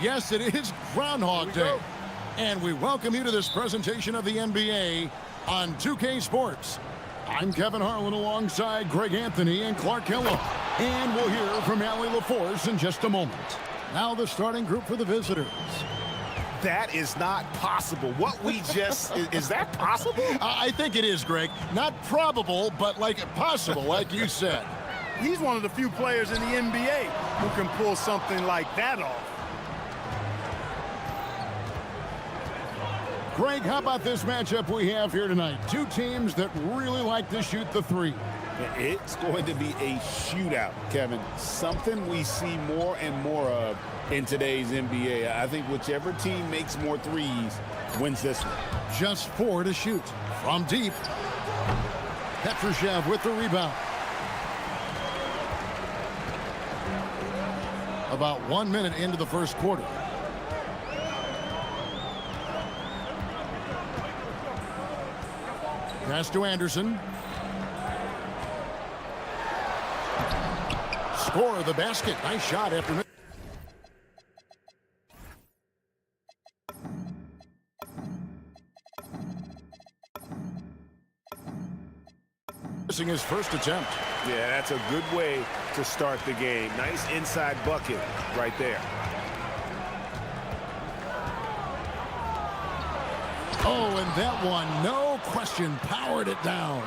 Yes, it is Groundhog Day. And we welcome you to this presentation of the NBA on 2K Sports. I'm Kevin Harlan alongside Greg Anthony and Clark Kellogg. And we'll hear from Allie LaForce in just a moment. Now the starting group for the visitors. That is not possible. What we just... is that possible? I think it is, Greg. Not probable, but like possible, like you said. He's one of the few players in the NBA who can pull something like that off. Greg, how about this matchup we have here tonight? Two teams that really like to shoot the three. It's going to be a shootout, Kevin. Something we see more and more of in today's NBA. I think whichever team makes more threes wins this one. Just 4 to shoot. From deep. Petrushev with the rebound. About 1 minute into the first quarter. Pass to Anderson. Score the basket. Nice shot after missing his first attempt. Yeah, that's a good way to start the game. Nice inside bucket right there. Oh, and that one, no question, powered it down.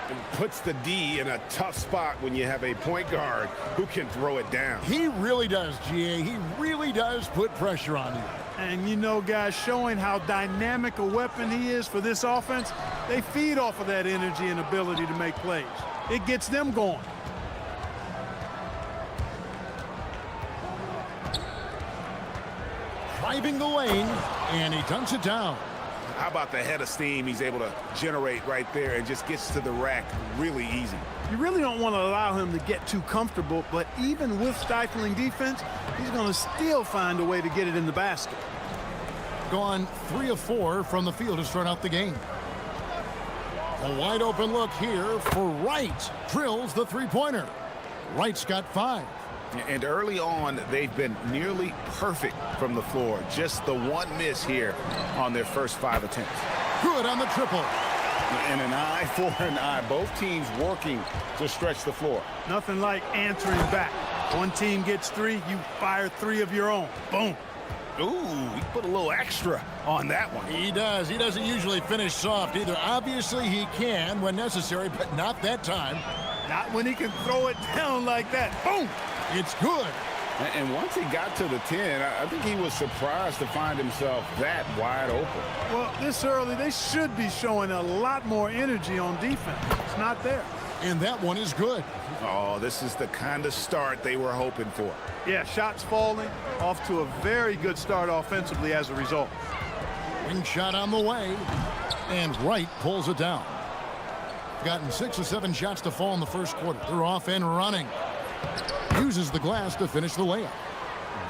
And puts the D in a tough spot when you have a point guard who can throw it down. He really does, GA. He really does put pressure on you. And you know, guys, showing how dynamic a weapon he is for this offense, they feed off of that energy and ability to make plays. It gets them going. Driving the lane, and he dunks it down. How about the head of steam he's able to generate right there and just gets to the rack really easy. You really don't want to allow him to get too comfortable, but even with stifling defense, he's going to still find a way to get it in the basket. Gone 3 of 4 from the field to start out the game. A wide open look here for Wright. Drills the three-pointer. Wright's got 5. And early on, they've been nearly perfect from the floor. Just the one miss here on their first 5 attempts. Good on the triple. And an eye for an eye. Both teams working to stretch the floor. Nothing like answering back. One team gets 3, you fire 3 of your own. Boom. Ooh, he put a little extra on that one. He does. He doesn't usually finish soft either. Obviously, he can when necessary, but not that time. Not when he can throw it down like that. Boom. It's good. And once he got to the 10, I think he was surprised to find himself that wide open. Well, this early, they should be showing a lot more energy on defense. It's not there. And that one is good. Oh, this is the kind of start they were hoping for. Yeah, shots falling, off to a very good start offensively as a result. Wing shot on the way, and Wright pulls it down. Gotten 6 or 7 shots to fall in the first quarter. They're off and running. Uses the glass to finish the layup.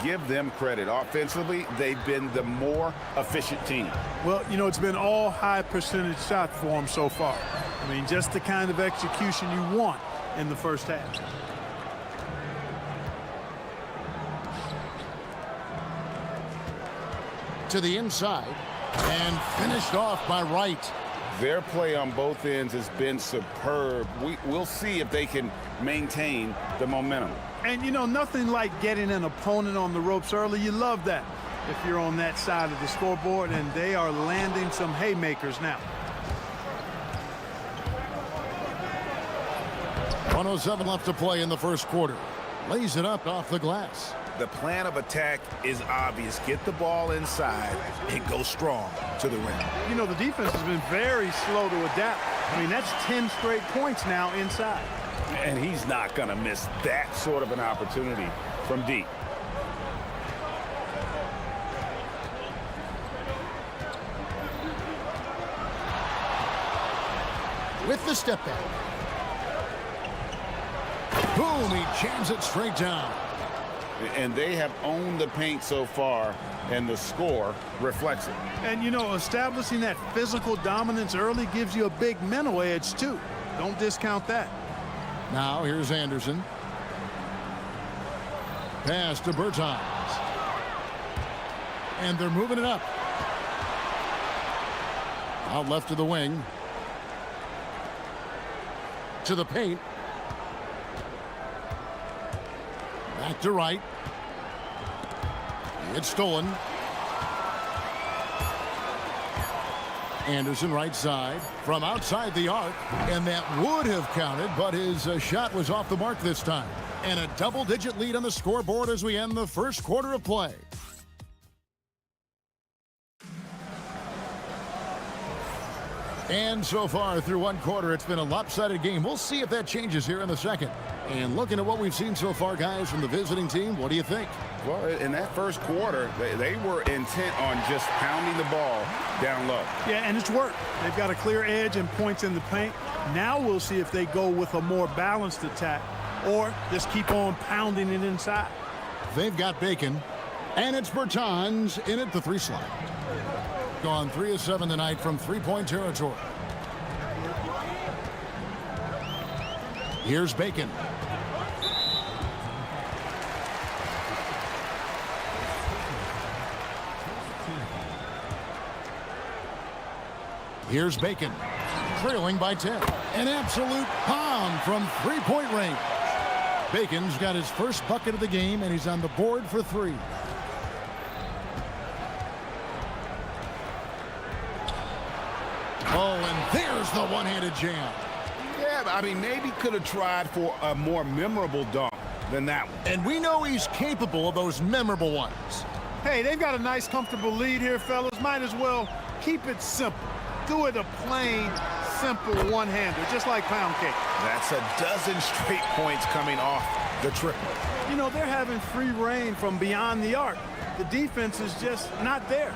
Give them credit. Offensively, they've been the more efficient team. Well, you know, it's been all high percentage shots for them so far. I mean, just the kind of execution you want in the first half. To the inside, and finished off by Wright. Their play on both ends has been superb. We'll see if they can maintain the momentum. And, you know, nothing like getting an opponent on the ropes early. You love that if you're on that side of the scoreboard, and they are landing some haymakers now. 1:07 left to play in the first quarter. Lays it up off the glass. The plan of attack is obvious. Get the ball inside and go strong to the rim. You know, the defense has been very slow to adapt. I mean, that's 10 straight points now inside. And he's not going to miss that sort of an opportunity from deep. With the step back. Boom, he jams it straight down. And they have owned the paint so far, and the score reflects it. And, you know, establishing that physical dominance early gives you a big mental edge, too. Don't discount that. Now, here's Anderson. Pass to Bertans. And they're moving it up. Out left to the wing. To the paint. Back to right. It's stolen. Anderson right side from outside the arc, and that would have counted, but his shot was off the mark this time. And a double-digit lead on the scoreboard as we end the first quarter of play. And so far through one quarter, it's been a lopsided game. We'll see if that changes here in the second. And looking at what we've seen so far, guys, from the visiting team, what do you think? Well, in that first quarter, they were intent on just pounding the ball down low. Yeah, and it's worked. They've got a clear edge and points in the paint. Now we'll see if they go with a more balanced attack or just keep on pounding it inside. They've got Bacon, and it's Bertans in at the three slot. Gone 3 of 7 tonight from three-point territory. Here's Bacon. Here's Bacon, trailing by 10. An absolute bomb from three-point range. Bacon's got his first bucket of the game, and he's on the board for 3. Oh, and there's the one-handed jam. Yeah, I mean, maybe could have tried for a more memorable dunk than that one. And we know he's capable of those memorable ones. Hey, they've got a nice, comfortable lead here, fellas. Might as well keep it simple. Do it a plain, simple one-hander, just like pound cake. That's a dozen straight points coming off the triple. You know, they're having free reign from beyond the arc. The defense is just not there.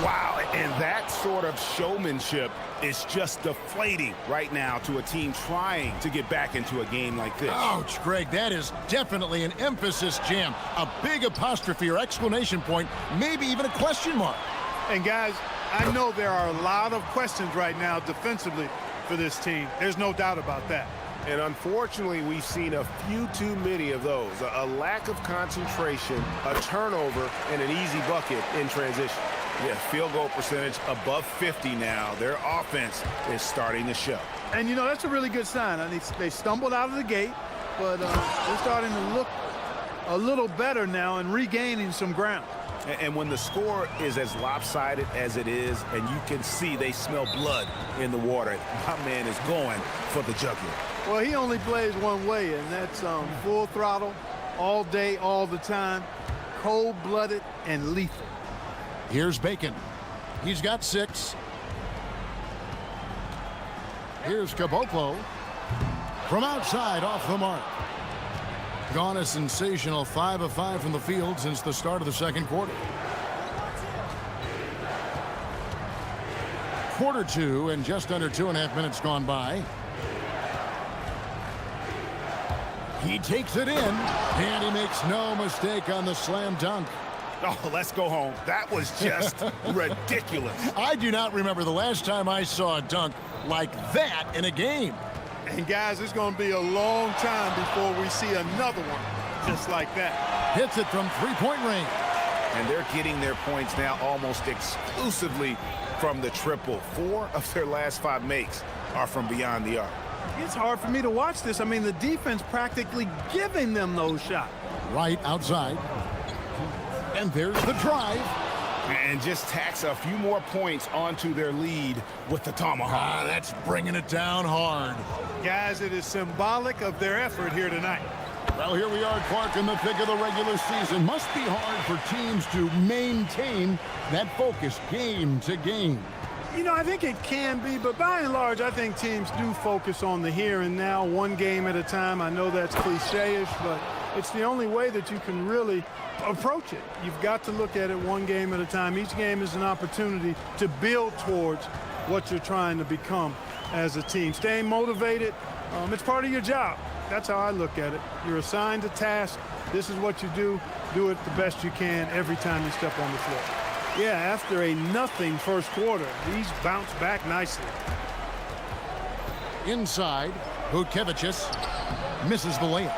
Wow, and that sort of showmanship is just deflating right now to a team trying to get back into a game like this. Ouch, Greg, that is definitely an emphasis jam. A big apostrophe or exclamation point, maybe even a question mark. And guys, I know there are a lot of questions right now defensively for this team. There's no doubt about that. And unfortunately, we've seen a few too many of those. A lack of concentration, a turnover, and an easy bucket in transition. Yeah, field goal percentage above 50 now. Their offense is starting to show. And, you know, that's a really good sign. I mean, they stumbled out of the gate, but they're starting to look a little better now and regaining some ground. And when the score is as lopsided as it is, and you can see they smell blood in the water, my man is going for the jugular. Well, he only plays one way, and that's full throttle, all day, all the time, cold-blooded and lethal. Here's Bacon. He's got 6. Here's Caboclo from outside off the mark. Gone a sensational 5 of 5 from the field since the start of the second quarter. Quarter 2 and just under 2.5 minutes gone by. He takes it in, and he makes no mistake on the slam dunk. Oh, let's go home. That was just ridiculous. I do not remember the last time I saw a dunk like that in a game. And guys, it's going to be a long time before we see another one just like that. Hits it from three-point range. And they're getting their points now almost exclusively from the triple. 4 of their last 5 makes are from beyond the arc. It's hard for me to watch this. I mean, the defense practically giving them those shots. Right outside. And there's the drive. And just tacks a few more points onto their lead with the tomahawk. That's bringing it down hard. Guys, it is symbolic of their effort here tonight. Well, here we are, Clark, in the thick of the regular season. Must be hard for teams to maintain that focus game to game. You know, I think it can be, but by and large, I think teams do focus on the here and now, one game at a time. I know that's cliche-ish, but it's the only way that you can really approach it. You've got to look at it one game at a time. Each game is an opportunity to build towards what you're trying to become as a team. Staying motivated, it's part of your job. That's how I look at it. You're assigned a task. This is what you do. Do it the best you can every time you step on the floor. Yeah, after a nothing first quarter, these bounce back nicely. Inside, Vucevic misses the layup.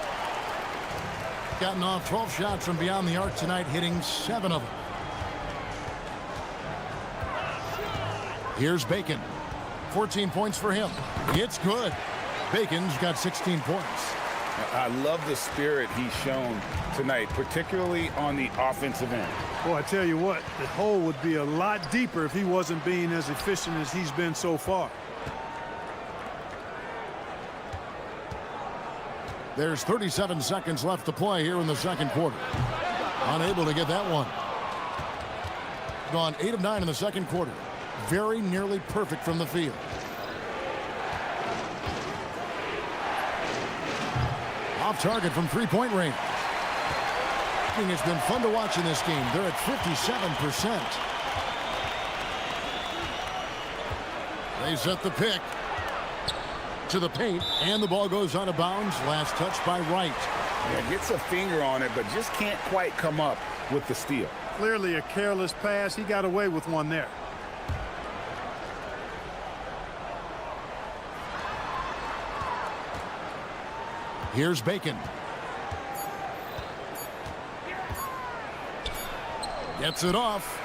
Gotten off 12 shots from beyond the arc tonight, hitting 7 of them. Here's Bacon. 14 points for him. It's good. Bacon's got 16 points. I love the spirit he's shown tonight, particularly on the offensive end. Boy, I tell you what, the hole would be a lot deeper if he wasn't being as efficient as he's been so far. There's 37 seconds left to play here in the second quarter. Unable to get that one. Gone 8 of 9 in the second quarter. Very nearly perfect from the field. Off target from three-point range. It's been fun to watch in this game. They're at 57%. They set the pick to the paint, and the ball goes out of bounds. Last touch by Wright. Yeah, gets a finger on it, but just can't quite come up with the steal. Clearly a careless pass. He got away with one there. Here's Bacon. Gets it off.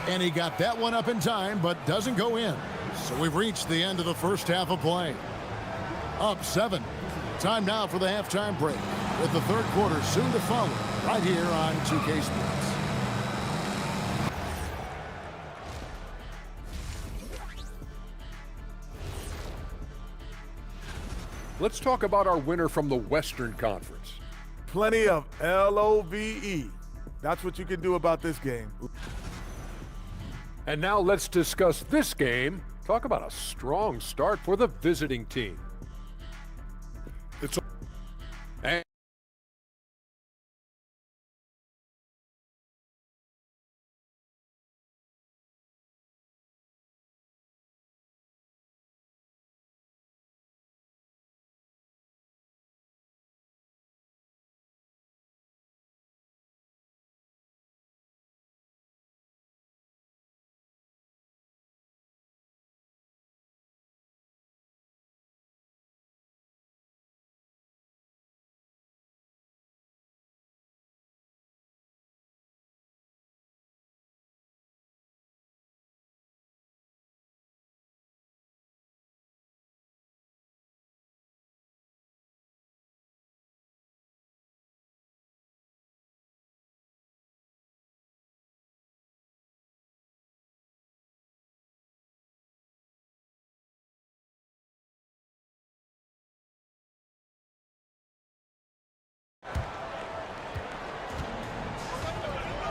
And he got that one up in time, but doesn't go in. So we've reached the end of the first half of play. Up 7. Time now for the halftime break, with the third quarter soon to follow, right here on 2K Sports. Let's talk about our winner from the Western Conference. Plenty of LOVE. That's what you can do about this game. And now let's discuss this game. Talk about a strong start for the visiting team. And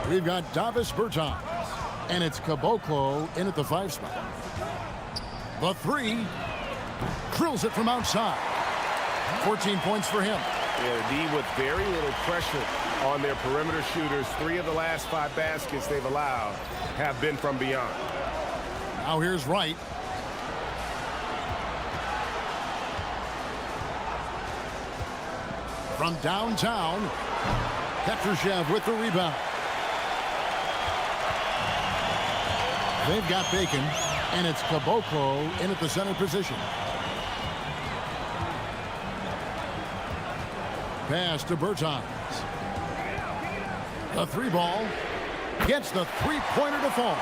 We've got Davis Bertans, and it's Caboclo in at the 5 spot. The 3, drills it from outside. 14 points for him. Yeah, the D with very little pressure on their perimeter shooters. 3 of the last 5 baskets they've allowed have been from beyond. Now here's Wright. From downtown, Petrushev with the rebound. They've got Bacon, and it's Caboclo in at the center position. Pass to Bertans. The 3 ball gets the 3-pointer to fall.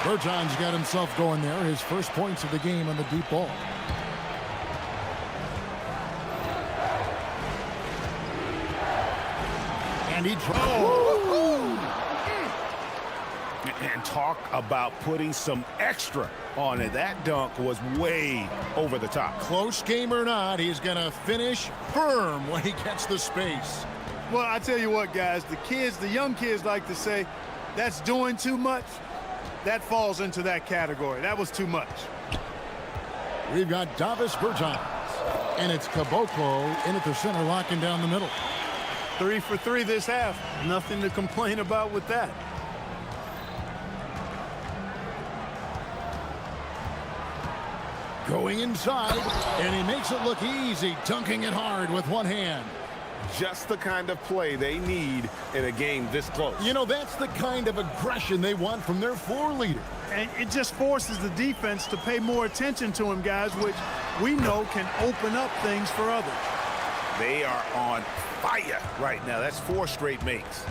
Bertans got himself going there. His first points of the game on the deep ball. And he And talk about putting some extra on it. That dunk was way over the top. Close game or not, he's going to finish firm when he gets the space. Well, I tell you what, guys, the young kids like to say, that's doing too much. That falls into that category. That was too much. We've got Davis Bertans, and it's Caboclo in at the center, locking down the middle. 3 for 3 this half. Nothing to complain about with that. Going inside, and he makes it look easy, dunking it hard with one hand. Just the kind of play they need in a game this close. You know, that's the kind of aggression they want from their floor leader. And it just forces the defense to pay more attention to him, guys, which we know can open up things for others. They are on fire right now. That's 4 straight makes.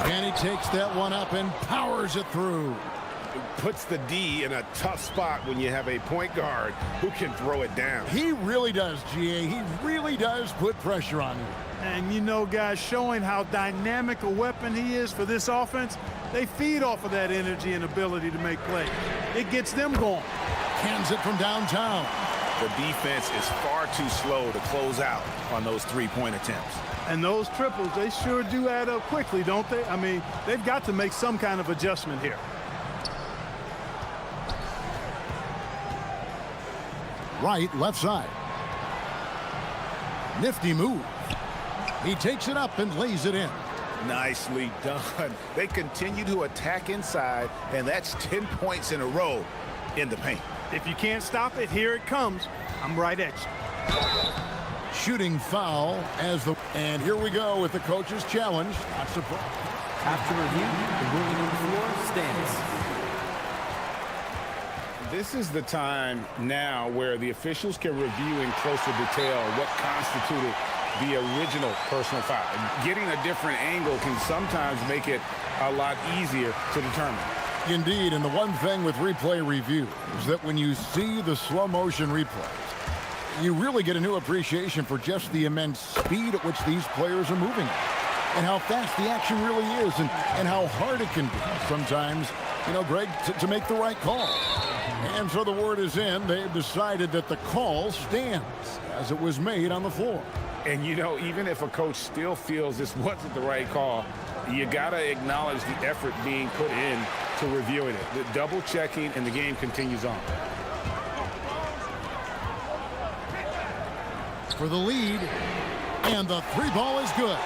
And he takes that one up and powers it through. Puts the D in a tough spot when you have a point guard who can throw it down. He really does, GA. He really does put pressure on you. And you know, guys, showing how dynamic a weapon he is for this offense, they feed off of that energy and ability to make plays. It gets them going. Cans it from downtown. The defense is far too slow to close out on those three-point attempts. And those triples, they sure do add up quickly, don't they? I mean, they've got to make some kind of adjustment here. Right, left side. Nifty move. He takes it up and lays it in. Nicely done. They continue to attack inside, and that's 10 points in a row in the paint. If you can't stop it, here it comes. I'm right at you. Shooting foul as the... And here we go with the coach's challenge. Not surprised. After review, the ruling on the floor stands. This is the time now where the officials can review in closer detail what constituted the original personal foul. Getting a different angle can sometimes make it a lot easier to determine. Indeed, and the one thing with replay review is that when you see the slow motion replays, you really get a new appreciation for just the immense speed at which these players are moving and how fast the action really is and how hard it can be sometimes, you know, Greg, to make the right call. And so the word is in. They've decided that the call stands as it was made on the floor. And, you know, even if a coach still feels this wasn't the right call, you got to acknowledge the effort being put in to reviewing it. The double checking, and the game continues on. For the lead, and the three ball is good.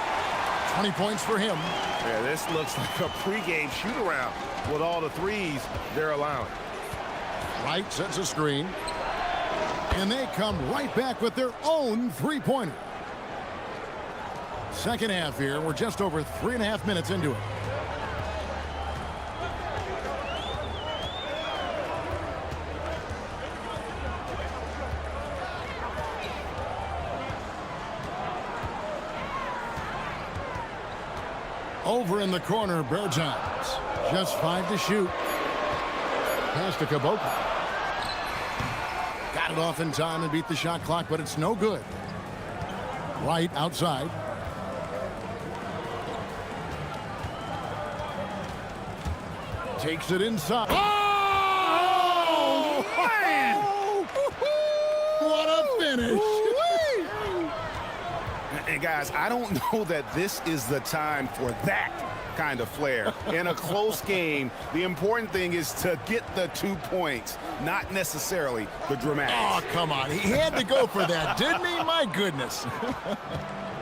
20 points for him. Yeah, this looks like a pregame shoot-around with all the threes they're allowing. Wright sets a screen, and they come right back with their own three-pointer. Second half here. We're just over 3.5 minutes into it. Over in the corner, Bertans. Just 5 to shoot. Pass to Kaboka. Got it off in time and beat the shot clock, but it's no good. Right outside. Takes it inside. Oh! Man! What a finish! And guys, I don't know that this is the time for that kind of flair. In a close game, the important thing is to get the 2 points, not necessarily the dramatics. Oh, come on. He had to go for that, didn't he? My goodness.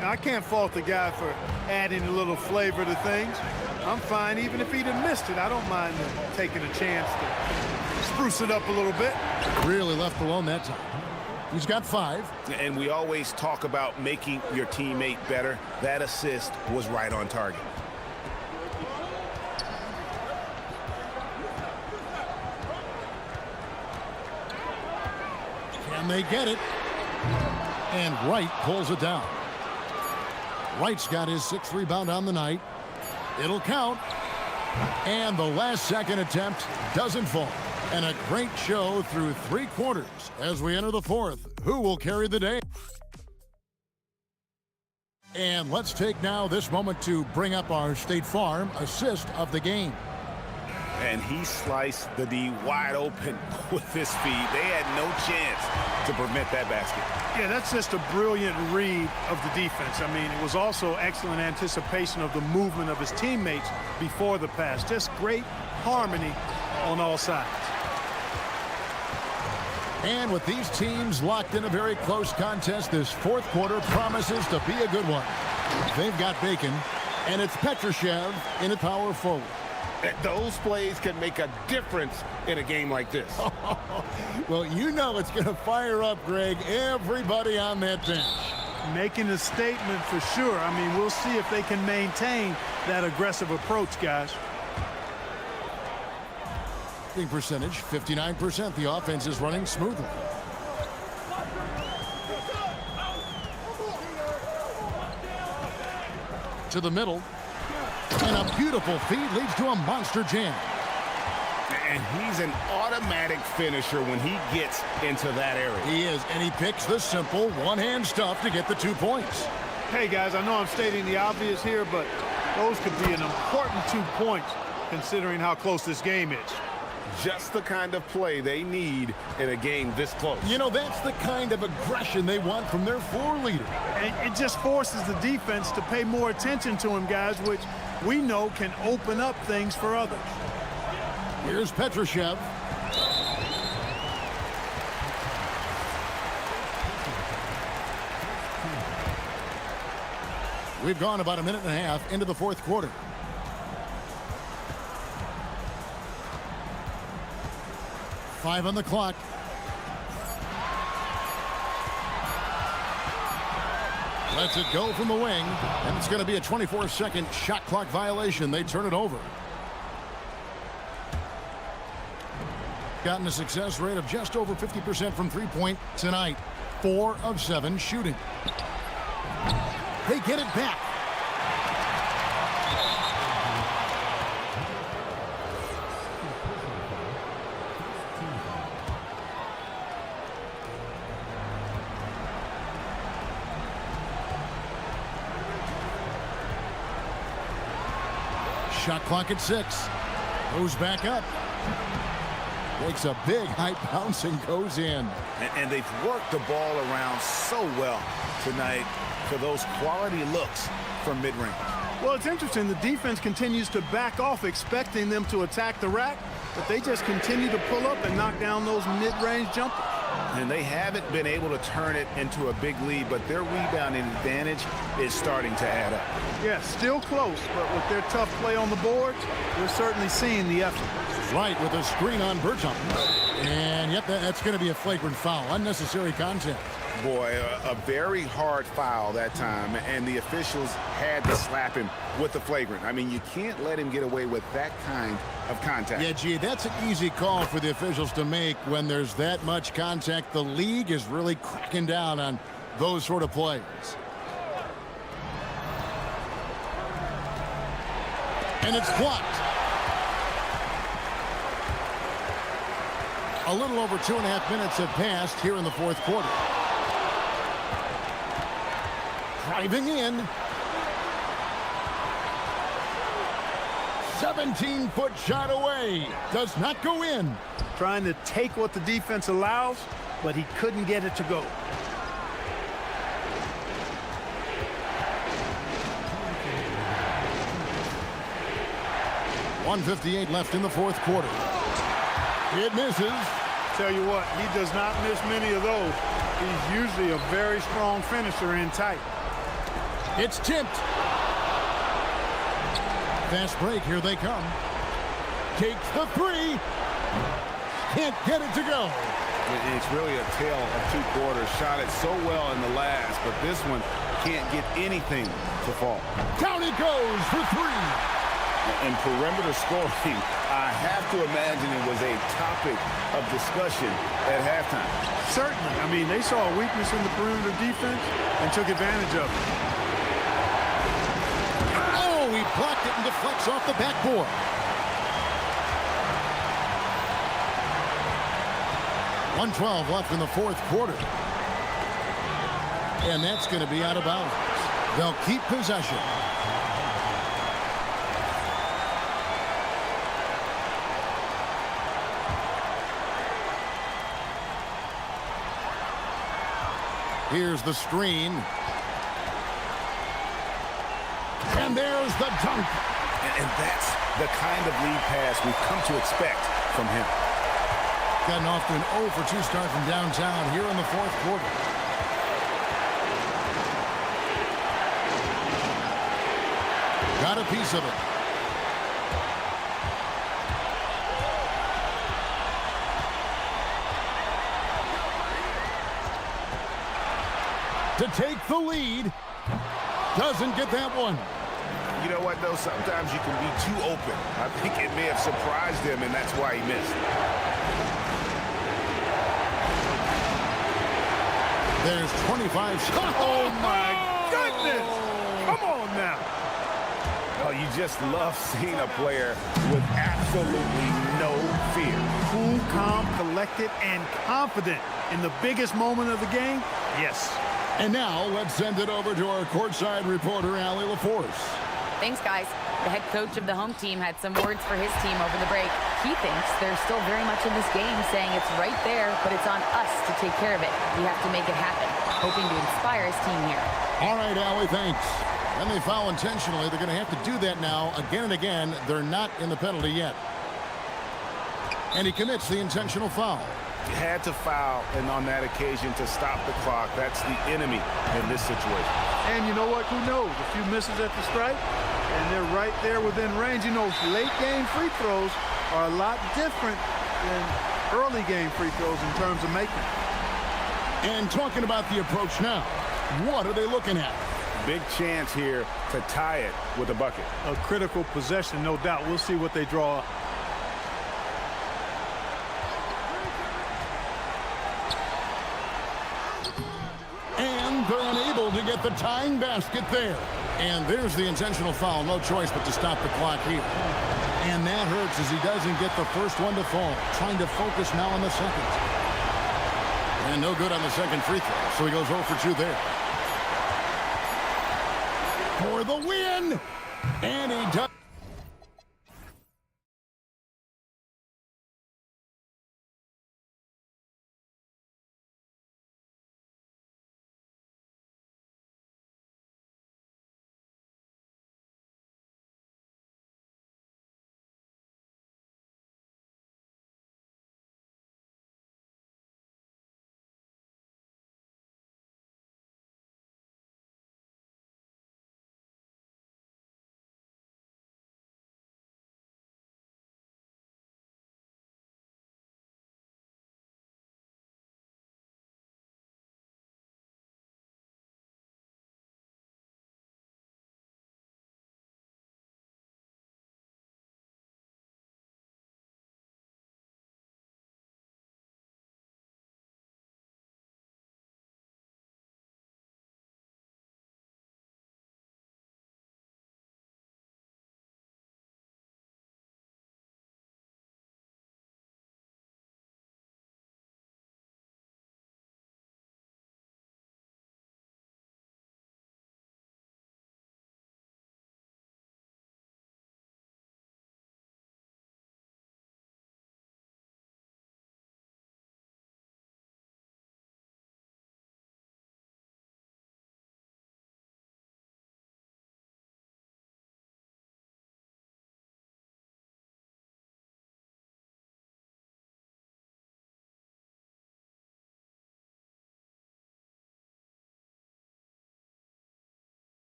I can't fault the guy for adding a little flavor to things. I'm fine even if he'd have missed it. I don't mind taking a chance to spruce it up a little bit. Really left alone that time. He's got 5. And we always talk about making your teammate better. That assist was right on target. Can they get it? And Wright pulls it down. Wright's got his 6th rebound on the night. It'll count. And the last second attempt doesn't fall. And a great show through 3 quarters as we enter the 4th. Who will carry the day? And let's take now this moment to bring up our State Farm assist of the game. And he sliced the D wide open with his feet. They had no chance to prevent that basket. Yeah, that's just a brilliant read of the defense. I mean, it was also excellent anticipation of the movement of his teammates before the pass. Just great harmony on all sides. And with these teams locked in a very close contest, this 4th quarter promises to be a good one. They've got Bacon, and it's Petrushev in a power forward. Those plays can make a difference in a game like this. Well, you know it's going to fire up, Greg, everybody on that bench. Making a statement for sure. I mean, we'll see if they can maintain that aggressive approach, guys. Percentage, 59%. The offense is running smoothly. To the middle. And a beautiful feed leads to a monster jam. And he's an automatic finisher when he gets into that area. He is, and he picks the simple one-hand stuff to get the 2 points. Hey, guys, I know I'm stating the obvious here, but those could be an important 2 points considering how close this game is. Just the kind of play they need in a game this close. You know, that's the kind of aggression they want from their floor leader. And it just forces the defense to pay more attention to him, guys, which we know can open up things for others. Here's Petrushev. We've gone about a minute and a half into the fourth quarter. Five on the clock. Lets it go from the wing, and it's going to be a 24-second shot clock violation. They turn it over. Gotten a success rate of just over 50% from three-point tonight. 4 of 7 shooting. They get it back. Shot clock at 6. Goes back up. Takes a big high bounce and goes in. And they've worked the ball around so well tonight for those quality looks from mid-range. Well, it's interesting. The defense continues to back off, expecting them to attack the rack, but they just continue to pull up and knock down those mid-range jumpers. And they haven't been able to turn it into a big lead, but their rebounding advantage is starting to add up. Yeah, still close, but with their tough play on the boards, we're certainly seeing the effort. Right, with a screen on Bertram. And yep, that's going to be a flagrant foul. Unnecessary contact. Boy, a very hard foul that time, and the officials had to slap him with the flagrant. I mean, you can't let him get away with that kind of contact. Yeah, gee, that's an easy call for the officials to make when there's that much contact. The league is really cracking down on those sort of plays. And it's blocked. A little over 2.5 minutes have passed here in the fourth quarter. Driving in. 17-foot shot away. Does not go in. Trying to take what the defense allows, but he couldn't get it to go. .158 left in the fourth quarter. It misses. Tell you what, he does not miss many of those. He's usually a very strong finisher in tight. It's tipped. Fast break, here they come. Takes the three. Can't get it to go. It's really a tale of 2 quarters. Shot it so well in the last, but this one can't get anything to fall. Down he goes for 3. And perimeter scoring, I have to imagine it was a topic of discussion at halftime. Certainly. I mean, they saw a weakness in the perimeter defense and took advantage of it. Oh, he blocked it and deflects off the backboard. .112 left in the fourth quarter. And that's going to be out of bounds. They'll keep possession. Here's the screen. And there's the dunk. And that's the kind of lead pass we've come to expect from him. Gotten off to an 0 for 2 start from downtown here in the fourth quarter. Got a piece of it. To take the lead. Doesn't get that one. You know what, though? Sometimes you can be too open. I think it may have surprised him, and that's why he missed. There's 25 shots. Oh, my goodness! Come on now. you just love seeing a player with absolutely no fear. Cool, calm, collected, and confident in the biggest moment of the game? Yes. And now let's send it over to our courtside reporter, Allie LaForce. Thanks, guys. The head coach of the home team had some words for his team over the break. He thinks they're still very much in this game, saying it's right there, but it's on us to take care of it. We have to make it happen, hoping to inspire his team here. All right, Allie, thanks. And they foul intentionally. They're going to have to do that now again and again. They're not in the penalty yet. And he commits the intentional foul. Had to foul, and on that occasion to stop the clock. That's the enemy in this situation. And you know what? Who knows? A few misses at the stripe, and they're right there within range. You know, late game free throws are a lot different than early game free throws in terms of making. And talking about the approach now, what are they looking at? Big chance here to tie it with a bucket. A critical possession, no doubt. We'll see what they draw up. And they're unable to get the tying basket there. And there's the intentional foul. No choice but to stop the clock here. And that hurts as he doesn't get the first one to fall. Trying to focus now on the second. And no good on the second free throw. So he goes 0 for 2 there. For the win. And he does.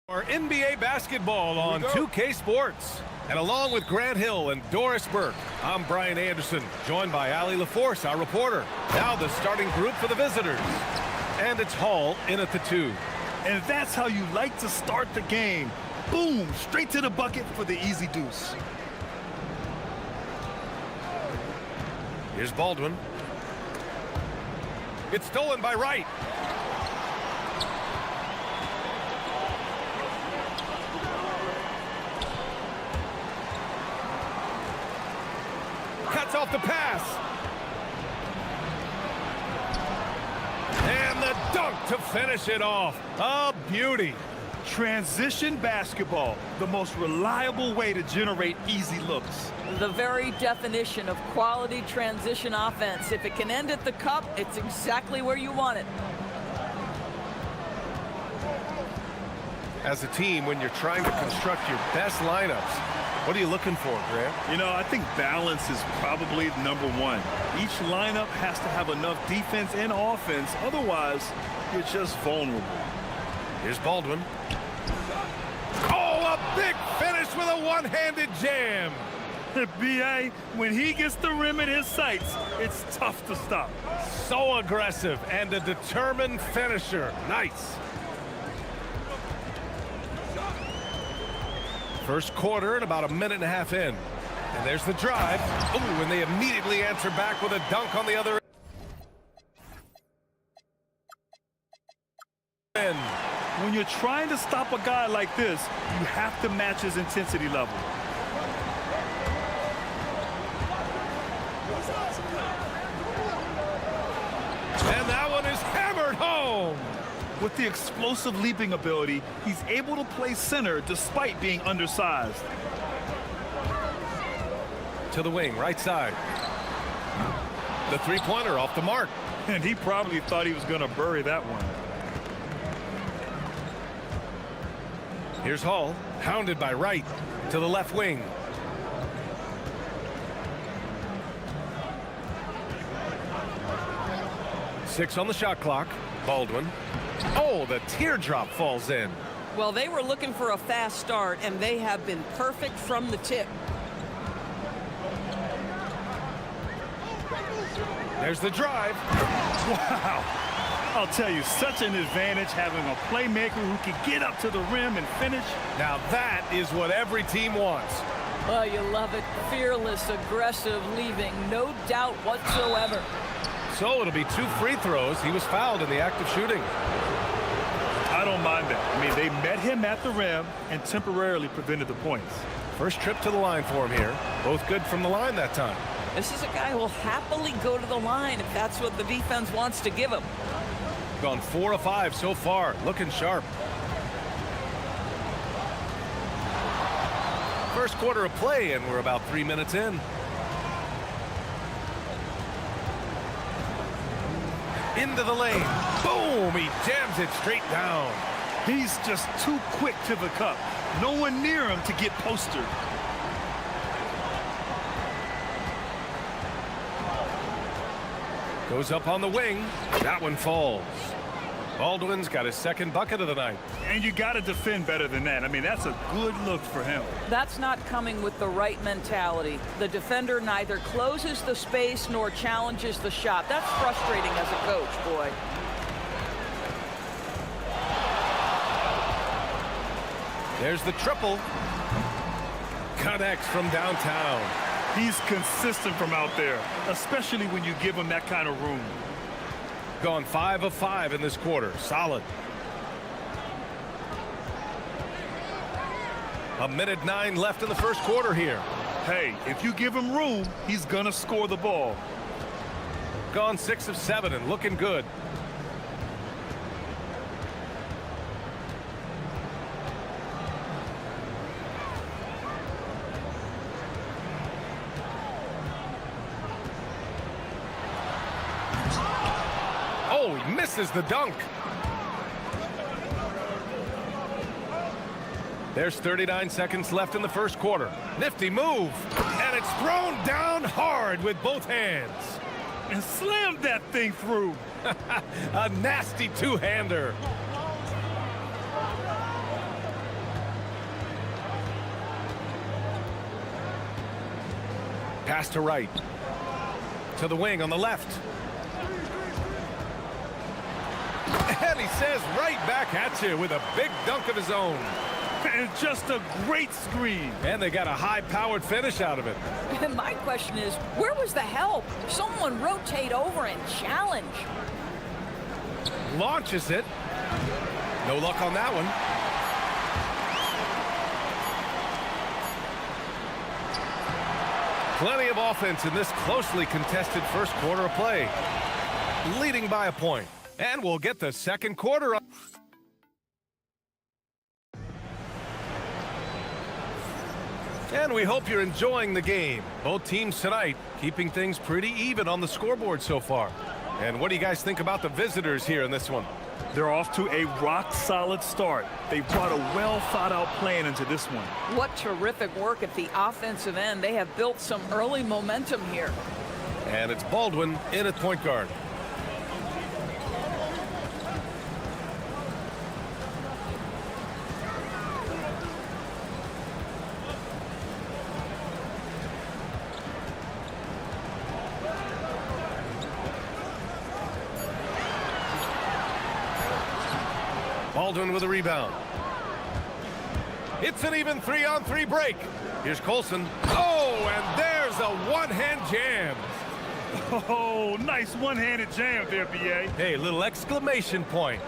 Our NBA basketball on 2K Sports. And along with Grant Hill and Doris Burke, I'm Brian Anderson, joined by Ali LaForce, our reporter. Now the starting group for the visitors. And it's Hall in at the 2. And that's how you like to start the game. Boom, straight to the bucket for the easy deuce. Here's Baldwin. It's stolen by Wright. Cuts off the pass. And the dunk to finish it off. A beauty. Transition basketball, the most reliable way to generate easy looks. The very definition of quality transition offense. If it can end at the cup, it's exactly where you want it. As a team, when you're trying to construct your best lineups, what are you looking for, Grant? You know, I think balance is probably number one. Each lineup has to have enough defense and offense. Otherwise, you're just vulnerable. Here's Baldwin. Oh, a big finish with a one-handed jam. B.A., when he gets the rim in his sights, it's tough to stop. So aggressive and a determined finisher. Nice. First quarter and about a minute and a half in. And there's the drive. Ooh, and they immediately answer back with a dunk on the other end. When you're trying to stop a guy like this, you have to match his intensity level. And that one is hammered home. With the explosive leaping ability, he's able to play center despite being undersized. To the wing, right side. The three-pointer off the mark. And he probably thought he was going to bury that one. Here's Hall, hounded by Wright, to the left wing. Six on the shot clock. Baldwin. Oh, the teardrop falls in. Well, they were looking for a fast start, and they have been perfect from the tip. There's the drive. Wow. I'll tell you, such an advantage having a playmaker who can get up to the rim and finish. Now that is what every team wants. Oh, you love it. Fearless, aggressive, leaving no doubt whatsoever. So it'll be 2 free throws. He was fouled in the act of shooting. I don't mind that. I mean, they met him at the rim and temporarily prevented the points. First trip to the line for him here. Both good from the line that time. This is a guy who will happily go to the line if that's what the defense wants to give him. Gone 4 of 5 so far. Looking sharp. First quarter of play, and we're about 3 minutes in. Into the lane. Boom! He jams it straight down. He's just too quick to the cup. No one near him to get postered. Goes up on the wing. That one falls. Baldwin's got his second bucket of the night. And you got to defend better than that. I mean, that's a good look for him. That's not coming with the right mentality. The defender neither closes the space nor challenges the shot. That's frustrating as a coach, boy. There's the triple. Connects from downtown. He's consistent from out there, especially when you give him that kind of room. Gone 5 of 5 in this quarter. Solid. A minute 9 left in the first quarter here. Hey, if you give him room, he's gonna score the ball. Gone 6 of 7 and looking good. Oh, he misses the dunk. There's 39 seconds left in the first quarter. Nifty move. And it's thrown down hard with both hands. And slammed that thing through. A nasty two-hander. Pass to right. To the wing on the left. And he says right back at you with a big dunk of his own. And just a great screen. And they got a high-powered finish out of it. My question is, where was the help? Someone rotate over and challenge. Launches it. No luck on that one. Plenty of offense in this closely contested first quarter of play. Leading by a point. And we'll get the second quarter up. And we hope you're enjoying the game. Both teams tonight keeping things pretty even on the scoreboard so far. And what do you guys think about the visitors here in this one? They're off to a rock-solid start. They brought a well-thought-out plan into this one. What terrific work at the offensive end. They have built some early momentum here. And it's Baldwin in at point guard. Baldwin with a rebound. It's an even 3-on-3 break. Here's Colson. Oh, and there's a one-hand jam. Oh, nice one-handed jam there, B.A. Hey, little exclamation point.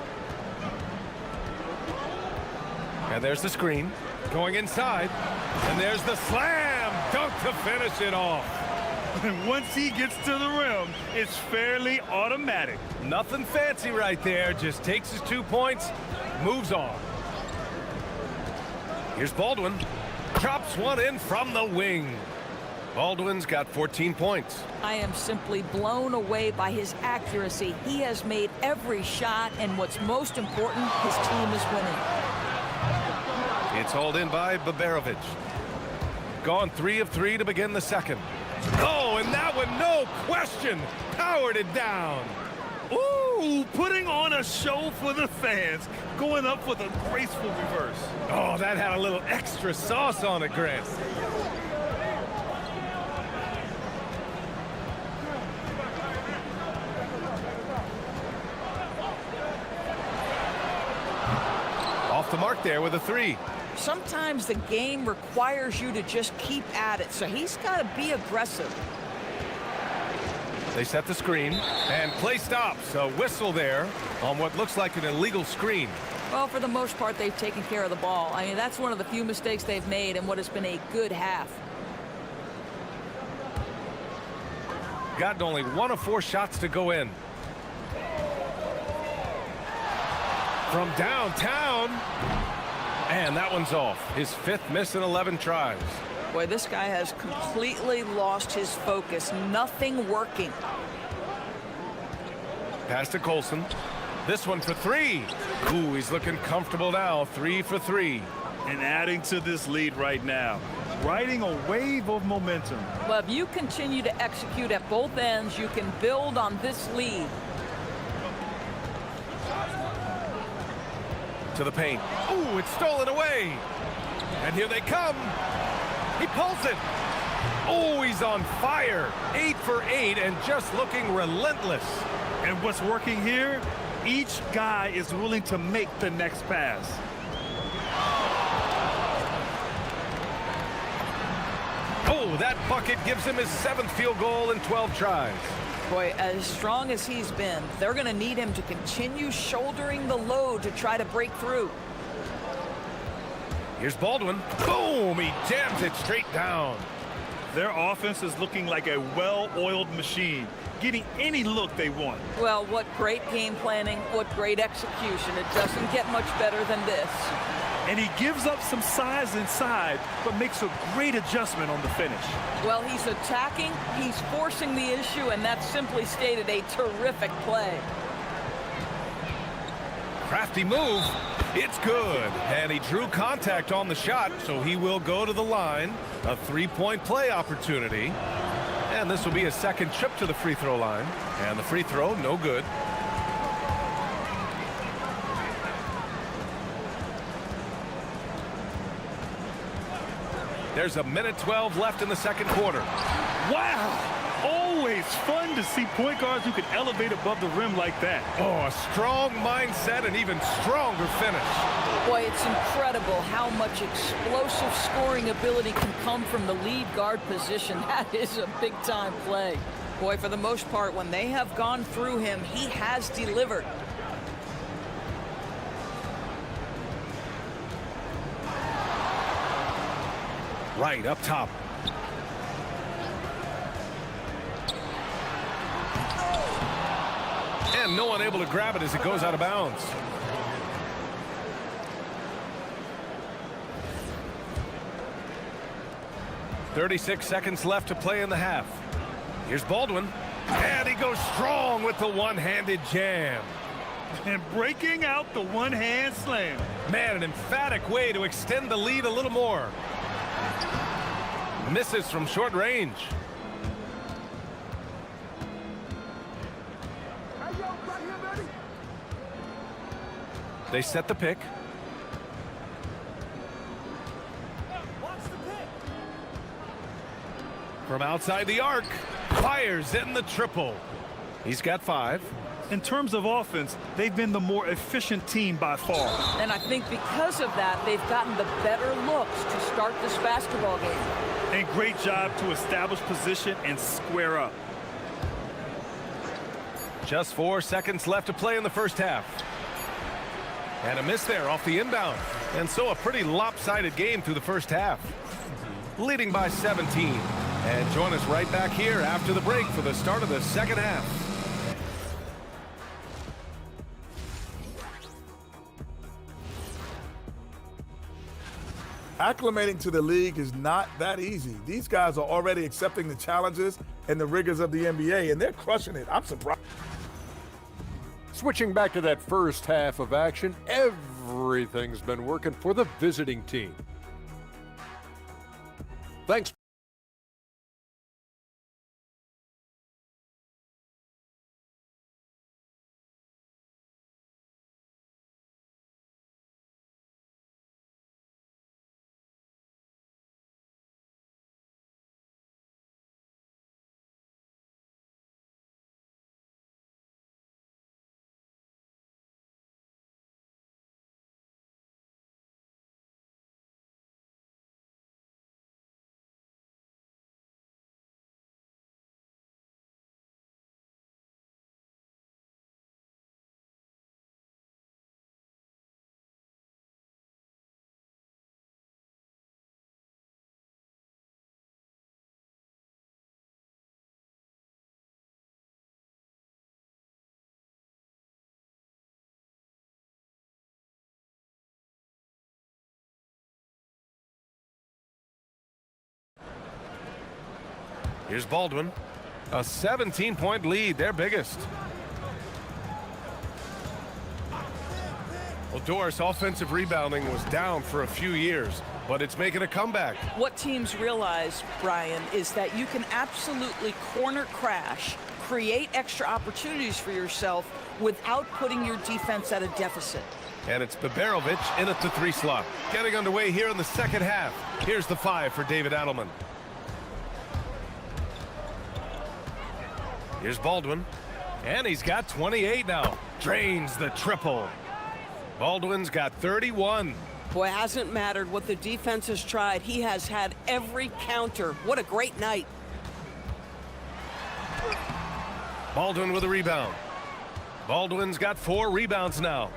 And there's the screen. Going inside. And there's the slam dunk to finish it off. And once he gets to the rim, it's fairly automatic. Nothing fancy right there. Just takes his 2 points, moves on. Here's Baldwin. Chops one in from the wing. Baldwin's got 14 points. I am simply blown away by his accuracy. He has made every shot, and what's most important, his team is winning. It's hauled in by Baberovic. Gone 3 of 3 to begin the second. Oh, and that one, no question, powered it down. Ooh, putting on a show for the fans, going up with a graceful reverse. Oh, that had a little extra sauce on it, Grant. Off the mark there with a 3. Sometimes the game requires you to just keep at it, so he's got to be aggressive. They set the screen, and play stops. A whistle there on what looks like an illegal screen. Well, for the most part, they've taken care of the ball. I mean, that's one of the few mistakes they've made in what has been a good half. Gotten only 1 of 4 shots to go in. From downtown. And that one's off. His 5th miss in 11 tries. Boy, this guy has completely lost his focus. Nothing working. Pass to Colson. This one for 3. Ooh, he's looking comfortable now. 3 for 3. And adding to this lead right now. Riding a wave of momentum. Well, if you continue to execute at both ends, you can build on this lead. To the paint. Ooh, it's stolen away. And here they come. He pulls it. Oh, he's on fire. 8 for 8 and just looking relentless. And what's working here? Each guy is willing to make the next pass. Oh, that bucket gives him his 7th field goal in 12 tries. Boy, as strong as he's been, they're going to need him to continue shouldering the load to try to break through. Here's Baldwin. Boom! He jams it straight down. Their offense is looking like a well-oiled machine, getting any look they want. Well, what great game planning, what great execution. It doesn't get much better than this. And he gives up some size inside, but makes a great adjustment on the finish. Well, he's attacking, he's forcing the issue, and that's simply stated a terrific play. Crafty move. It's good. And he drew contact on the shot, so he will go to the line. A 3-point play opportunity. And this will be a second trip to the free throw line. And the free throw, no good. There's a minute 12 left in the second quarter. Wow! Always fun to see point guards who can elevate above the rim like that. Oh, a strong mindset and even stronger finish. Boy, it's incredible how much explosive scoring ability can come from the lead guard position. That is a big-time play. Boy, for the most part, when they have gone through him, he has delivered. Right up top. And no one able to grab it as it goes out of bounds. "36 seconds left to play in the half. Here's Baldwin. And he goes strong with the one-handed jam. And breaking out the one-hand slam. Man, an emphatic way to extend the lead a little more. Misses from short range. They set the pick. From outside the arc, fires in the triple. He's got 5. In terms of offense, they've been the more efficient team by far. And I think because of that, they've gotten the better looks to start this basketball game. And great job to establish position and square up. Just 4 seconds left to play in the first half. And a miss there off the inbound. And so a pretty lopsided game through the first half. Leading by 17. And join us right back here after the break for the start of the second half. Acclimating to the league is not that easy. These guys are already accepting the challenges and the rigors of the NBA, and they're crushing it. I'm surprised. Switching back to that first half of action, everything's been working for the visiting team. Thanks. Here's Baldwin. A 17-point lead, their biggest. Well, Doris, offensive rebounding was down for a few years, but it's making a comeback. What teams realize, Brian, is that you can absolutely corner crash, create extra opportunities for yourself without putting your defense at a deficit. And it's Biberovic in at the 3 slot. Getting underway here in the second half. Here's the 5 for David Adelman. Here's Baldwin. And he's got 28 now. Drains the triple. Baldwin's got 31. Boy, it hasn't mattered what the defense has tried. He has had every counter. What a great night. Baldwin with a rebound. Baldwin's got 4 rebounds now.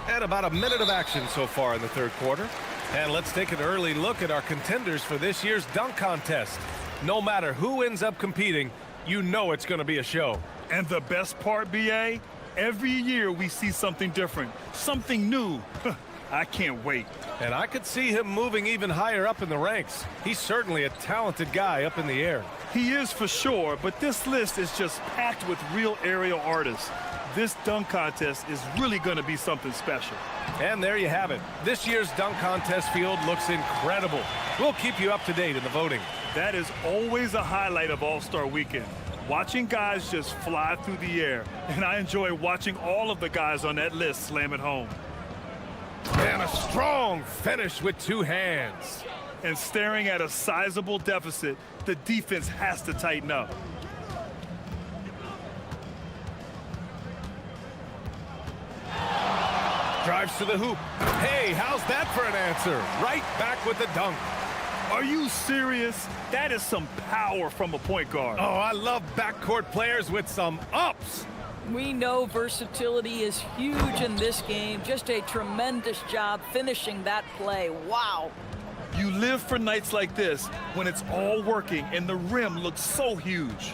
And about a minute of action so far in the third quarter. And let's take an early look at our contenders for this year's dunk contest. No matter who ends up competing, you know it's going to be a show. And the best part, BA, every year we see something different, something new. I can't wait. And I could see him moving even higher up in the ranks. He's certainly a talented guy up in the air. He is for sure, but this list is just packed with real aerial artists. This dunk contest is really going to be something special. And there you have it. This year's dunk contest field looks incredible. We'll keep you up to date in the voting. That is always a highlight of All-Star Weekend. Watching guys just fly through the air. And I enjoy watching all of the guys on that list slam it home. And a strong finish with 2 hands. and staring at a sizable deficit, the defense has to tighten up. Drives to the hoop. Hey, how's that for an answer? Right back with the dunk. Are you serious? That is some power from a point guard. Oh, I love backcourt players with some ups. We know versatility is huge in this game. Just a tremendous job finishing that play. Wow. You live for nights like this when it's all working and the rim looks so huge.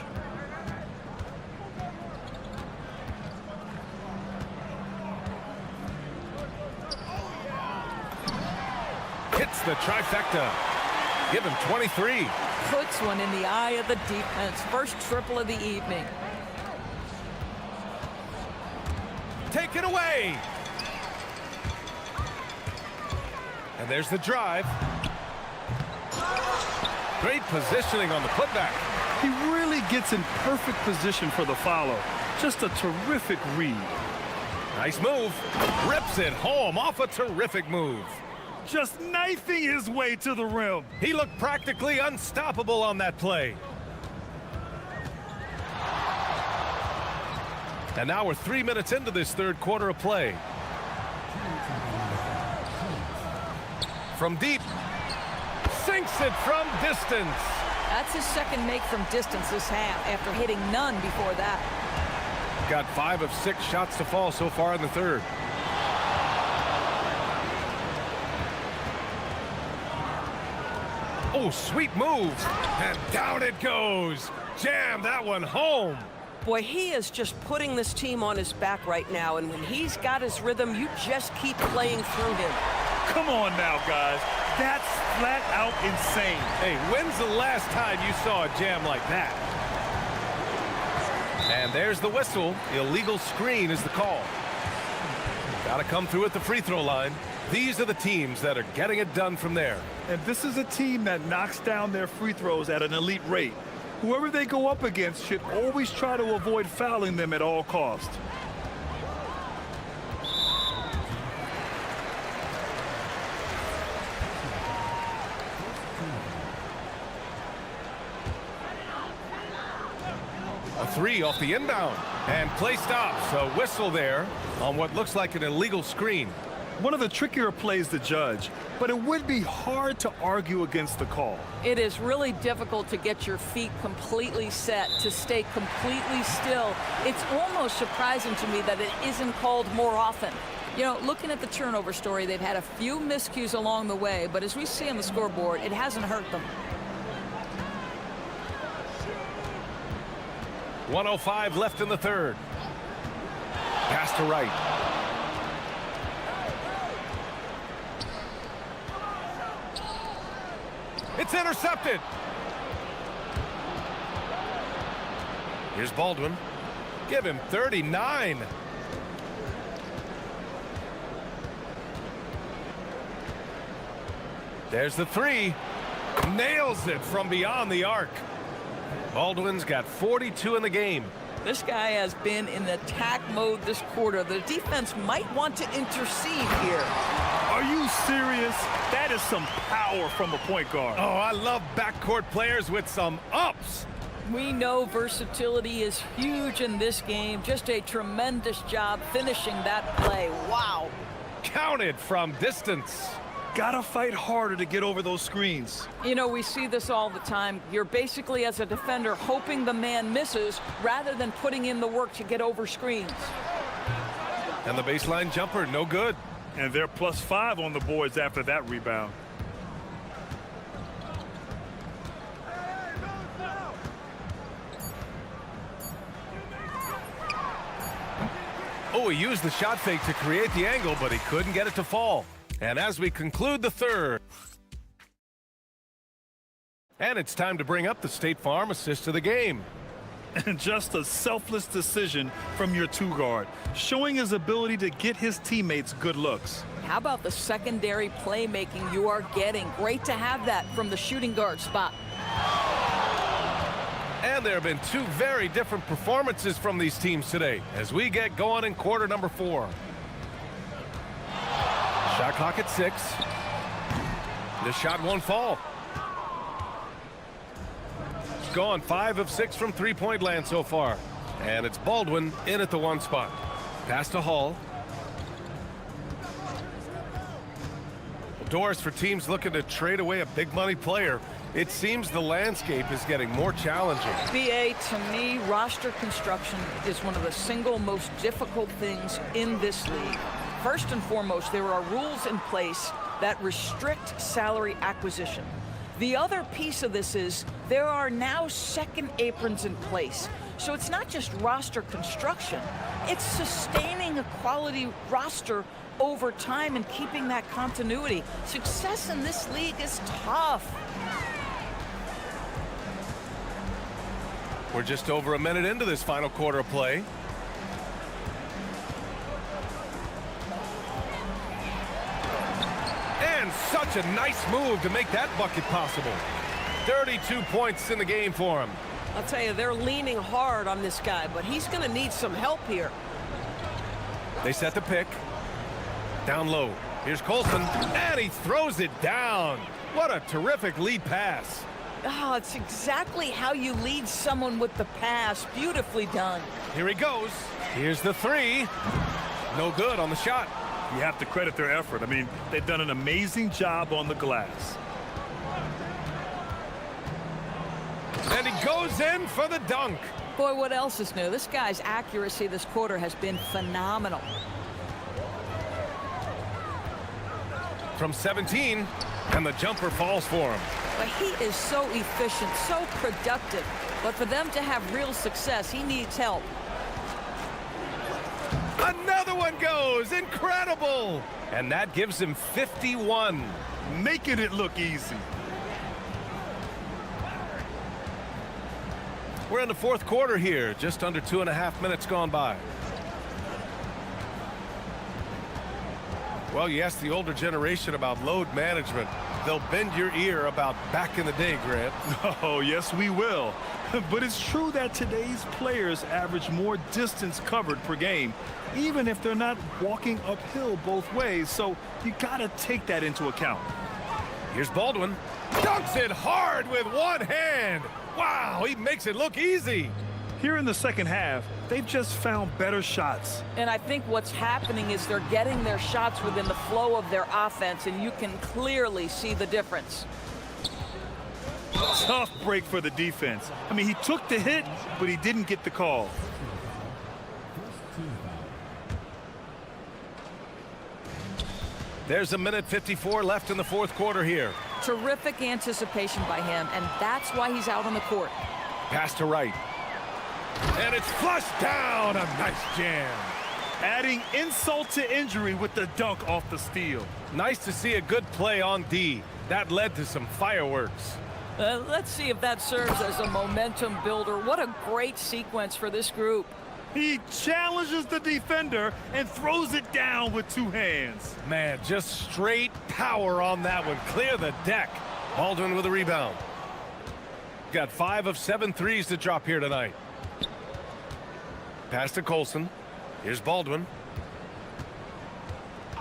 Hits the trifecta. Give him 23. Puts one in the eye of the defense. First triple of the evening. Take it away. And there's the drive. Great positioning on the putback. He really gets in perfect position for the follow. Just a terrific read. Nice move. Rips it home off a terrific move. Just knifing his way to the rim. He looked practically unstoppable on that play. And now we're 3 minutes into this third quarter of play. From deep. Sinks it from distance. That's his second make from distance this half after hitting none before that. Got 5 of 6 shots to fall so far in the third. Oh, sweet move. And down it goes. Jam that one home. Boy, he is just putting this team on his back right now, and when he's got his rhythm, you just keep playing through him. Come on now, guys. That's flat out insane. Hey, when's the last time you saw a jam like that? And there's the whistle. Illegal screen is the call. Got to come through at the free throw line. These are the teams that are getting it done from there. And this is a team that knocks down their free throws at an elite rate. Whoever they go up against should always try to avoid fouling them at all costs. A 3 off the inbound. And play stops. A whistle there on what looks like an illegal screen. One of the trickier plays to judge, but it would be hard to argue against the call. It is really difficult to get your feet completely set, to stay completely still. It's almost surprising to me that it isn't called more often. You know, looking at the turnover story, they've had a few miscues along the way, but as we see on the scoreboard, it hasn't hurt them. 1:05 left in the third. Pass to right. It's intercepted. Here's Baldwin. Give him 39. There's the 3. Nails it from beyond the arc. Baldwin's got 42 in the game. This guy has been in attack mode this quarter. The defense might want to intercede here. Are you serious? That is some power from a point guard. Oh, I love backcourt players with some ups. We know versatility is huge in this game. Just a tremendous job finishing that play. Wow. Counted from distance. Gotta fight harder to get over those screens. You know, we see this all the time. You're basically, as a defender, hoping the man misses rather than putting in the work to get over screens. And the baseline jumper, no good. And they're +5 on the boards after that rebound. Oh, he used the shot fake to create the angle, but he couldn't get it to fall. And as we conclude the third, and it's time to bring up the State Farm assist of the game. And just a selfless decision from your 2-guard, showing his ability to get his teammates good looks. How about the secondary playmaking you are getting? Great to have that from the shooting guard spot. And there have been 2 very different performances from these teams today as we get going in quarter number 4. Shot clock at 6. The shot won't fall. It's gone 5 of 6 from three-point land so far. And it's Baldwin in at the one spot. Pass to Hall. Doors for teams looking to trade away a big money player. It seems the landscape is getting more challenging. BA, to me, roster construction is one of the single most difficult things in this league. First and foremost, there are rules in place that restrict salary acquisition. The other piece of this is there are now second aprons in place. So it's not just roster construction, it's sustaining a quality roster over time and keeping that continuity. Success in this league is tough. We're just over a minute into this final quarter of play. And such a nice move to make that bucket possible. 32 points in the game for him. I'll tell you, they're leaning hard on this guy, but he's going to need some help here. They set the pick. Down low. Here's Colson, and he throws it down. What a terrific lead pass. Oh, it's exactly how you lead someone with the pass. Beautifully done. Here he goes. Here's the three. No good on the shot. You have to credit their effort. I mean, they've done an amazing job on the glass. And he goes in for the dunk. Boy, what else is new? This guy's accuracy this quarter has been phenomenal. From 17, and the jumper falls for him. But he is so efficient, so productive. But for them to have real success, he needs help. Another one goes. Incredible. And that gives him 51. Making it look easy. We're in the fourth quarter here. Just under 2.5 minutes gone by. Well, you ask the older generation about load management. They'll bend your ear about back in the day, Grant. Oh, yes, we will. But it's true that today's players average more distance covered per game, even if they're not walking uphill both ways. So you got to take that into account. Here's Baldwin. Dunks it hard with one hand. Wow, he makes it look easy. Here in the second half, they've just found better shots. And I think what's happening is they're getting their shots within the flow of their offense, and you can clearly see the difference. Tough break for the defense. I mean, he took the hit, but he didn't get the call. There's a minute 54 left in the fourth quarter here. Terrific anticipation by him, and that's why he's out on the court. Pass to right. And it's flushed down. A nice jam. Adding insult to injury with the dunk off the steal. Nice to see a good play on D. That led to some fireworks. Let's see if that serves as a momentum builder. What a great sequence for this group. He challenges the defender and throws it down with two hands. Man, just straight power on that one. Clear the deck. Baldwin with a rebound. Got 5 of 7 threes to drop here tonight. Pass to Colson. Here's Baldwin.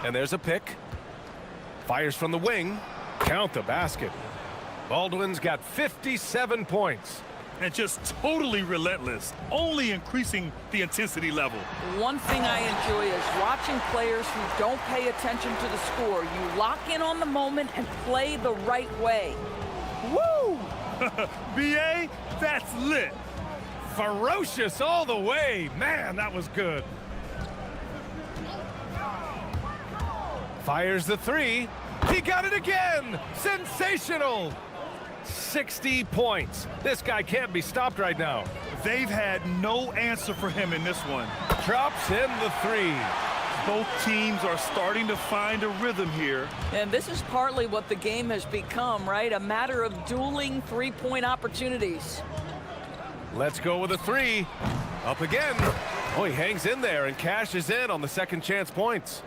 And there's a pick. Fires from the wing. Count the basket. Baldwin's got 57 points. And just totally relentless, only increasing the intensity level. One thing I enjoy is watching players who don't pay attention to the score. You lock in on the moment and play the right way. Woo! BA, that's lit. Ferocious all the way. Man, that was good. Fires the three. He got it again. Sensational. 60 points. This guy can't be stopped right now. They've had no answer for him in this one. Drops in the three. Both teams are starting to find a rhythm here. And this is partly what the game has become, right? A matter of dueling three-point opportunities. Let's go with a three. Up again. Oh, he hangs in there and cashes in on the second chance points.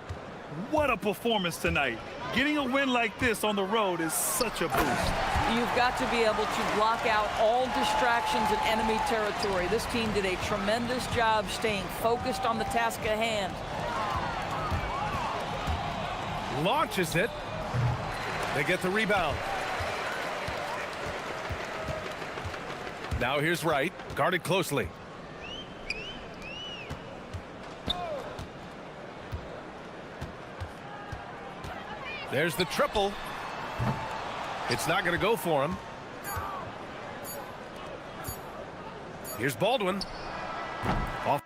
What a performance tonight. Getting a win like this on the road is such a boost. You've got to be able to block out all distractions in enemy territory. This team did a tremendous job staying focused on the task at hand. Launches it. They get the rebound. Now here's Wright, guarded closely. There's the triple. It's not going to go for him. Here's Baldwin. Off.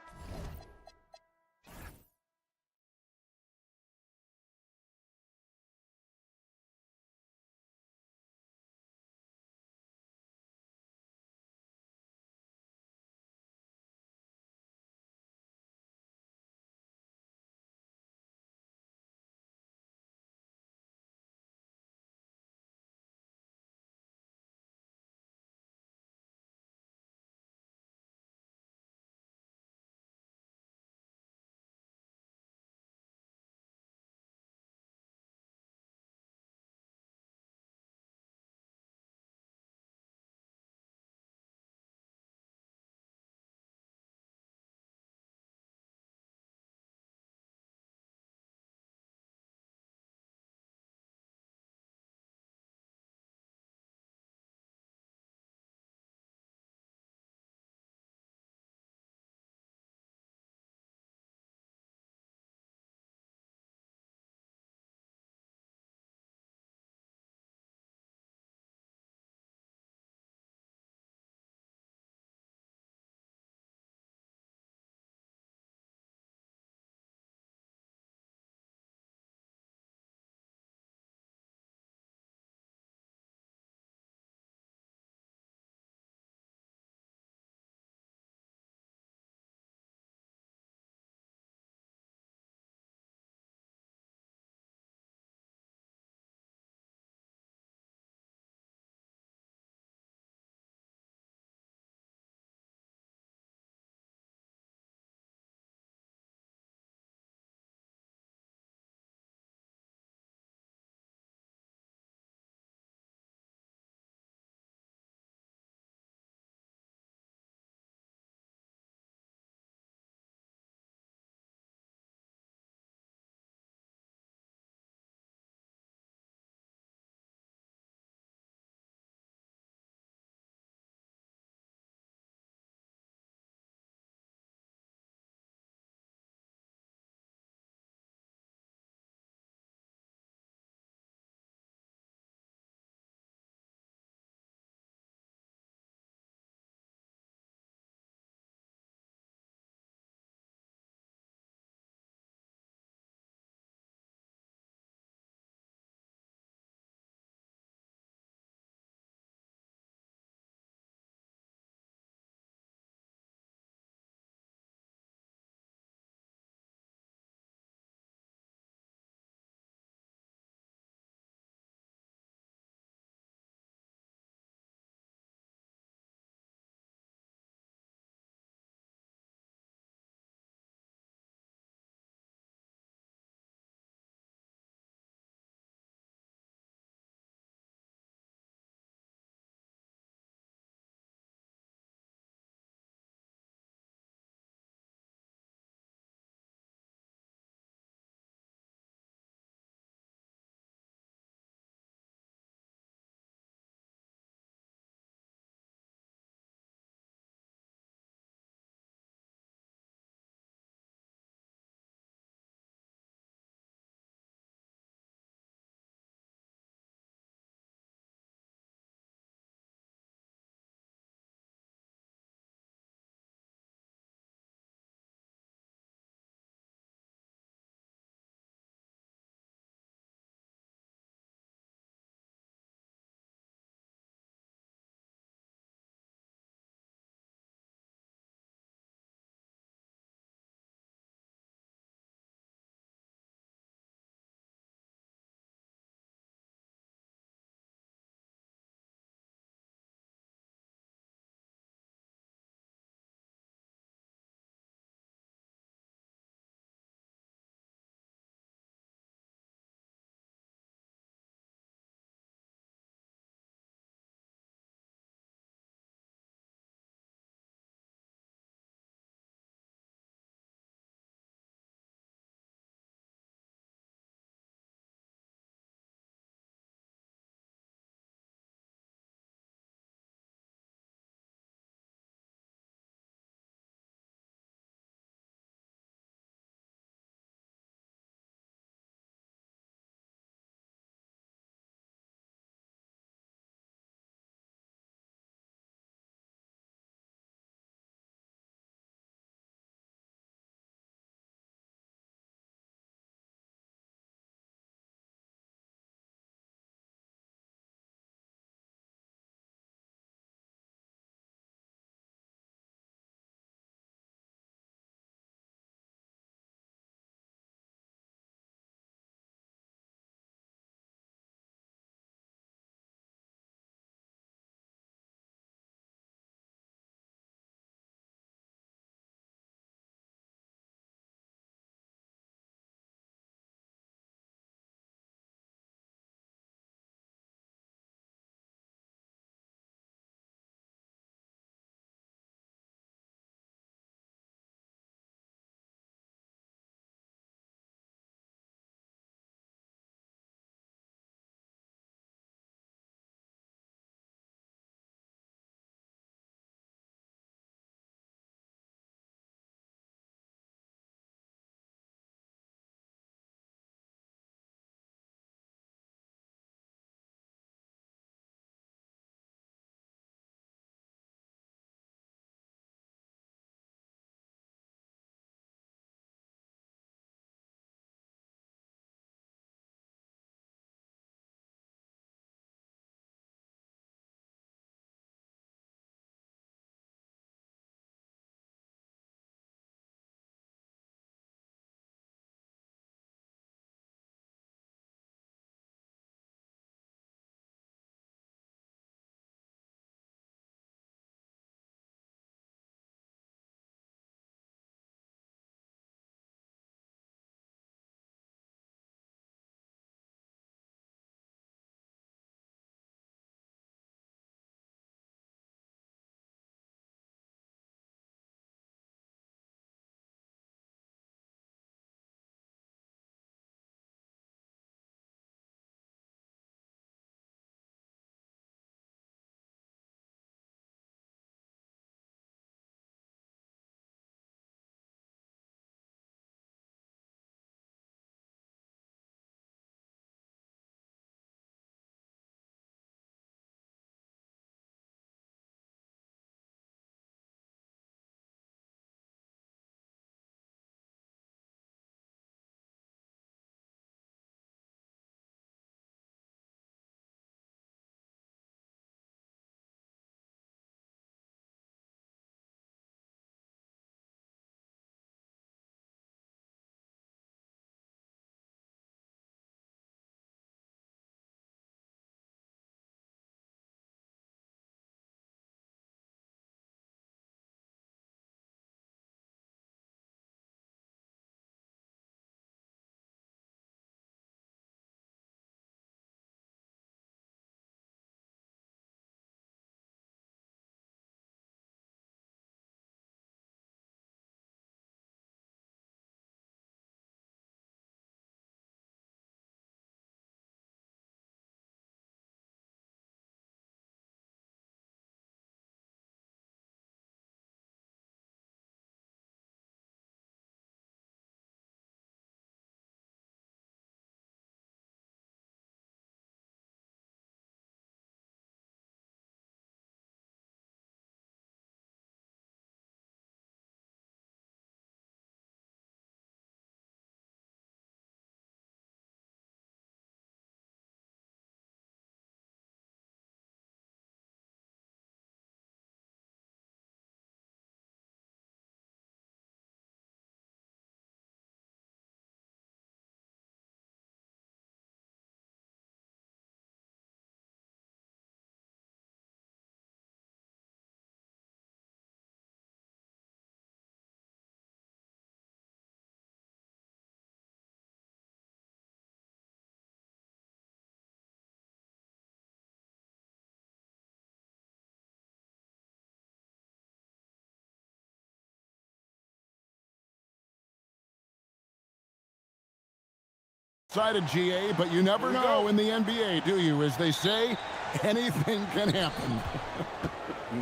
one-sided, GA, but you never know in the NBA, do you? As they say, anything can happen.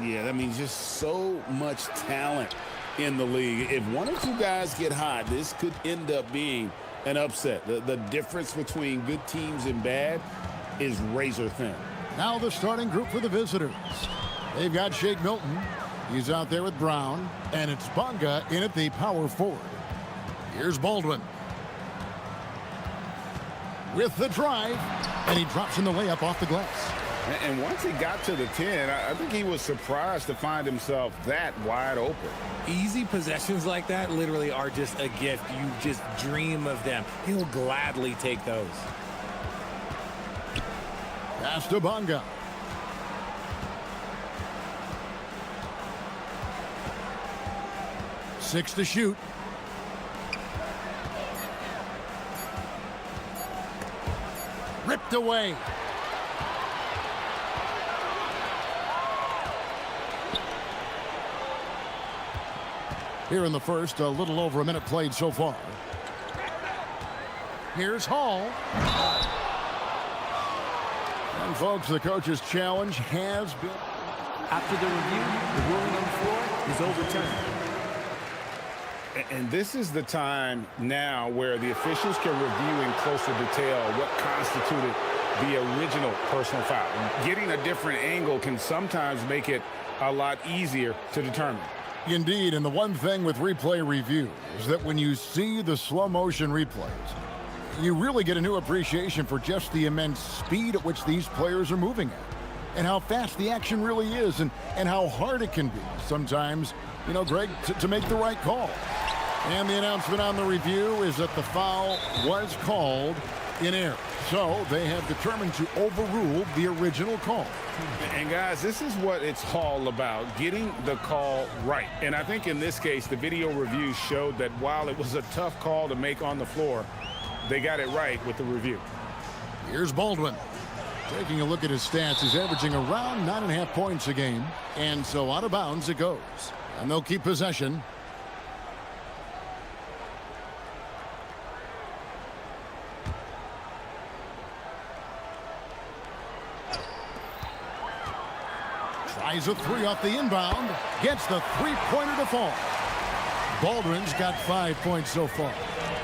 Yeah, that means just so much talent in the league. If one or two guys get hot, this could end up being an upset. The difference between good teams and bad is razor thin. Now the starting group for the visitors. They've got Shake Milton. He's out there with Brown. And it's Bonga in at the power forward. Here's Baldwin. With the drive. And he drops in the layup off the glass. And once he got to the 10, I think he was surprised to find himself that wide open. Easy possessions like that literally are just a gift. You just dream of them. He'll gladly take those. Pass to Bonga. Six to shoot. Ripped away. Here in the first, a little over a minute played so far. Here's Hall. And folks, the coach's challenge has been... After the review, the ruling on the floor is overturned. And this is the time now where the officials can review in closer detail what constituted the original personal foul. Getting a different angle can sometimes make it a lot easier to determine. Indeed, and the one thing with replay review is that when you see the slow motion replays, you really get a new appreciation for just the immense speed at which these players are moving at, and how fast the action really is, and how hard it can be sometimes, you know, Greg, to make the right call. And the announcement on the review is that the foul was called in error. So they have determined to overrule the original call. And guys, this is what it's all about, getting the call right. And I think in this case, the video review showed that while it was a tough call to make on the floor, they got it right with the review. Here's Baldwin. Taking a look at his stats, he's averaging around 9.5 points a game. And so out of bounds it goes. And they'll keep possession. Tries a three off the inbound. Gets the three-pointer to fall. Baldwin's got 5 points so far.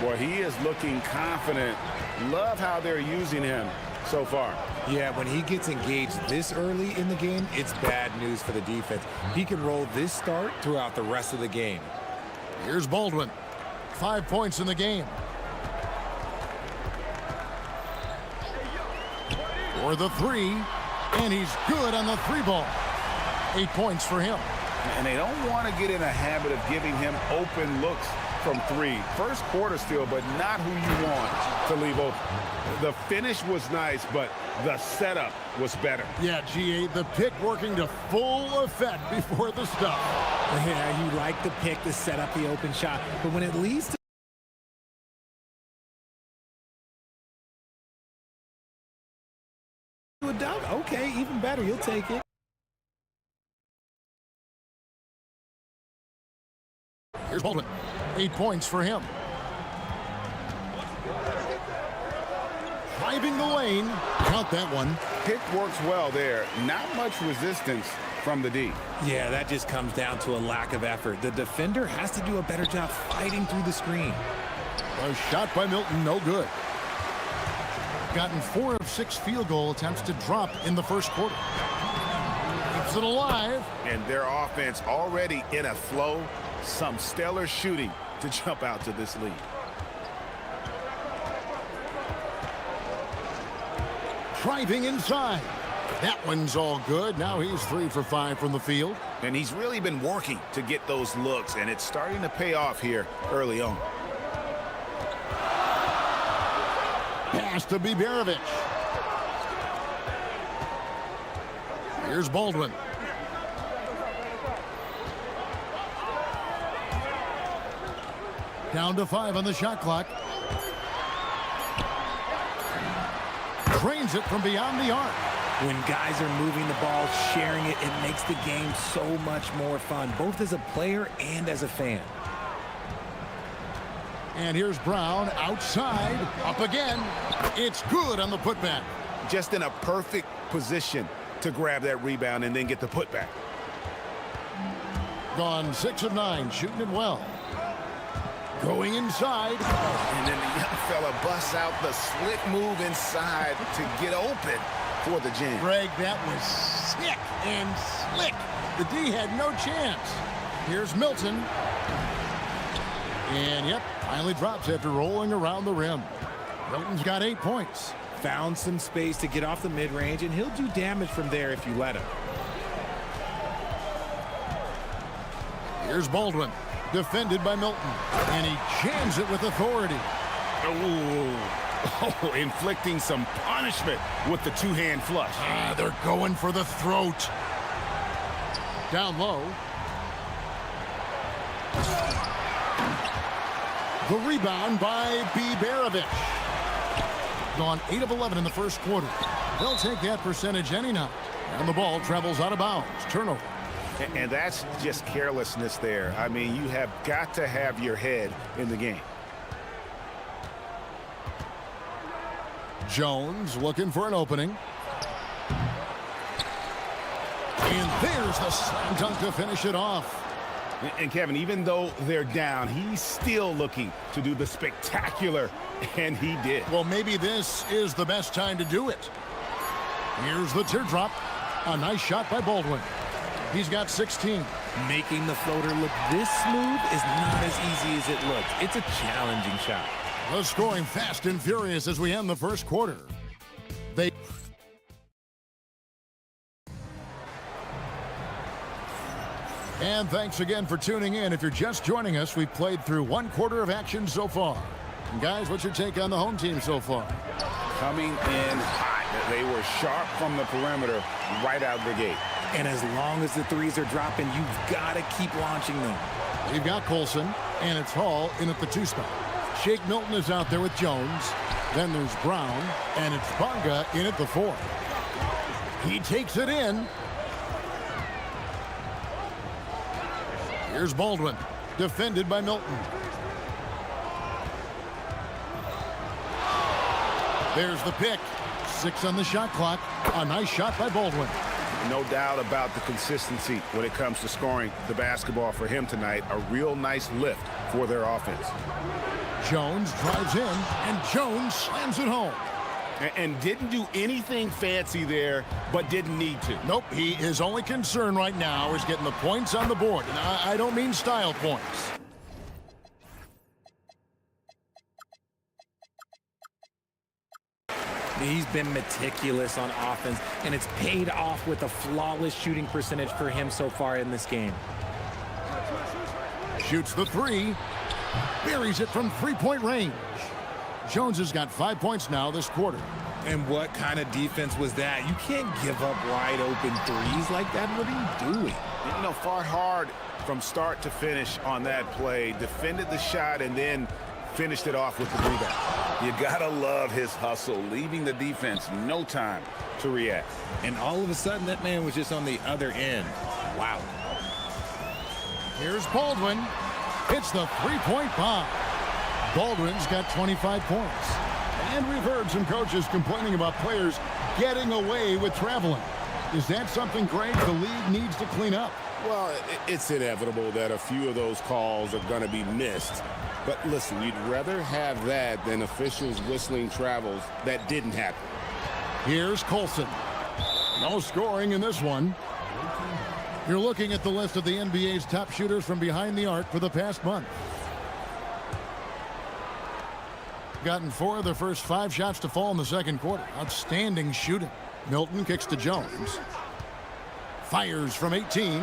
Well, he is looking confident. Love how they're using him so far. Yeah, when he gets engaged this early in the game, it's bad news for the defense. He can roll this start throughout the rest of the game. Here's Baldwin. 5 points in the game. For the three. And he's good on the three ball. 8 points for him. And they don't want to get in a habit of giving him open looks from three. First quarter still, but not who you want to leave open. The finish was nice, but the setup was better. Yeah, GA, the pick working to full effect before the stop. Yeah, you like the pick to set up the open shot, but when it leads to a dunk, okay, even better, you'll take it. Here's Baldwin. 8 points for him. Driving the lane. Count that one. Pick works well there. Not much resistance from the D. Yeah, that just comes down to a lack of effort. The defender has to do a better job fighting through the screen. A shot by Milton, no good. Gotten 4 of 6 field goal attempts to drop in the first quarter. Keeps it alive. And their offense already in a flow. Some stellar shooting to jump out to this lead. Driving inside. That one's all good. Now he's 3 for 5 from the field. And he's really been working to get those looks, and it's starting to pay off here early on. Pass to Biberovic. Here's Baldwin. Down to 5 on the shot clock. Drains it from beyond the arc. When guys are moving the ball, sharing it, it makes the game so much more fun, both as a player and as a fan. And here's Brown outside, up again. It's good on the putback. Just in a perfect position to grab that rebound and then get the putback. Gone 6 of 9, shooting it well. Going inside. And then the young fella busts out the slick move inside to get open for the jam. Greg, that was sick and slick. The D had no chance. Here's Milton. And, yep, finally drops after rolling around the rim. Milton's got 8 points. Found some space to get off the mid-range, and he'll do damage from there if you let him. Here's Baldwin, defended by Milton. And he jams it with authority. Oh, inflicting some punishment with the two-hand flush. They're going for the throat. Down low. The rebound by Biberovic. Gone 8 of 11 in the first quarter. They'll take that percentage any night. And the ball travels out of bounds. Turnover. And that's just carelessness there. I mean, you have got to have your head in the game. Jones looking for an opening. And there's the slam dunk to finish it off. And Kevin, even though they're down, he's still looking to do the spectacular, and he did. Well, maybe this is the best time to do it. Here's the teardrop. A nice shot by Baldwin. He's got 16. Making the floater look this smooth is not as easy as it looks. It's a challenging shot. The scoring fast and furious as we end the first quarter. And thanks again for tuning in. If you're just joining us, we've played through 1 quarter of action so far. And guys, what's your take on the home team so far? Coming in hot. They were sharp from the perimeter right out the gate. And as long as the threes are dropping, you've got to keep launching them. You've got Colson, and it's Hall in at the 2 spot. Shake Milton is out there with Jones. Then there's Brown, and it's Bonga in at the 4. He takes it in. Here's Baldwin, defended by Milton. There's the pick. 6 on the shot clock. A nice shot by Baldwin. No doubt about the consistency when it comes to scoring the basketball for him tonight. A real nice lift for their offense. Jones drives in, and Jones slams it home. And didn't do anything fancy there, but didn't need to. Nope, his only concern right now is getting the points on the board. And I don't mean style points. He's been meticulous on offense, and it's paid off with a flawless shooting percentage for him so far in this game. Shoots the 3. Buries it from 3-point range. Jones has got 5 points now this quarter. And what kind of defense was that? You can't give up wide open threes like that. What are you doing? You know, fought hard from start to finish on that play. Defended the shot and then finished it off with the rebound. You gotta love his hustle, leaving the defense no time to react. And all of a sudden, that man was just on the other end. Wow. Here's Baldwin. It's the 3-point bomb. Baldwin's got 25 points. And we've heard some coaches complaining about players getting away with traveling. Is that something, Greg, the league needs to clean up? Well, it's inevitable that a few of those calls are going to be missed. But listen, you'd rather have that than officials whistling travels that didn't happen. Here's Colson. No scoring in this one. You're looking at the list of the NBA's top shooters from behind the arc for the past month. Gotten 4 of their first 5 shots to fall in the second quarter. Outstanding shooting. Milton kicks to Jones. Fires from 18.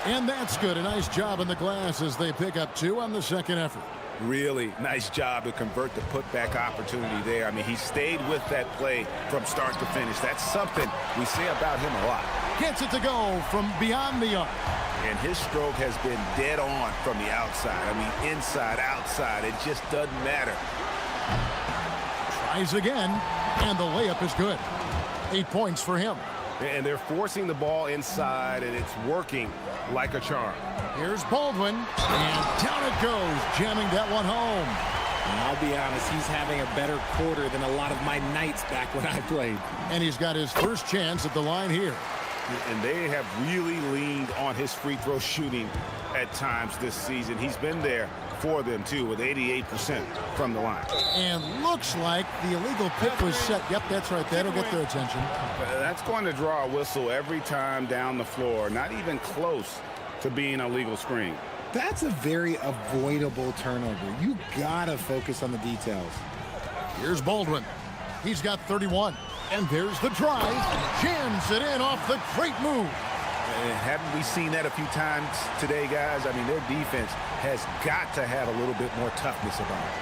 And that's good. A nice job in the glass as they pick up 2 on the second effort. Really nice job to convert the putback opportunity there. I mean, he stayed with that play from start to finish. That's something we say about him a lot. Gets it to go from beyond the arc. And his stroke has been dead on from the outside. I mean, inside, outside, it just doesn't matter. Tries again, and the layup is good. 8 points for him. And they're forcing the ball inside, and it's working like a charm. Here's Baldwin, and down it goes, jamming that one home. And I'll be honest, he's having a better quarter than a lot of my nights back when I played. And he's got his first chance at the line here. And they have really leaned on his free throw shooting at times this season. He's been there for them, too, with 88% from the line. And looks like the illegal pick was set. Yep, that's right. That'll get their attention. That's going to draw a whistle every time down the floor. Not even close to being a legal screen. That's a very avoidable turnover. You gotta focus on the details. Here's Baldwin. He's got 31. And there's the drive. Jams it in off the great move. Haven't we seen that a few times today, guys? I mean, their defense has got to have a little bit more toughness about it.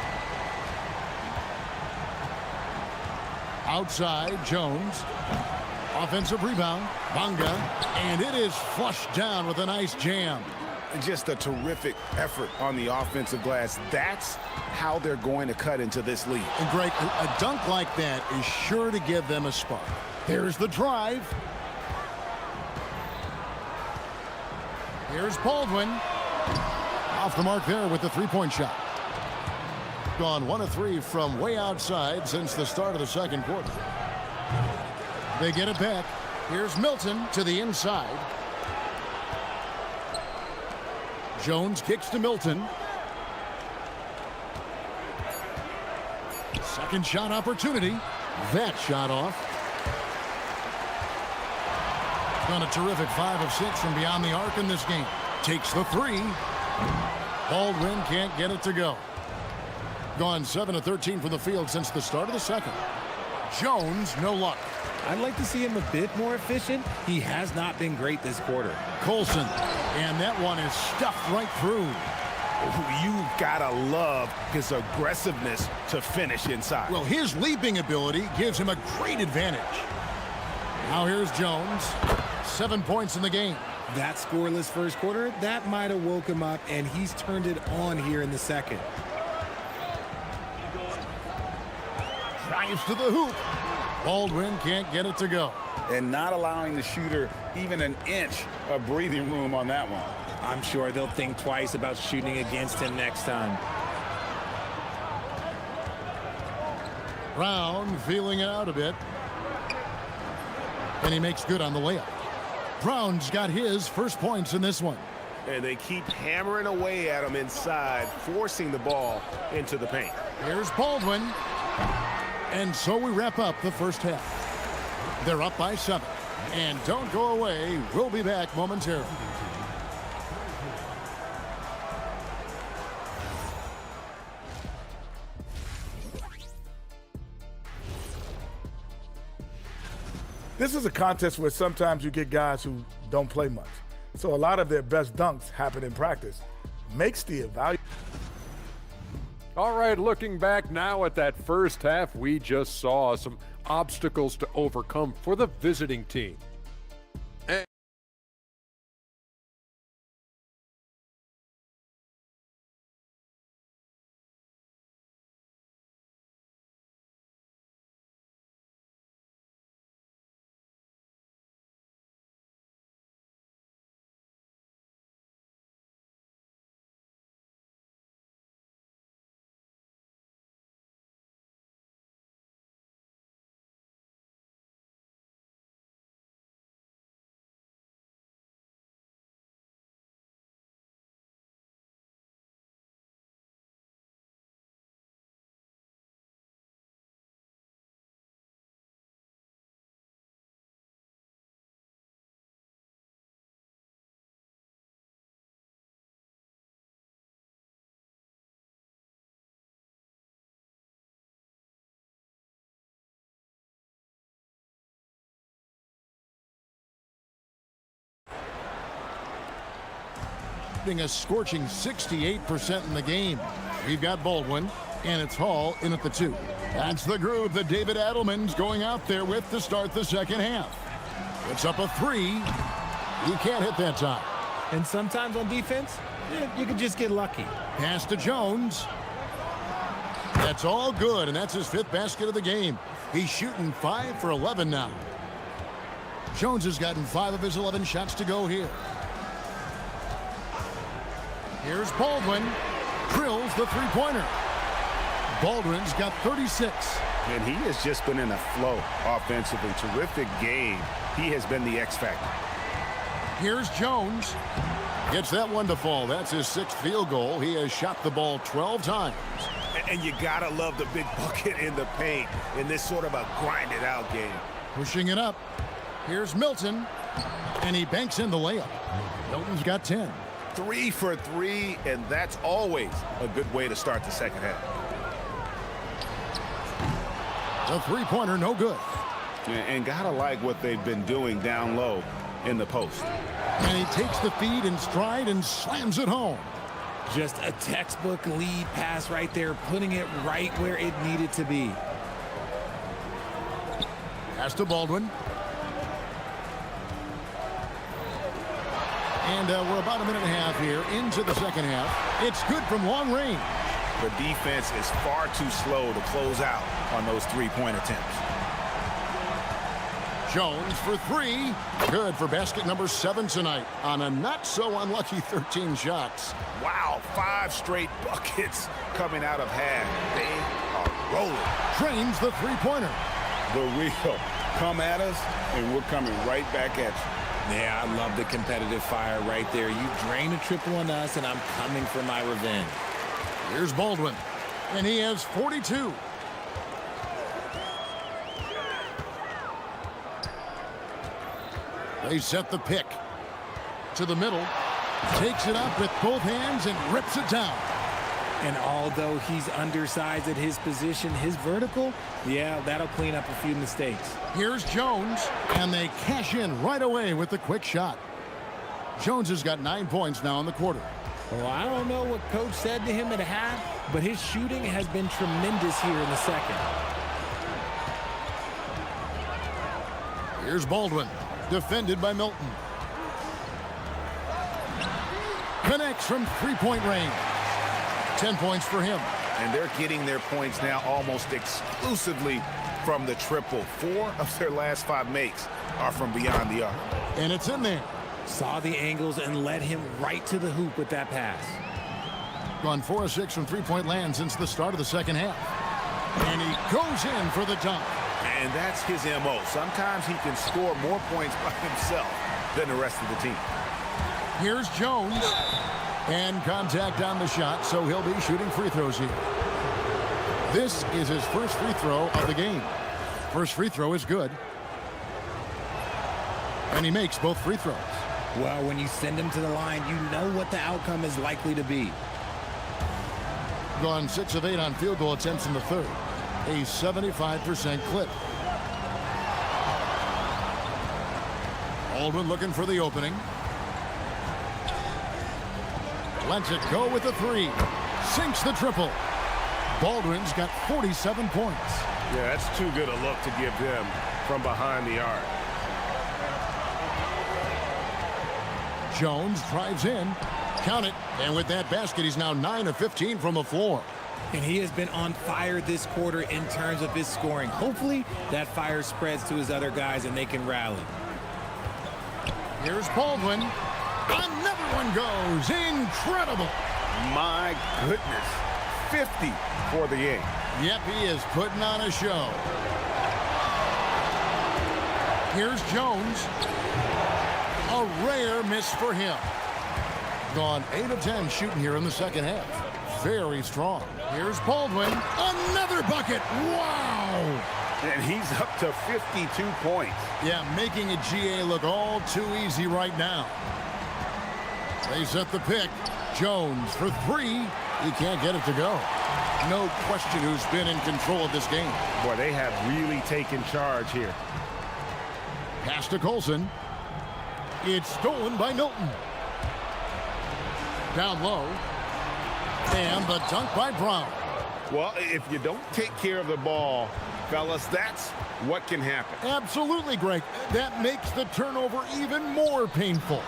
Outside, Jones. Offensive rebound. Bonga. And it is flushed down with a nice jam. Just a terrific effort on the offensive glass. That's how they're going to cut into this lead. And Greg, a dunk like that is sure to give them a spark. There's the drive. Here's Baldwin. Off the mark there with the three-point shot. Gone 1 of 3 from way outside since the start of the second quarter. They get it back. Here's Milton to the inside. Jones kicks to Milton. Second shot opportunity. That shot off. Done a terrific 5 of 6 from beyond the arc in this game. Takes the 3. Baldwin can't get it to go. Gone 7 of 13 from the field since the start of the second. Jones, no luck. I'd like to see him a bit more efficient. He has not been great this quarter. Colson, and that one is stuffed right through. You've got to love his aggressiveness to finish inside. Well, his leaping ability gives him a great advantage. Now here's Jones. 7 points in the game. That scoreless first quarter, that might have woke him up, and he's turned it on here in the second. Drives to the hoop. Baldwin can't get it to go. And not allowing the shooter even an inch of breathing room on that one. I'm sure they'll think twice about shooting against him next time. Brown feeling it out a bit. And he makes good on the layup. Brown's got his first points in this one. And they keep hammering away at him inside, forcing the ball into the paint. Here's Baldwin. And so we wrap up the first half. They're up by 7. And don't go away. We'll be back momentarily. This is a contest where sometimes you get guys who don't play much. So a lot of their best dunks happen in practice. Makes the evaluation. All right, looking back now at that first half, we just saw some obstacles to overcome for the visiting team. A scorching 68% in the game. We've got Baldwin, and it's Hall in at the 2. That's the groove that David Adelman's going out there with to start the second half. It's up a 3. He can't hit that time. And sometimes on defense, you can just get lucky. Pass to Jones. That's all good, and that's his 5th basket of the game. He's shooting 5 for 11 now. Jones has gotten 5 of his 11 shots to go here. Here's Baldwin. Drills the three-pointer. Baldwin's got 36. And he has just been in a flow offensively. Terrific game. He has been the X factor. Here's Jones. Gets that one to fall. That's his 6th field goal. He has shot the ball 12 times. And you gotta love the big bucket in the paint in this sort of a grinded-out game. Pushing it up. Here's Milton. And he banks in the layup. Milton's got 10. 3 for 3, and that's always a good way to start the second half. The three-pointer, no good. And gotta like what they've been doing down low in the post. And he takes the feed in stride and slams it home. Just a textbook lead pass right there, putting it right where it needed to be. Pass to Baldwin. And we're about a minute and a half here into the second half. It's good from long range. The defense is far too slow to close out on those three-point attempts. Jones for 3. Good for basket number 7 tonight on a not-so-unlucky 13 shots. Wow, 5 straight buckets coming out of half. They are rolling. Trains the three-pointer. The wheel. Come at us, and we're coming right back at you. Yeah, I love the competitive fire right there. You drain a triple on us, and I'm coming for my revenge. Here's Baldwin, and he has 42. They set the pick to the middle, takes it up with both hands and rips it down. And although he's undersized at his position, his vertical, yeah, that'll clean up a few mistakes. Here's Jones, and they cash in right away with the quick shot. Jones has got 9 points now in the quarter. Well, I don't know what coach said to him at half, but his shooting has been tremendous here in the second. Here's Baldwin, defended by Milton. Connects from three-point range. 10 points for him. And they're getting their points now almost exclusively from the triple. 4 of their last 5 makes are from beyond the arc. And it's in there. Saw the angles and led him right to the hoop with that pass. Gone 4 of 6 from three-point land since the start of the second half. And he goes in for the dunk. And that's his MO. Sometimes he can score more points by himself than the rest of the team. Here's Jones. And contact on the shot, so he'll be shooting free throws here. This is his first free throw of the game. First free throw is good. And he makes both free throws. Well, when you send him to the line, you know what the outcome is likely to be. Gone 6 of 8 on field goal attempts in the third. A 75% clip. Baldwin looking for the opening. Lets it go with the 3. Sinks the triple. Baldwin's got 47 points. Yeah, that's too good a look to give them from behind the arc. Jones drives in. Count it. And with that basket, he's now 9 of 15 from the floor. And he has been on fire this quarter in terms of his scoring. Hopefully, that fire spreads to his other guys and they can rally. Here's Baldwin. Another one goes. Incredible. My goodness. 50 for the game. Yep, he is putting on a show. Here's Jones. A rare miss for him. Gone 8 of 10 shooting here in the second half. Very strong. Here's Baldwin. Another bucket. Wow. And he's up to 52 points. Yeah, making a GA look all too easy right now. They set the pick. Jones for 3. He can't get it to go. No question who's been in control of this game. Boy, they have really taken charge here. Pass to Colson. It's stolen by Milton. Down low. And the dunk by Brown. Well, if you don't take care of the ball, fellas, that's what can happen. Absolutely, Greg. That makes the turnover even more painful.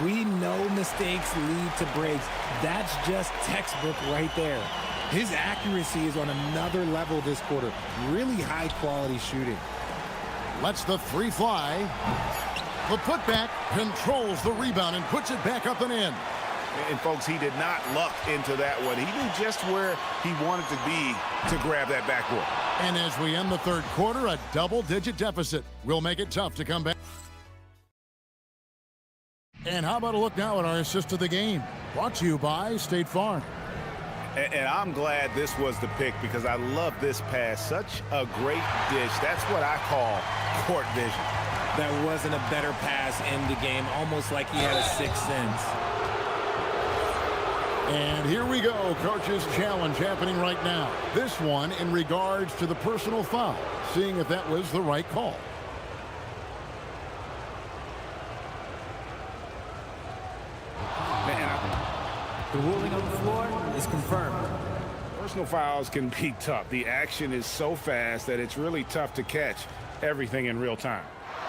We know mistakes lead to breaks. That's just textbook right there. His accuracy is on another level this quarter. Really high quality shooting. Lets the three fly. The putback controls the rebound and puts it back up and in. And folks, he did not luck into that one. He knew just where he wanted to be to grab that backboard. And as we end the third quarter, a double-digit deficit will make it tough to come back. And how about a look now at our assist of the game? Brought to you by State Farm. And I'm glad this was the pick because I love this pass. Such a great dish. That's what I call court vision. There wasn't a better pass in the game, almost like he had a sixth sense. And here we go, coach's challenge happening right now. This one in regards to the personal foul, seeing if that was the right call. The ruling on the floor is confirmed. Personal fouls can be tough. The action is so fast that it's really tough to catch everything in real time.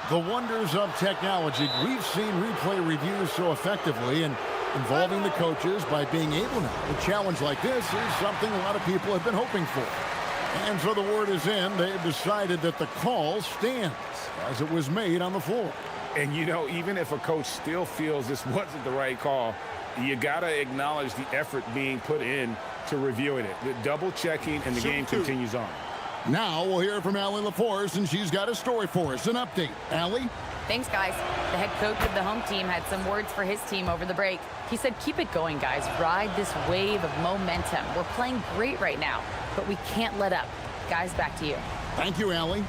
The wonders of technology. We've seen replay reviews so effectively and involving the coaches by being able to. A challenge like this is something a lot of people have been hoping for. And so the word is in. They've decided that the call stands as it was made on the floor. And, you know, even if a coach still feels this wasn't the right call, you got to acknowledge the effort being put in to reviewing it. The double checking, and the game continues on. Now we'll hear from Allie LaForce, and she's got a story for us. An update. Allie? Thanks, guys. The head coach of the home team had some words for his team over the break. He said, keep it going, guys. Ride this wave of momentum. We're playing great right now, but we can't let up. Guys, back to you. Thank you, Allie.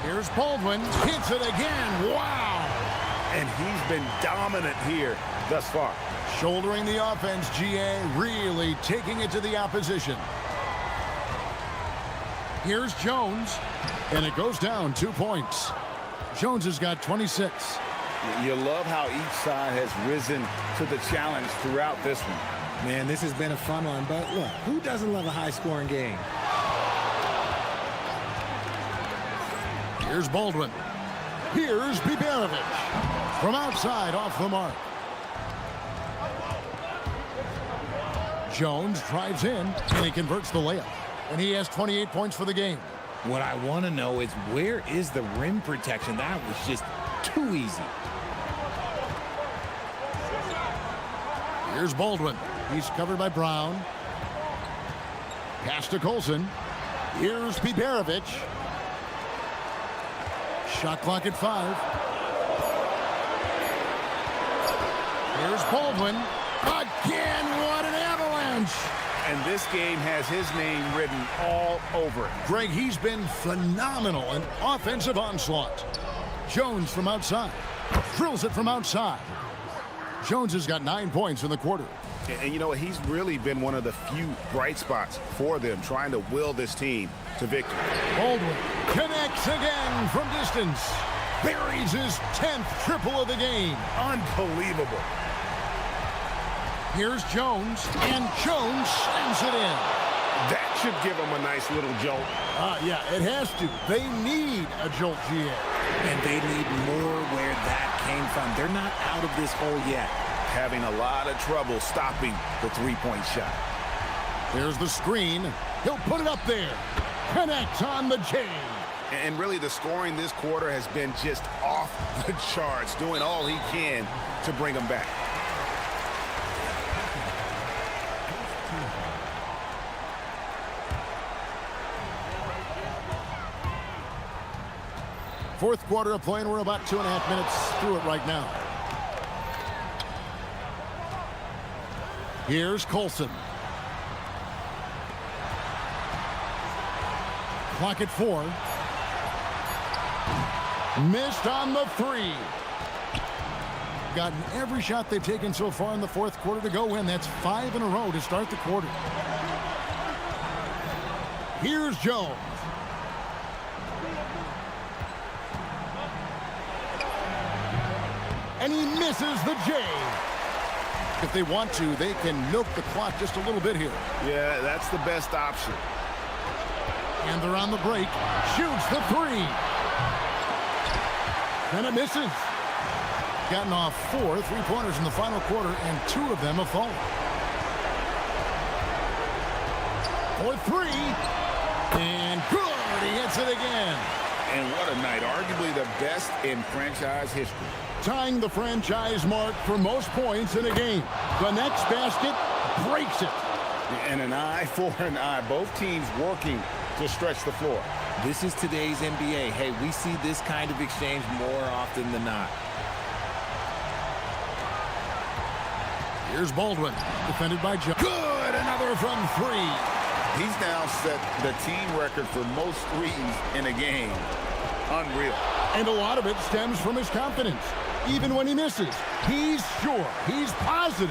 Here's Baldwin. Hits it again. Wow! And he's been dominant here thus far. Shouldering the offense, GA really taking it to the opposition. Here's Jones, and it goes down 2 points. Jones has got 26. You love how each side has risen to the challenge throughout this one. Man, this has been a fun one, but look, who doesn't love a high-scoring game? Here's Baldwin. Here's Biberovic. From outside, off the mark. Jones drives in, and he converts the layup. And he has 28 points for the game. What I want to know is where is the rim protection? That was just too easy. Here's Baldwin. He's covered by Brown. Pass to Colson. Here's Biberovic. Shot clock at 5. Here's Baldwin. Again, what an avalanche! And this game has his name written all over it. Greg, he's been phenomenal. An offensive onslaught. Jones from outside. Drills it from outside. Jones has got 9 points in the quarter. And you know, he's really been one of the few bright spots for them, trying to will this team to victory. Baldwin connects again from distance. Buries his 10th triple of the game. Unbelievable. Here's Jones, and Jones slams it in. That should give them a nice little jolt. Yeah, it has to. They need a jolt, GA. And they need more where that came from. They're not out of this hole yet. Having a lot of trouble stopping the three-point shot. There's the screen. He'll put it up there. Connects on the J. And really, the scoring this quarter has been just off the charts, doing all he can to bring them back. Fourth quarter of play, and we're about 2.5 minutes through it right now. Here's Colson. Clock at 4. Missed on the 3. Gotten every shot they've taken so far in the fourth quarter to go in. That's 5 in a row to start the quarter. Here's Jones. And he misses the J. If they want to, they can milk the clock just a little bit here. Yeah, that's the best option. And they're on the break. Shoots the 3. And it misses. Gotten off 4 3-pointers in the final quarter, and 2 of them have fallen. For 3. And good. He hits it again. And what a night. Arguably the best in franchise history. Tying the franchise mark for most points in a game. The next basket breaks it. And an eye for an eye. Both teams working to stretch the floor. This is today's NBA. Hey, we see this kind of exchange more often than not. Here's Baldwin, defended by Jones. Good, another from three. He's now set the team record for most threes in a game. Unreal. And a lot of it stems from his confidence. Even when he misses, he's sure, he's positive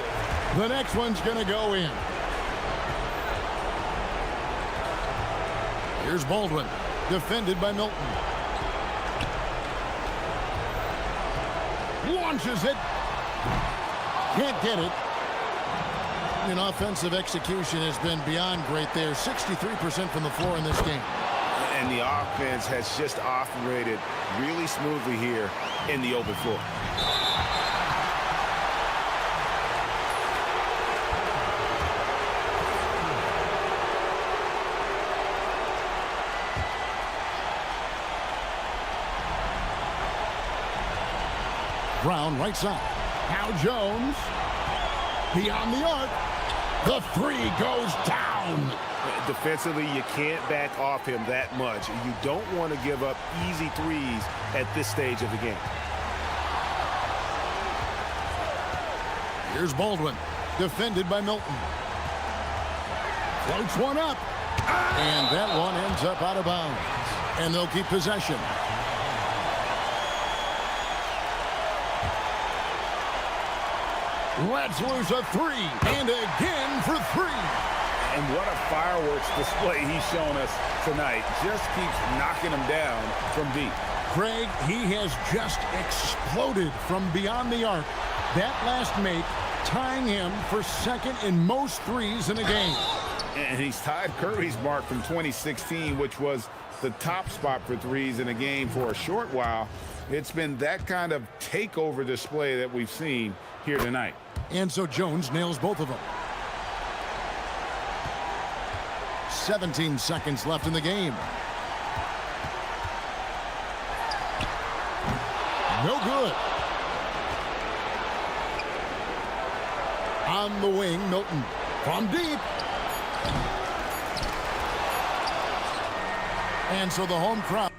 the next one's going to go in. Here's Baldwin, defended by Milton. Launches it. Can't get it. And offensive execution has been beyond great there. 63% from the floor in this game. And the offense has just operated really smoothly here in the open floor. Brown right side. Now Jones. Beyond the arc. The three goes down. Defensively, you can't back off him that much. You don't want to give up easy threes at this stage of the game. Here's Baldwin, defended by Milton. Floats one up. And that one ends up out of bounds. And they'll keep possession. Let's lose a three. And again for three. And what a fireworks display he's shown us tonight. Just keeps knocking them down from deep. Craig, he has just exploded from beyond the arc. That last make tying him for second in most threes in a game. And he's tied Curry's mark from 2016, which was the top spot for threes in a game for a short while. It's been that kind of takeover display that we've seen here tonight. And so Jones nails both of them. 17 seconds left in the game. No good. On the wing, Milton from deep. And so the home crowd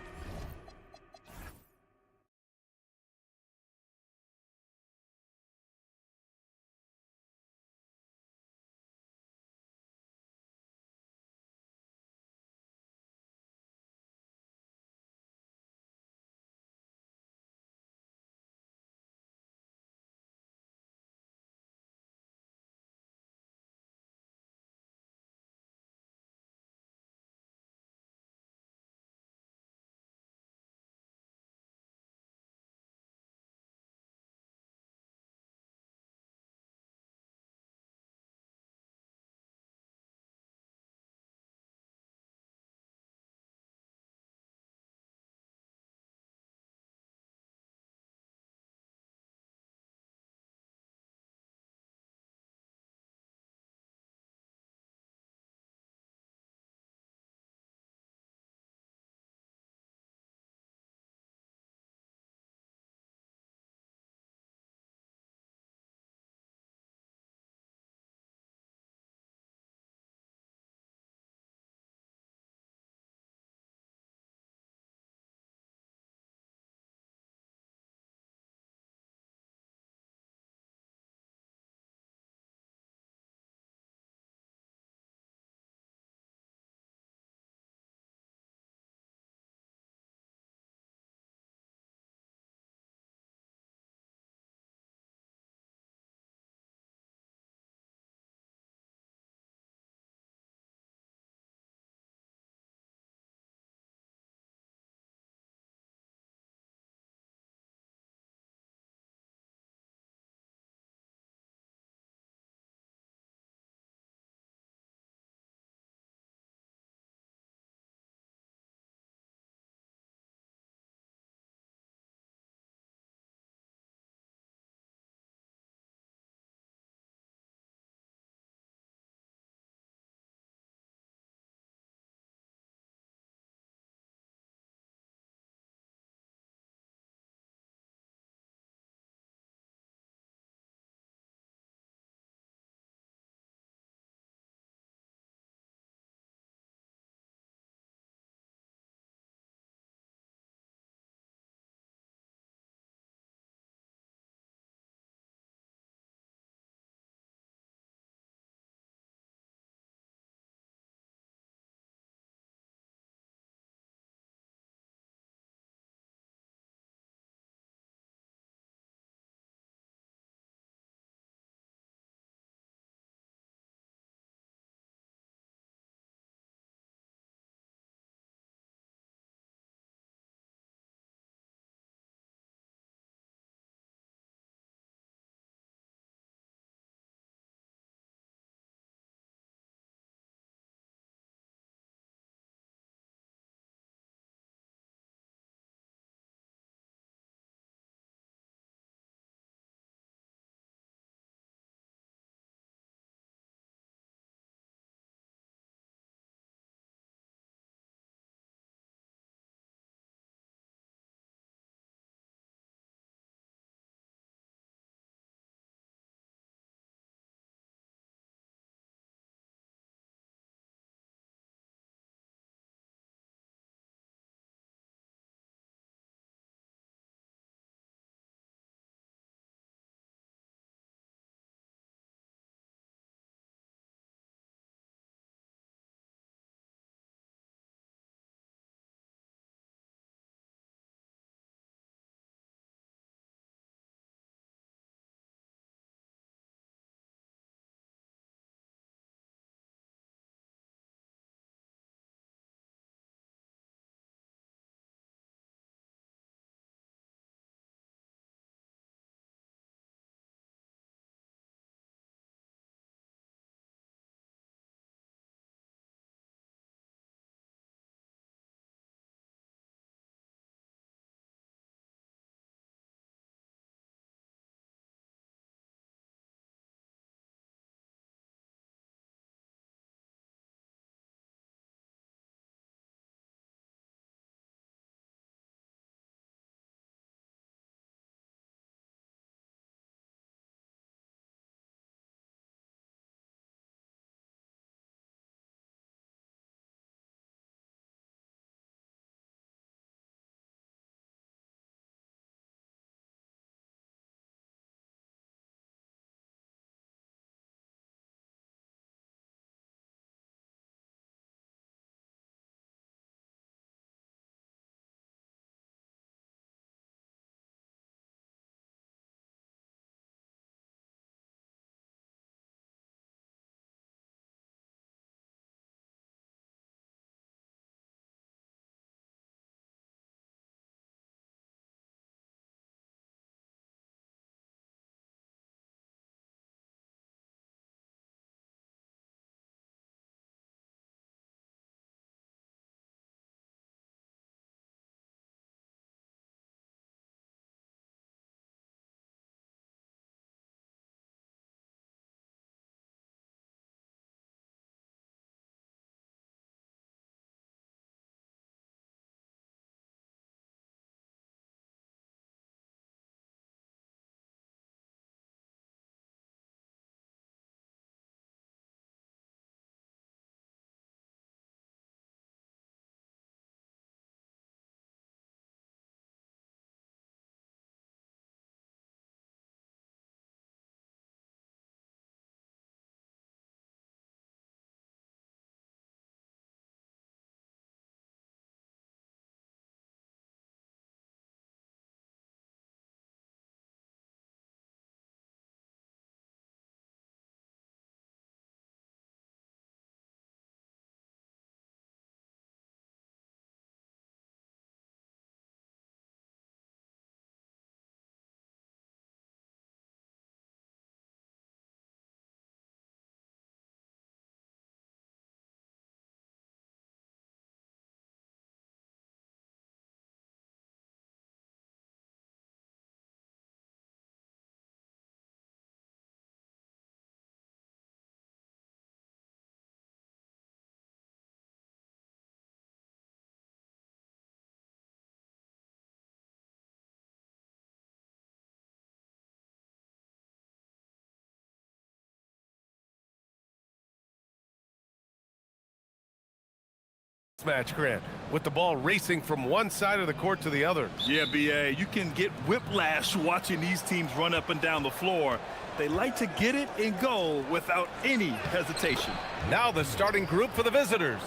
match, Grant, with the ball racing from one side of the court to the other. Yeah, B.A., you can get whiplash watching these teams run up and down the floor. They like to get it and go without any hesitation. Now the starting group for the visitors.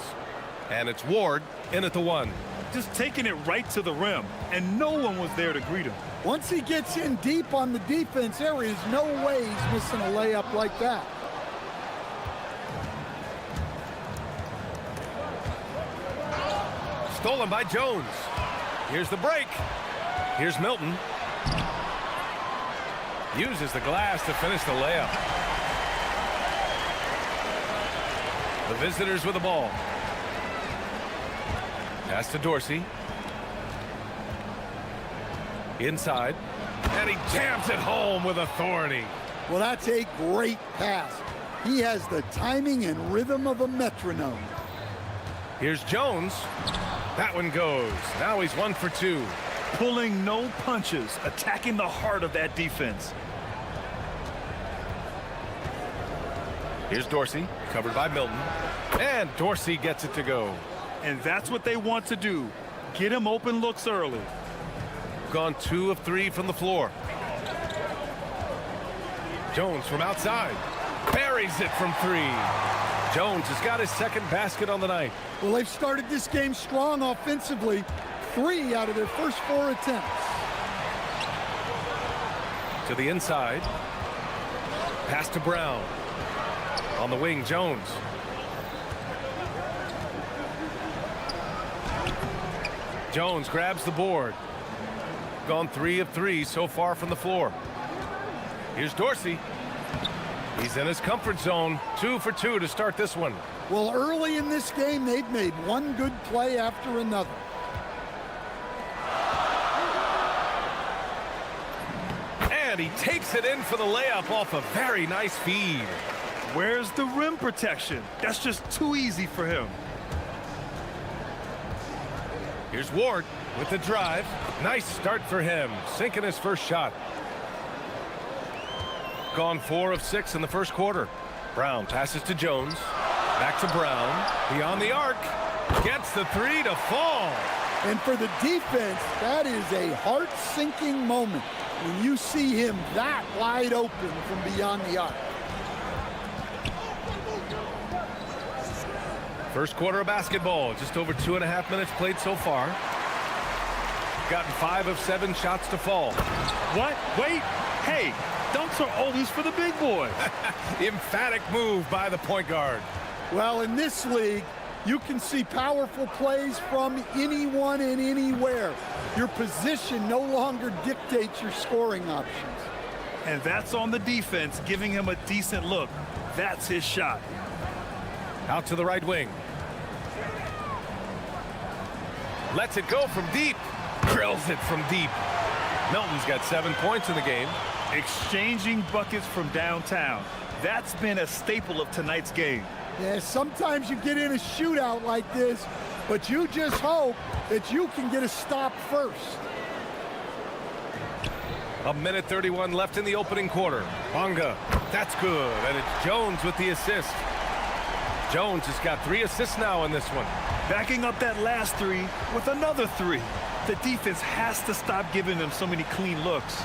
And it's Ward in at the one. Just taking it right to the rim, and no one was there to greet him. Once he gets in deep on the defense, there is no way he's missing a layup like that. Stolen by Jones. Here's the break. Here's Milton. Uses the glass to finish the layup. The visitors with the ball. Pass to Dorsey. Inside. And he jams it home with authority. Well, that's a great pass. He has the timing and rhythm of a metronome. Here's Jones. That one goes. Now he's 1 for 2. Pulling no punches, attacking the heart of that defense. Here's Dorsey, covered by Milton. And Dorsey gets it to go. And that's what they want to do. Get him open looks early. Gone 2 of 3 from the floor. Jones from outside. Buries it from 3. Jones has got his second basket on the night. Well, they've started this game strong offensively. 3 out of their first 4 attempts. To the inside. Pass to Brown. On the wing, Jones. Jones grabs the board. Gone 3 of 3 so far from the floor. Here's Dorsey. He's in his comfort zone. 2 for 2 to start this one. Well, early in this game, they've made one good play after another. And he takes it in for the layup off a very nice feed. Where's the rim protection? That's just too easy for him. Here's Ward with the drive. Nice start for him, sinking his first shot. Gone 4 of 6 in the first quarter. Brown passes to Jones. Back to Brown. Beyond the arc. Gets the 3 to fall. And for the defense, that is a heart-sinking moment when you see him that wide open from beyond the arc. First quarter of basketball, just over 2.5 minutes played so far. Gotten 5 of 7 shots to fall. What? Wait. Hey, dunks are always for the big boy. Emphatic move by the point guard. Well, in this league, you can see powerful plays from anyone and anywhere. Your position no longer dictates your scoring options. And that's on the defense, giving him a decent look. That's his shot. Out to the right wing. Lets it go from deep. Drills it from deep. Milton's got 7 points in the game. Exchanging buckets from downtown. That's been a staple of tonight's game. Yeah, sometimes you get in a shootout like this, but you just hope that you can get a stop first. A minute 31 left in the opening quarter. Bonga, that's good. And it's Jones with the assist. Jones has got 3 assists now in this one. Backing up that last 3 with another 3. The defense has to stop giving them so many clean looks.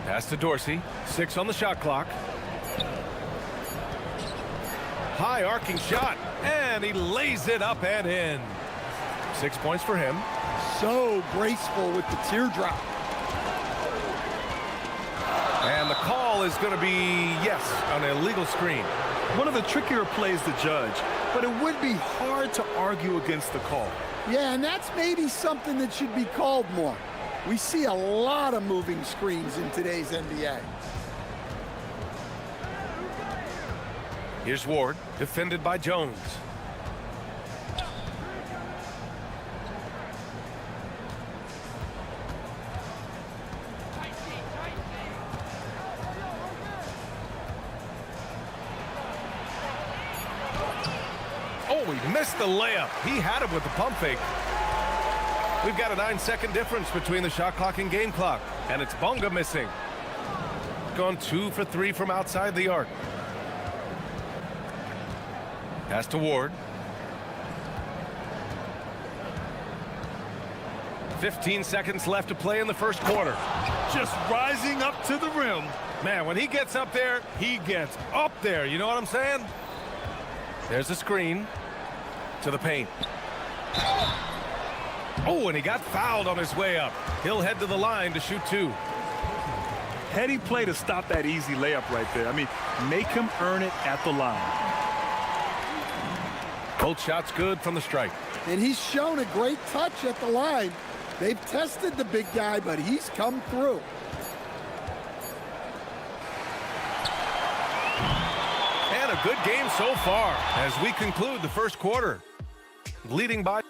Pass to Dorsey. 6 on the shot clock. High arcing shot. And he lays it up and in. 6 points for him. So graceful with the teardrop. And the call is going to be, yes, an illegal screen. One of the trickier plays to judge, but it would be hard to argue against the call. Yeah, and that's maybe something that should be called more. We see a lot of moving screens in today's NBA. Here's Ward, defended by Jones. Oh, he missed the layup. He had it with the pump fake. We've got a 9-second difference between the shot clock and game clock, and it's Bonga missing. Gone 2 for 3 from outside the arc. Pass to Ward. 15 seconds left to play in the first quarter. Just rising up to the rim. Man, when he gets up there, he gets up there. You know what I'm saying? There's a screen to the paint. Oh, and he got fouled on his way up. He'll head to the line to shoot 2. Heady play to stop that easy layup right there. I mean, make him earn it at the line. Both shots good from the strike. And he's shown a great touch at the line. They've tested the big guy, but he's come through. And a good game so far as we conclude the first quarter. Leading by...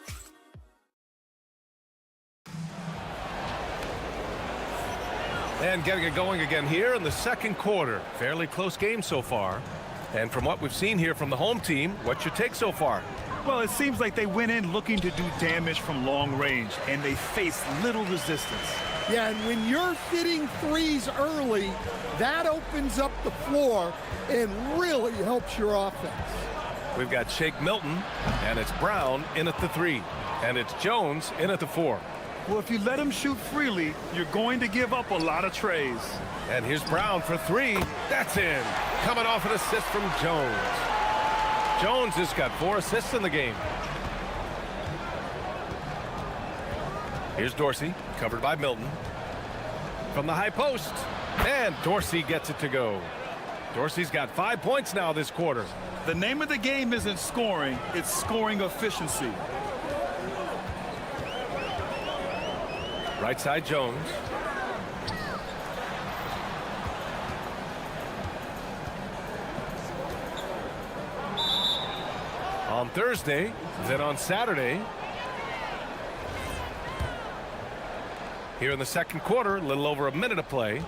And getting it going again here in the second quarter. Fairly close game so far. And from what we've seen here from the home team, what's your take so far? Well, it seems like they went in looking to do damage from long range, and they faced little resistance. Yeah, and when you're hitting threes early, that opens up the floor and really helps your offense. We've got Shake Milton, and it's Brown in at the 3. And it's Jones in at the 4. Well, if you let him shoot freely, you're going to give up a lot of trays. And here's Brown for 3. That's in. Coming off an assist from Jones. Jones has got 4 assists in the game. Here's Dorsey, covered by Milton. From the high post. And Dorsey gets it to go. Dorsey's got 5 points now this quarter. The name of the game isn't scoring, it's scoring efficiency. Right side Jones. On Thursday, then on Saturday. Here in the second quarter, a little over a minute of play.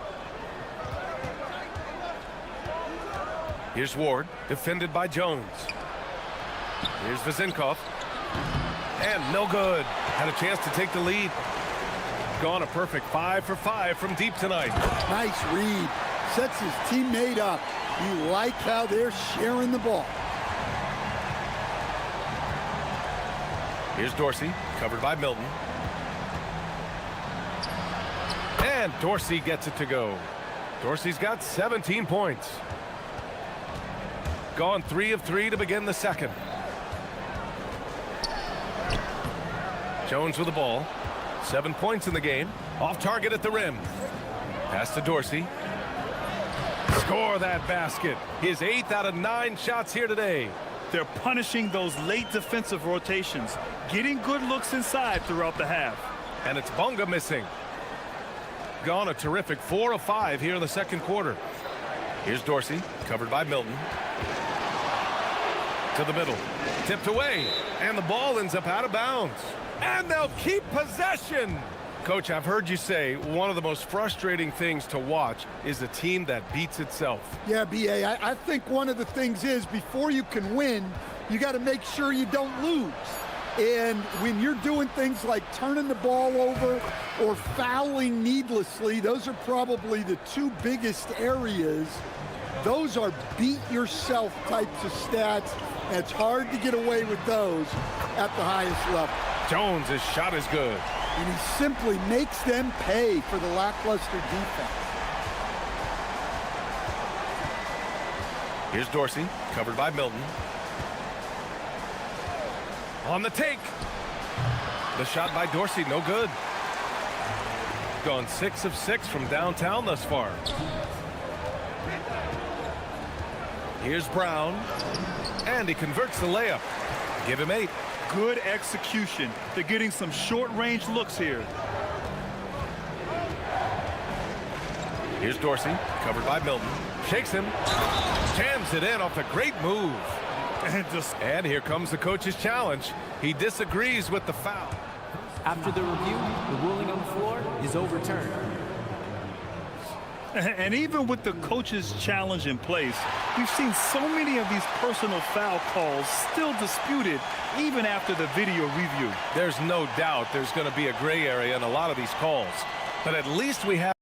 Here's Ward, defended by Jones. Here's Vezinkov. And no good. Had a chance to take the lead. Gone a perfect 5 for 5 from deep tonight. Nice read. Sets his teammate up. You like how they're sharing the ball. Here's Dorsey, covered by Milton. And Dorsey gets it to go. Dorsey's got 17 points. Gone 3 of 3 to begin the second. Jones with the ball. 7 points in the game. Off target at the rim. Pass to Dorsey. Score that basket. His 8th out of 9 shots here today. They're punishing those late defensive rotations, getting good looks inside throughout the half. And it's Bunga missing. Gone a terrific 4 of 5 here in the second quarter. Here's Dorsey, covered by Milton. To the middle. Tipped away. And the ball ends up out of bounds. And they'll keep possession. Coach, I've heard you say one of the most frustrating things to watch is a team that beats itself. Yeah, B.A., I think one of the things is before you can win, you got to make sure you don't lose. And when you're doing things like turning the ball over or fouling needlessly, those are probably the 2 biggest areas. Those are beat yourself types of stats, and it's hard to get away with those at the highest level. Jones' shot is good. And he simply makes them pay for the lackluster defense. Here's Dorsey, covered by Milton. On the take. The shot by Dorsey, no good. Gone 6 of 6 from downtown thus far. Here's Brown. And he converts the layup. Give him 8. Good execution. They're getting some short-range looks here. Here's Dorsey, covered by Milton. Shakes him. Jams it in off a great move. And here comes the coach's challenge. He disagrees with the foul. After the review, the ruling on the floor is overturned. And even with the coach's challenge in place, we've seen so many of these personal foul calls still disputed even after the video review. There's no doubt there's going to be a gray area in a lot of these calls. But at least we have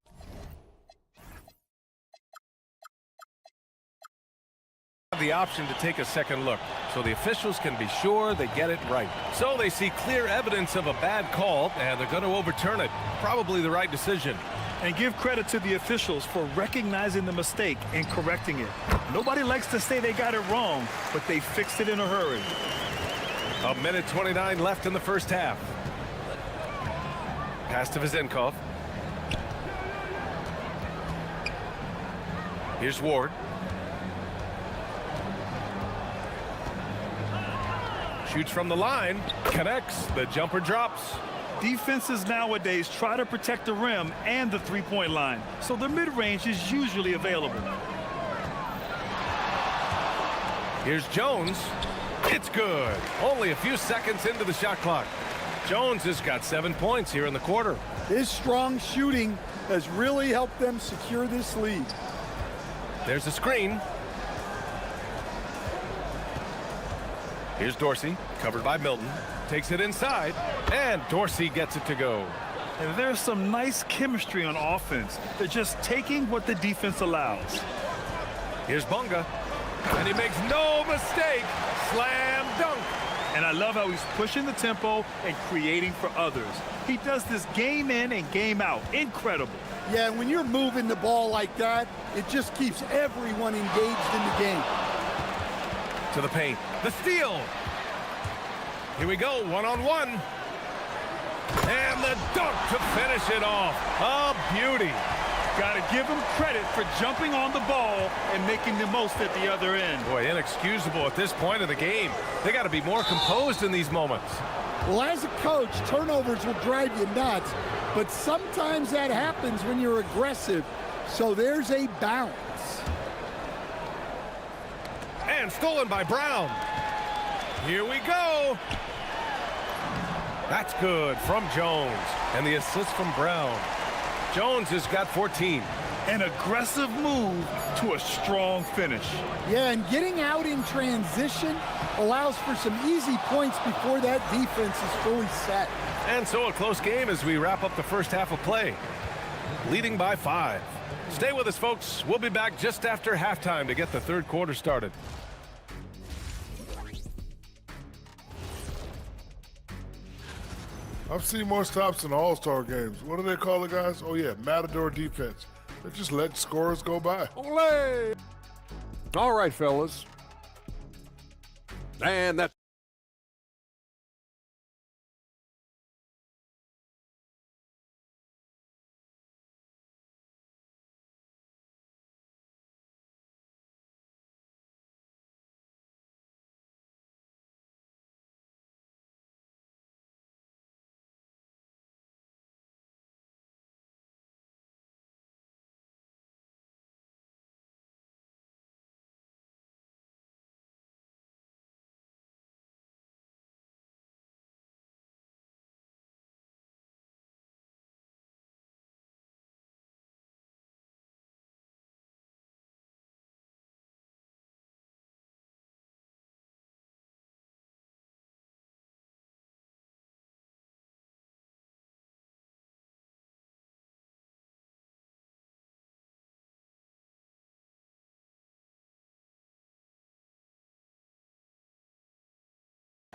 the option to take a second look, so the officials can be sure they get it right. So they see clear evidence of a bad call, and they're going to overturn it. Probably the right decision. And give credit to the officials for recognizing the mistake and correcting it. Nobody likes to say they got it wrong, but they fixed it in a hurry. A minute 29 left in the first half. Pass to Vizenkov. Here's Ward. Shoots from the line, connects, the jumper drops. Defenses nowadays try to protect the rim and the three-point line, so the mid-range is usually available. Here's Jones. It's good. Only a few seconds into the shot clock. Jones has got 7 points here in the quarter. His strong shooting has really helped them secure this lead. There's a screen. Here's Dorsey, covered by Milton. Takes it inside, and Dorsey gets it to go. And there's some nice chemistry on offense. They're just taking what the defense allows. Here's Bunga, and he makes no mistake. Slam dunk. And I love how he's pushing the tempo and creating for others. He does this game in and game out. Incredible. Yeah, when you're moving the ball like that, it just keeps everyone engaged in the game. To the paint. The steal. Here we go, one-on-one. And the dunk to finish it off. A beauty. Got to give him credit for jumping on the ball and making the most at the other end. Boy, inexcusable at this point of the game. They got to be more composed in these moments. Well, as a coach, turnovers will drive you nuts, but sometimes that happens when you're aggressive. So there's a balance. And stolen by Brown. Here we go. That's good from Jones. And the assist from Brown. Jones has got 14. An aggressive move to a strong finish. Yeah, and getting out in transition allows for some easy points before that defense is fully set. And so a close game as we wrap up the first half of play. Leading by 5. Stay with us, folks. We'll be back just after halftime to get the third quarter started. I've seen more stops in All-Star games. What do they call it, guys? Oh, yeah, Matador defense. They just let scores go by. Olé! All right, fellas. And that's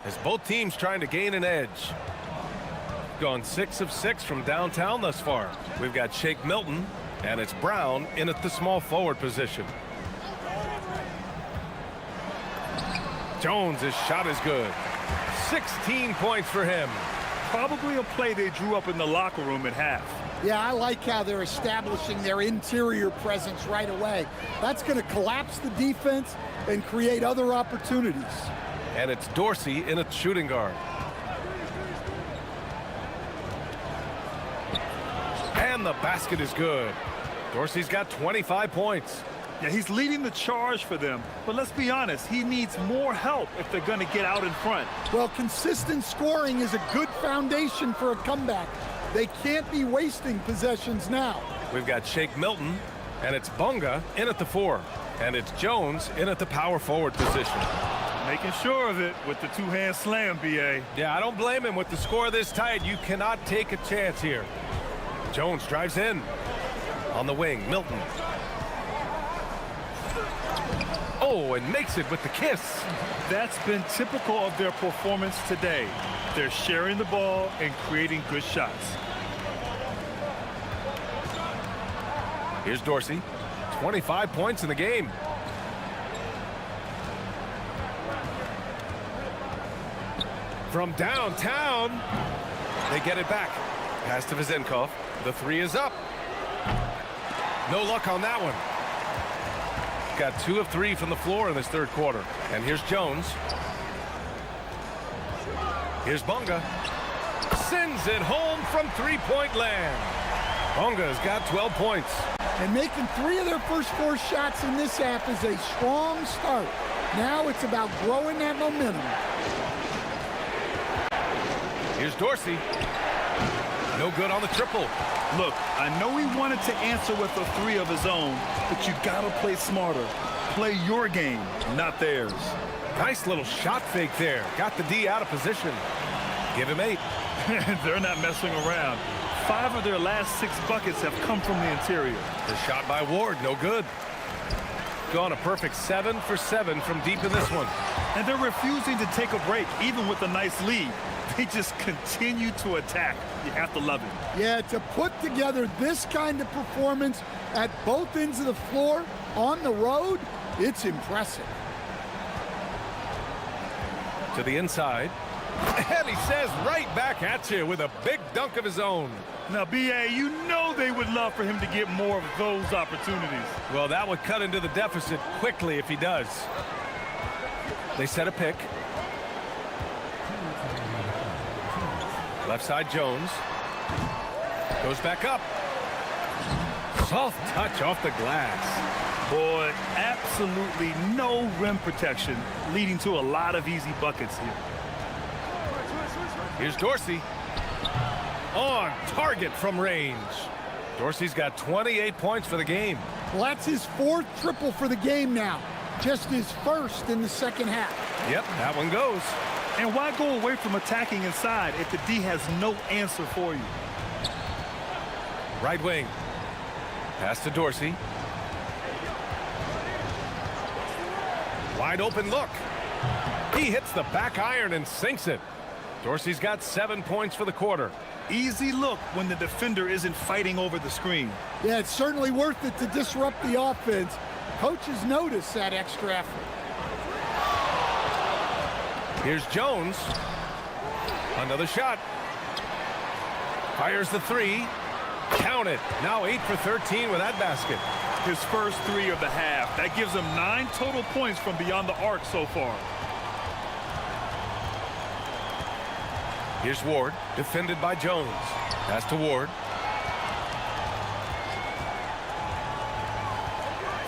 as both teams trying to gain an edge. Gone 6 of 6 from downtown thus far. We've got Shake Milton, and it's Brown in at the small forward position. Jones' shot is good. 16 points for him. Probably a play they drew up in the locker room at half. Yeah, I like how they're establishing their interior presence right away. That's going to collapse the defense and create other opportunities. And it's Dorsey in at shooting guard. And the basket is good. Dorsey's got 25 points. Yeah, he's leading the charge for them. But let's be honest, he needs more help if they're going to get out in front. Well, consistent scoring is a good foundation for a comeback. They can't be wasting possessions now. We've got Shake Milton, and it's Bunga in at the 4. And it's Jones in at the power forward position. Making sure of it with the two-hand slam, B.A. Yeah, I don't blame him with the score this tight. You cannot take a chance here. Jones drives in. On the wing, Milton. Oh, and makes it with the kiss. That's been typical of their performance today. They're sharing the ball and creating good shots. Here's Dorsey. 25 points in the game. From downtown, they get it back. Pass to Vizenkov. The three is up. No luck on that one. Got 2 of 3 from the floor in this third quarter. And here's Jones. Here's Bonga. Sends it home from three-point land. Bonga's got 12 points. And making 3 of their first 4 shots in this half is a strong start. Now it's about growing that momentum. Here's Dorsey. No good on the triple. Look, I know he wanted to answer with a 3 of his own, but you gotta play smarter. Play your game, not theirs. Nice little shot fake there. Got the D out of position. Give him 8. They're not messing around. 5 of their last 6 buckets have come from the interior. The shot by Ward, no good. Gone a perfect 7 for 7 from deep in this one. And they're refusing to take a break, even with a nice lead. They just continue to attack. You have to love it. Yeah, to put together this kind of performance at both ends of the floor on the road, it's impressive. To the inside. And he says right back at you with a big dunk of his own. Now, B.A., you know they would love for him to get more of those opportunities. Well, that would cut into the deficit quickly if he does. They set a pick. Left side Jones. Goes back up. Soft touch off the glass. Boy, absolutely no rim protection, leading to a lot of easy buckets here. Here's Dorsey. On target from range. Dorsey's got 28 points for the game. Well, that's his 4th triple for the game now. Just his 1st in the second half. Yep, that one goes. And why go away from attacking inside if the D has no answer for you? Right wing. Pass to Dorsey. Wide open look. He hits the back iron and sinks it. Dorsey's got 7 points for the quarter. Easy look when the defender isn't fighting over the screen. Yeah, it's certainly worth it to disrupt the offense. Coaches notice that extra effort. Here's Jones. Another shot. Fires the 3. Count it. Now 8 for 13 with that basket. His first 3 of the half. That gives him 9 total points from beyond the arc so far. Here's Ward, defended by Jones. Pass to Ward.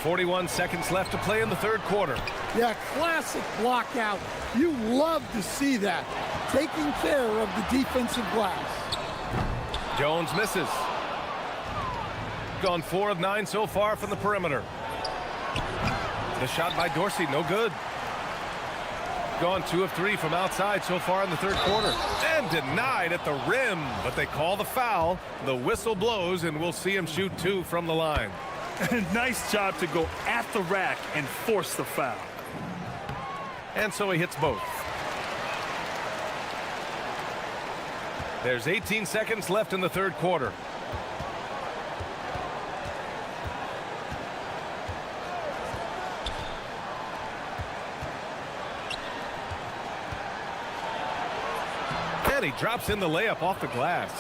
41 seconds left to play in the third quarter. Yeah, classic block out. You love to see that. Taking care of the defensive glass. Jones misses. Gone 4 of 9 so far from the perimeter. The shot by Dorsey, no good. Gone 2 of 3 from outside so far in the third quarter. And denied at the rim, but they call the foul. The whistle blows, and we'll see him shoot 2 from the line. Nice job to go at the rack and force the foul. And so he hits both. There's 18 seconds left in the third quarter. And he drops in the layup off the glass.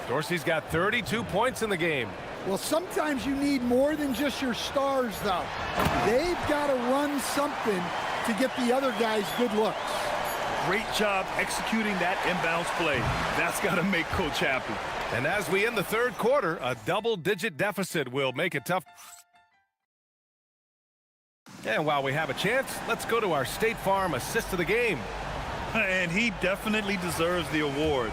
Dorsey's got 32 points in the game. Well, sometimes you need more than just your stars, though. They've got to run something to get the other guys good looks. Great job executing that inbounds play. That's got to make Coach happy. And as we end the third quarter, a double-digit deficit will make it tough. And while we have a chance, let's go to our State Farm assist of the game. And he definitely deserves the award.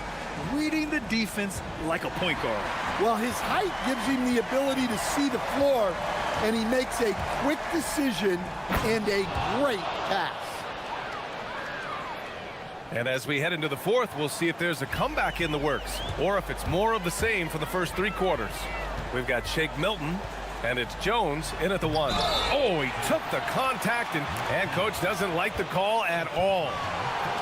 Reading the defense like a point guard. Well, his height gives him the ability to see the floor, and he makes a quick decision and a great pass. And as we head into the fourth, we'll see if there's a comeback in the works or if it's more of the same for the first 3 quarters. We've got Shake Milton And it's Jones in at the 1. Oh, he took the contact, and coach doesn't like the call at all.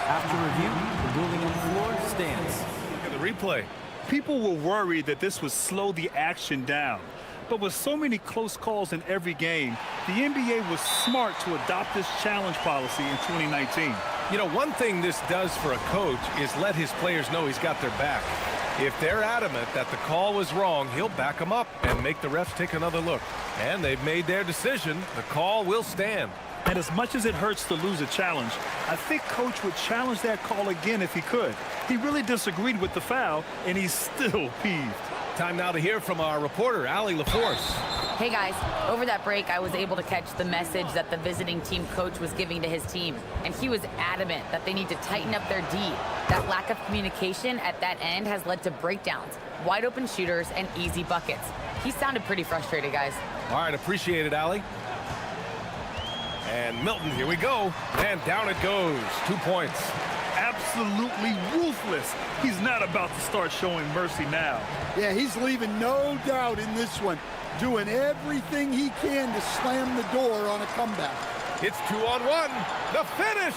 After review, the ruling on the floor stands. Look at the replay. People were worried that this would slow the action down. But with so many close calls in every game, the NBA was smart to adopt this challenge policy in 2019. You know, one thing this does for a coach is let his players know he's got their back. If they're adamant that the call was wrong, he'll back them up and make the refs take another look. And they've made their decision. The call will stand. And as much as it hurts to lose a challenge, I think coach would challenge that call again if he could. He really disagreed with the foul, and he's still peeved. Time now to hear from our reporter, Allie LaForce. Hey guys, over that break, I was able to catch the message that the visiting team coach was giving to his team. And he was adamant that they need to tighten up their D. That lack of communication at that end has led to breakdowns, wide open shooters, and easy buckets. He sounded pretty frustrated, guys. All right, appreciate it, Allie. And Milton, here we go. And down it goes. 2 points. Absolutely ruthless. He's not about to start showing mercy now. Yeah, he's leaving no doubt in this one, doing everything he can to slam the door on a comeback. It's 2-on-1. The finish.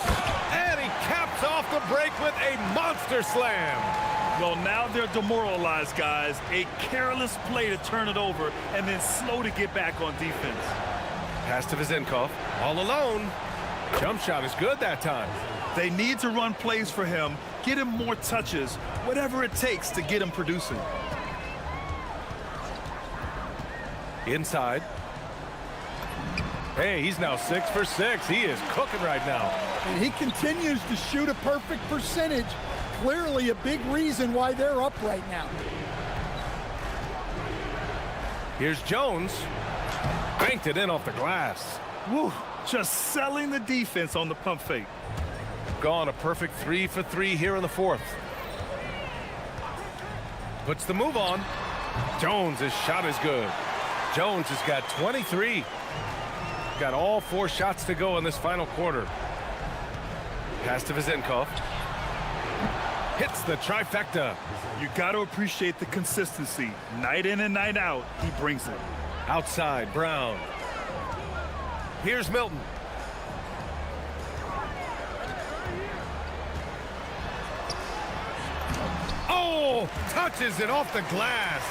And he caps off the break with a monster slam. Well, now they're demoralized, guys. A careless play to turn it over and then slow to get back on defense. Pass to Vizenkov. All alone. Jump shot is good that time. They need to run plays for him, get him more touches, whatever it takes to get him producing. Inside. Hey, he's now 6 for 6. He is cooking right now. And he continues to shoot a perfect percentage. Clearly a big reason why they're up right now. Here's Jones. Banked it in off the glass. Woo, just selling the defense on the pump fake. Gone a perfect 3 for 3 here in the 4th. Puts the move on. Jones' shot is good. Jones has got 23. Got all 4 shots to go in this final quarter. Pass to Vizenkov. Hits the trifecta. You got to appreciate the consistency. Night in and night out, he brings it. Outside, Brown. Here's Milton. Oh, touches it off the glass.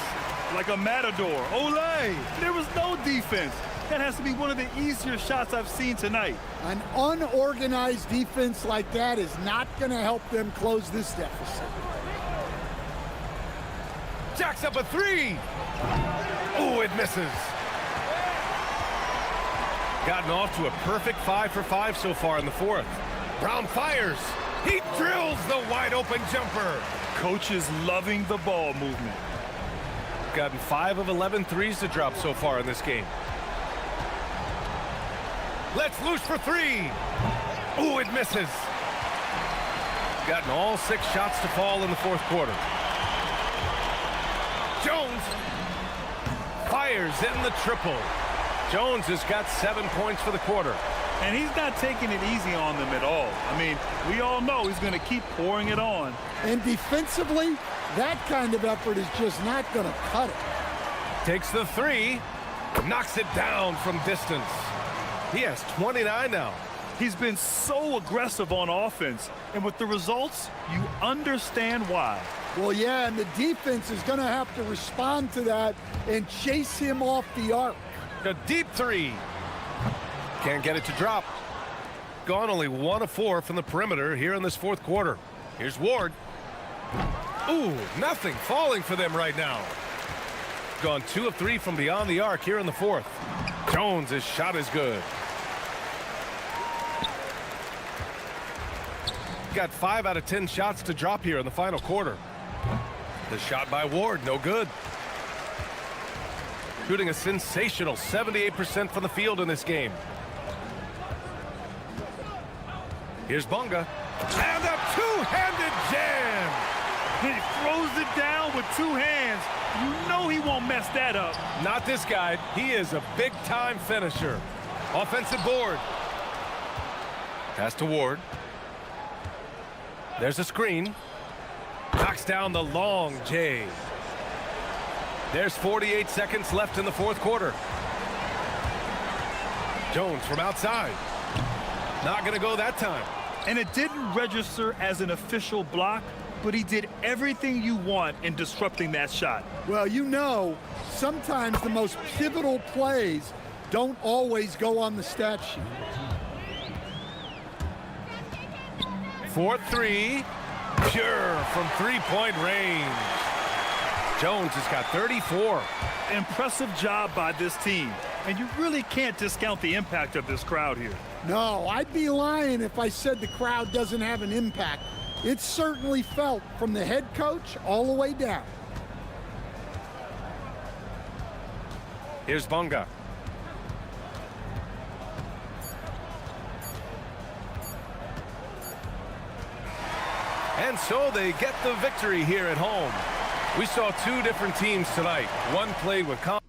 Like a matador. Olay! There was no defense. That has to be one of the easier shots I've seen tonight. An unorganized defense like that is not going to help them close this deficit. Jacks up a 3. Oh, it misses. Gotten off to a perfect 5 for 5 so far in the 4th. Brown fires. He drills the wide open jumper. Coach is loving the ball movement. Gotten 5 of 11 threes to drop so far in this game. Let's loose for 3. Oh, it misses. Gotten all 6 shots to fall in the 4th quarter. Jones fires in the triple. Jones has got 7 points for the quarter. And he's not taking it easy on them at all. I mean, we all know he's going to keep pouring it on. And defensively, that kind of effort is just not going to cut it. Takes the 3, knocks it down from distance. He has 29 now. He's been so aggressive on offense, and with the results, you understand why. Well, yeah, and the defense is going to have to respond to that and chase him off the arc. A deep 3. Can't get it to drop. Gone only 1 of 4 from the perimeter here in this 4th quarter. Here's Ward. Ooh, nothing falling for them right now. Gone 2 of 3 from beyond the arc here in the 4th. Jones' shot is good. Got 5 out of 10 shots to drop here in the final quarter. The shot by Ward, no good. Shooting a sensational 78% from the field in this game. Here's Bunga. And a two-handed jam. He throws it down with 2 hands. You know he won't mess that up. Not this guy. He is a big-time finisher. Offensive board. Pass to Ward. There's a screen. Knocks down the long J. There's 48 seconds left in the 4th quarter. Jones from outside. Not going to go that time. And it didn't register as an official block, but he did everything you want in disrupting that shot. Well, you know, sometimes the most pivotal plays don't always go on the stat sheet. 4-3. Pure from three-point range. Jones has got 34. Impressive job by this team. And you really can't discount the impact of this crowd here. No, I'd be lying if I said the crowd doesn't have an impact. It's certainly felt from the head coach all the way down. Here's Bunga. And so they get the victory here at home. We saw two different teams tonight. One played with confidence.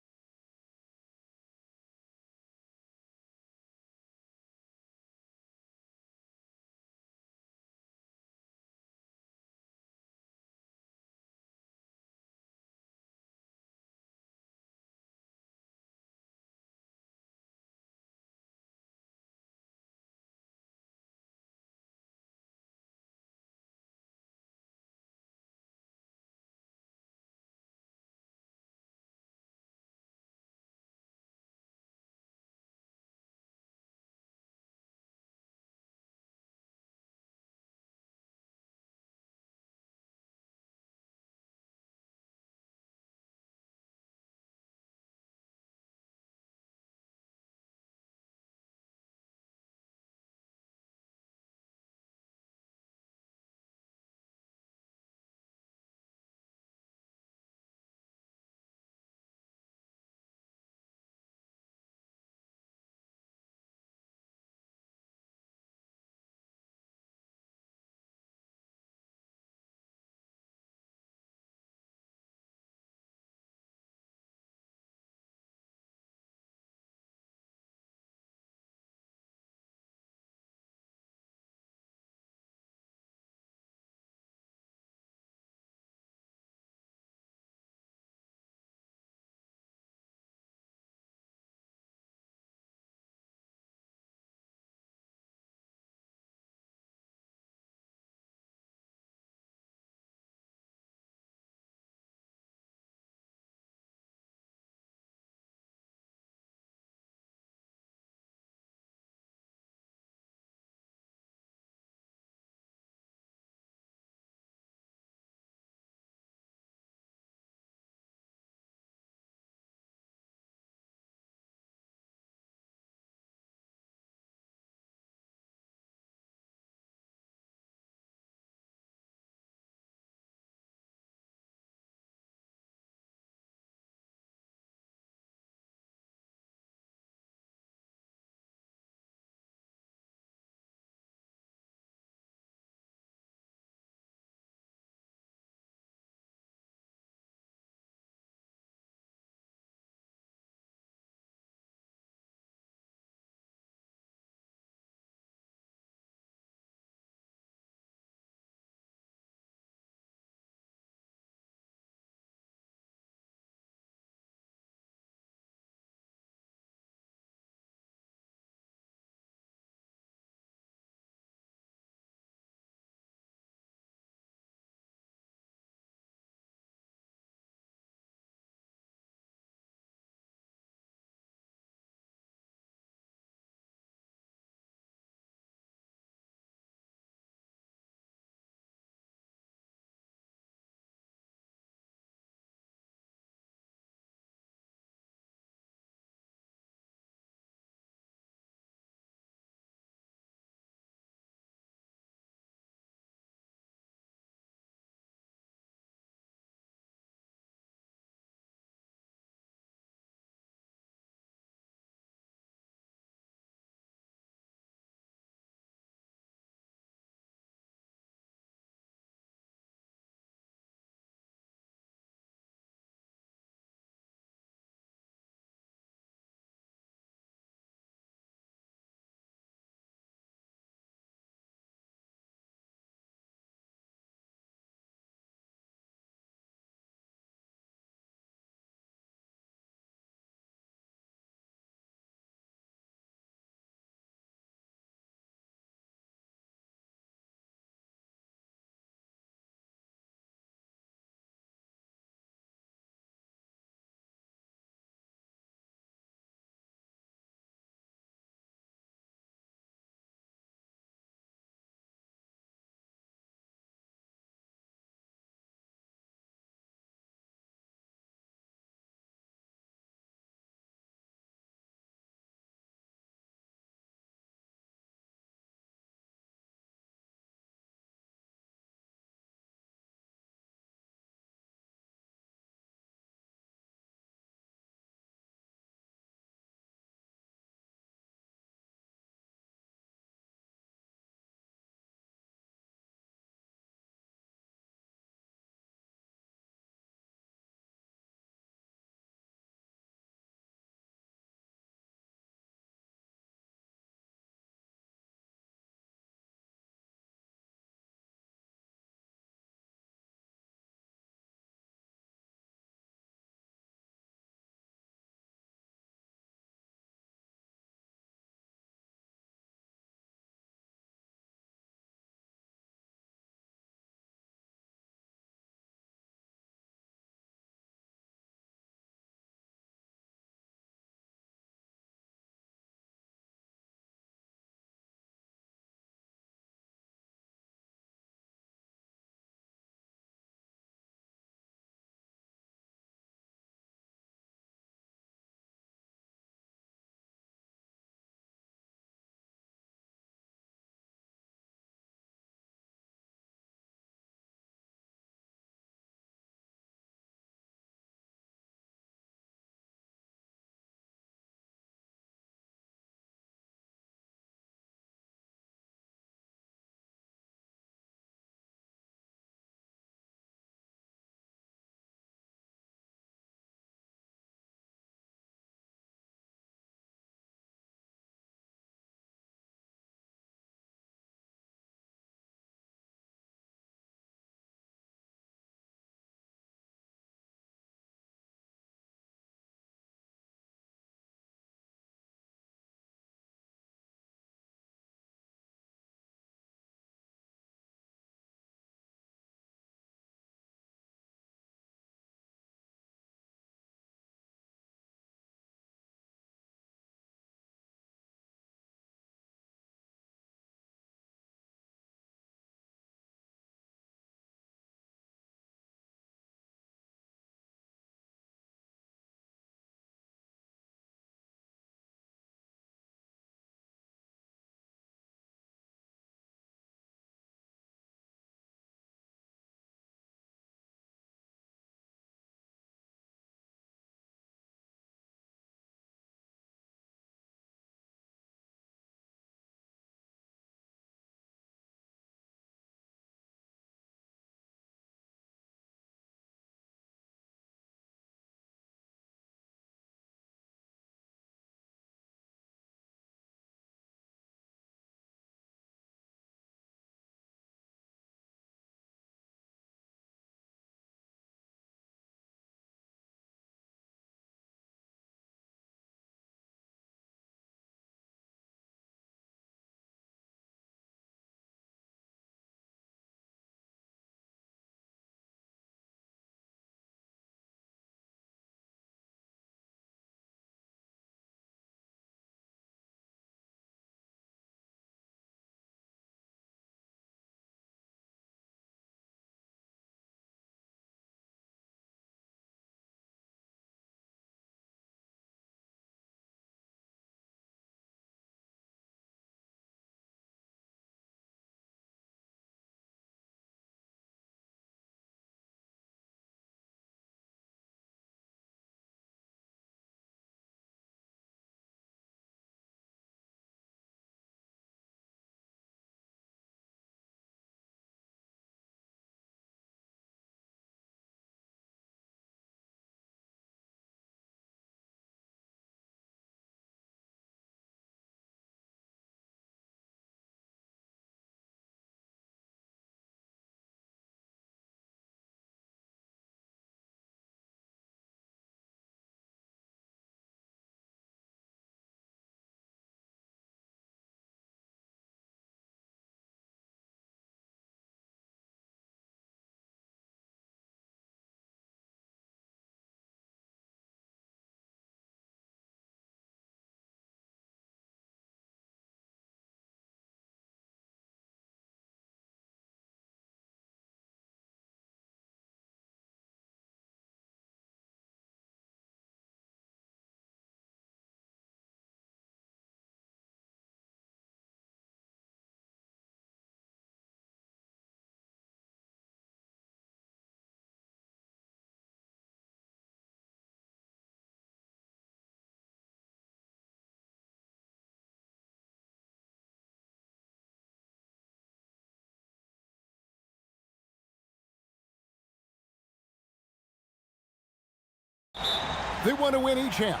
They want to win each half,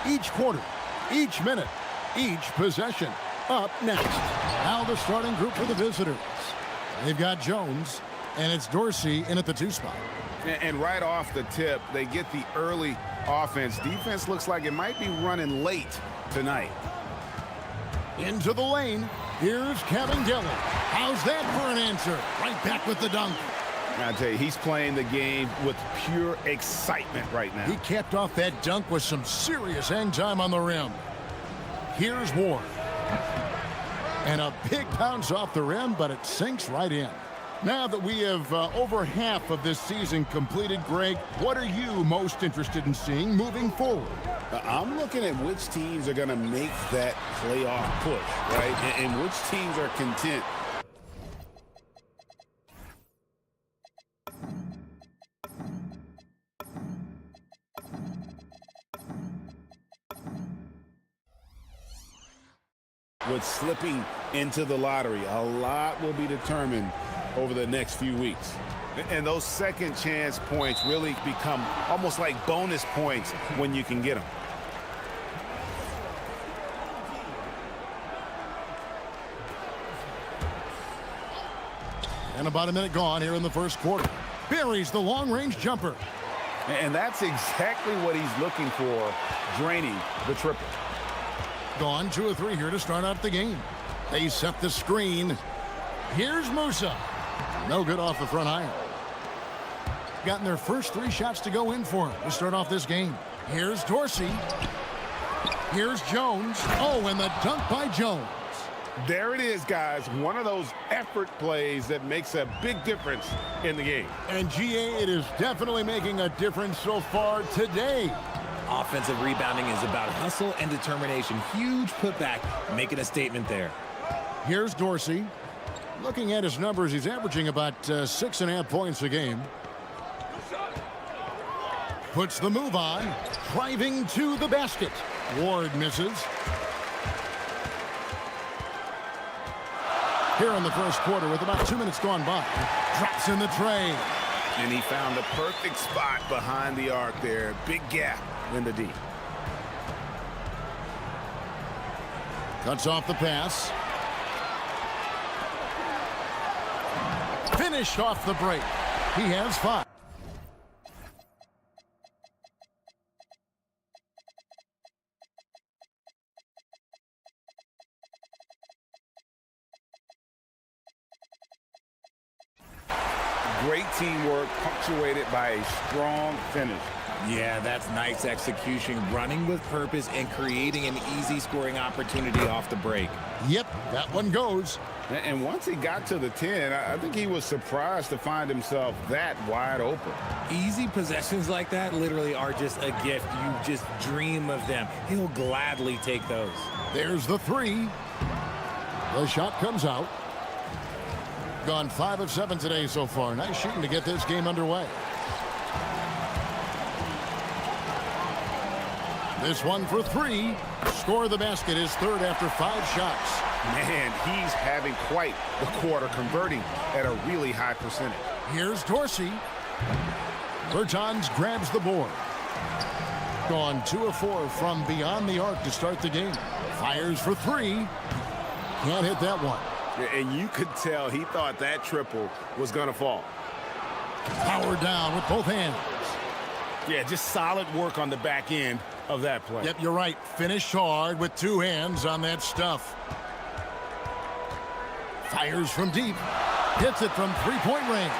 each quarter, each minute, each possession. Up next, now the starting group for the visitors. They've got Jones, and it's Dorsey in at the 2 spot. And right off the tip, they get the early offense. Defense looks like it might be running late tonight. Into the lane, here's Kevin Gillen. How's that for an answer? Right back with the dunk. I tell you, he's playing the game with pure excitement right now. He capped off that dunk with some serious hang time on the rim. Here's Ward. And a big bounce off the rim, but it sinks right in. Now that we have over half of this season completed, Greg, what are you most interested in seeing moving forward? I'm looking at which teams are going to make that playoff push, right? And which teams are content with slipping into the lottery. A lot will be determined over the next few weeks. And those second chance points really become almost like bonus points when you can get them. And about a minute gone here in the first quarter. Buries the long-range jumper. And that's exactly what he's looking for, draining the triple. Gone 2 of 3 here to start out the game. They set the screen. Here's Musa. No good off the front iron. Gotten their first 3 shots to go in for him to start off this game. Here's Dorsey. Here's Jones. Oh, and the dunk by Jones. There it is, guys. One of those effort plays that makes a big difference in the game. And GA, it is definitely making a difference so far today. Offensive rebounding is about hustle and determination. Huge putback, making a statement there. Here's Dorsey. Looking at his numbers, he's averaging about 6.5 points a game. Puts the move on, driving to the basket. Ward misses. Here in the first quarter with about 2 minutes gone by. Drops in the tray. And he found the perfect spot behind the arc there. Big gap in the D. Cuts off the pass. Finished off the break. He has 5. Great teamwork punctuated by a strong finish. Yeah, that's nice execution, running with purpose and creating an easy scoring opportunity off the break. Yep, that one goes. And once he got to the 10, I think he was surprised to find himself that wide open. Easy possessions like that literally are just a gift. You just dream of them. He'll gladly take those. There's the 3. The shot comes out. Gone 5 of 7 today so far. Nice shooting to get this game underway. This one for 3. Score the basket, his 3rd after 5 shots. Man, he's having quite the quarter, converting at a really high percentage. Here's Dorsey. Bertans grabs the board. Gone 2 of 4 from beyond the arc to start the game. Fires for 3. Can't hit that one. And you could tell he thought that triple was going to fall. Powered down with both hands. Yeah, just solid work on the back end of that play. Yep, you're right. Finished hard with 2 hands on that stuff. Fires from deep. Hits it from 3-point range.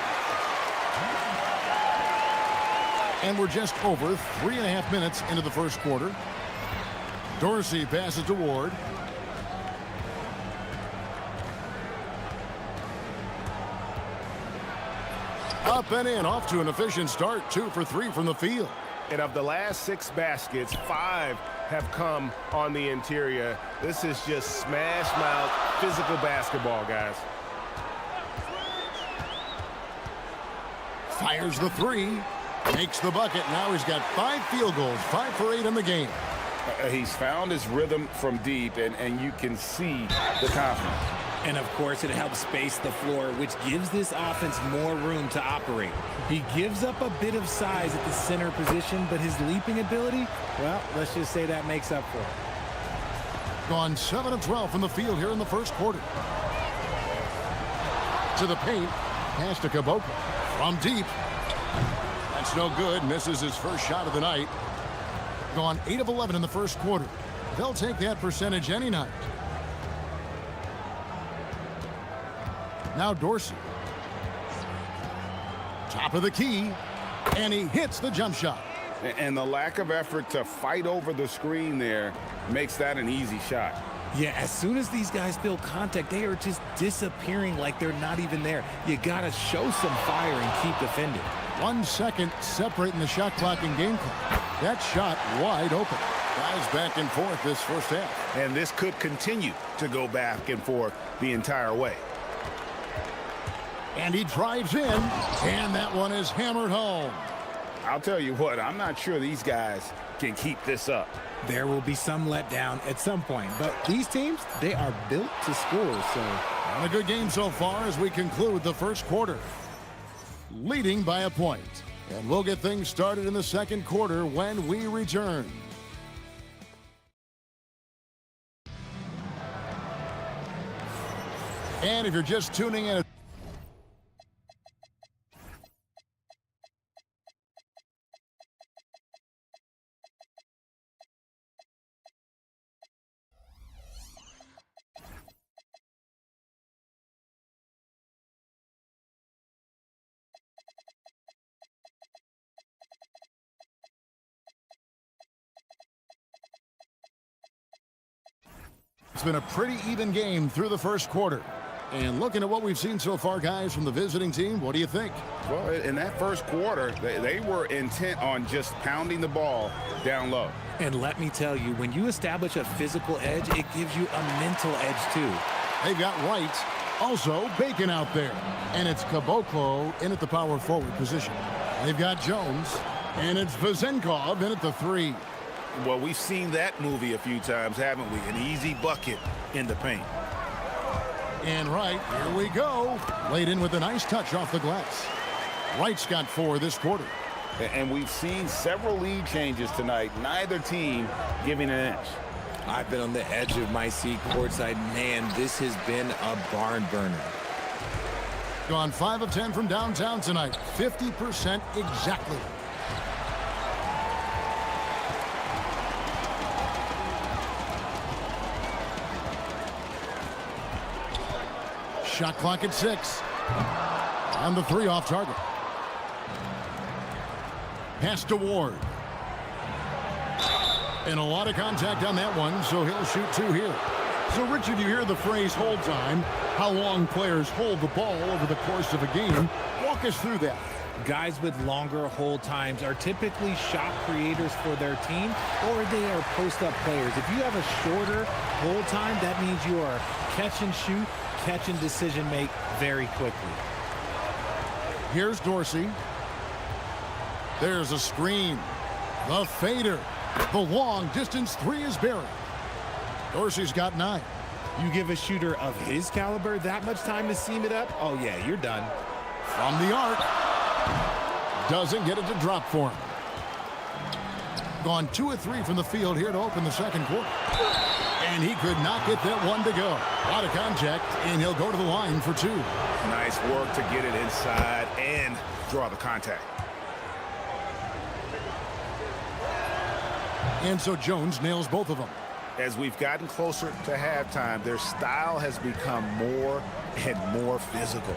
And we're just over 3.5 minutes into the first quarter. Dorsey passes to Ward. Up and in, off to an efficient start. 2 for 3 from the field. And of the last 6 baskets, 5 have come on the interior. This is just smash mouth physical basketball, guys. Fires the 3. Makes the bucket. Now he's got 5 field goals. 5 for 8 in the game. He's found his rhythm from deep, and you can see the confidence. And, of course, it helps space the floor, which gives this offense more room to operate. He gives up a bit of size at the center position, but his leaping ability, well, let's just say that makes up for it. Gone 7 of 12 from the field here in the first quarter. To the paint. Pass to Caboclo. From deep. That's no good. Misses his first shot of the night. Gone 8 of 11 in the first quarter. They'll take that percentage any night. Now Dorsey. Top of the key. And he hits the jump shot. And the lack of effort to fight over the screen there makes that an easy shot. Yeah, as soon as these guys feel contact, they are just disappearing like they're not even there. You got to show some fire and keep defending. 1 second separating the shot clock and game clock. That shot wide open. Guys back and forth this first half. And this could continue to go back and forth the entire way. And he drives in, and that one is hammered home. I'll tell you what, I'm not sure these guys can keep this up. There will be some letdown at some point, but these teams, they are built to score, so. And a good game so far as we conclude the first quarter. Leading by a point. And we'll get things started in the second quarter when we return. And if you're just tuning in, it's been a pretty even game through the first quarter. And looking at what we've seen so far, guys, from the visiting team, what do you think? Well, in that first quarter, they were intent on just pounding the ball down low. And let me tell you, when you establish a physical edge, it gives you a mental edge, too. They've got Wright, also Bacon out there. And it's Caboclo in at the power forward position. They've got Jones, and it's Vezenkov in at the 3. Well, we've seen that movie a few times, haven't we? An easy bucket in the paint. And Wright, here we go. Laid in with a nice touch off the glass. Wright's got 4 this quarter. And we've seen several lead changes tonight. Neither team giving an inch. I've been on the edge of my seat courtside. Man, this has been a barn burner. Gone 5 of 10 from downtown tonight. 50% exactly. Shot clock at 6. And the 3 off target. Pass to Ward. And a lot of contact on that one, so he'll shoot 2 here. So, Richard, you hear the phrase hold time. How long players hold the ball over the course of a game. Walk us through that. Guys with longer hold times are typically shot creators for their team, or they are post-up players. If you have a shorter hold time, that means you are catch and shoot, catch and decision make very quickly. Here's Dorsey. There's a screen. The fader. The long distance 3 is buried. Dorsey's got 9. You give a shooter of his caliber that much time to seam it up, oh yeah, you're done. From the arc. Doesn't get it to drop for him. Gone 2 of 3 from the field here to open the second quarter. And he could not get that one to go. Out of contact, and he'll go to the line for 2. Nice work to get it inside and draw the contact. And so Jones nails both of them. As we've gotten closer to halftime, their style has become more and more physical.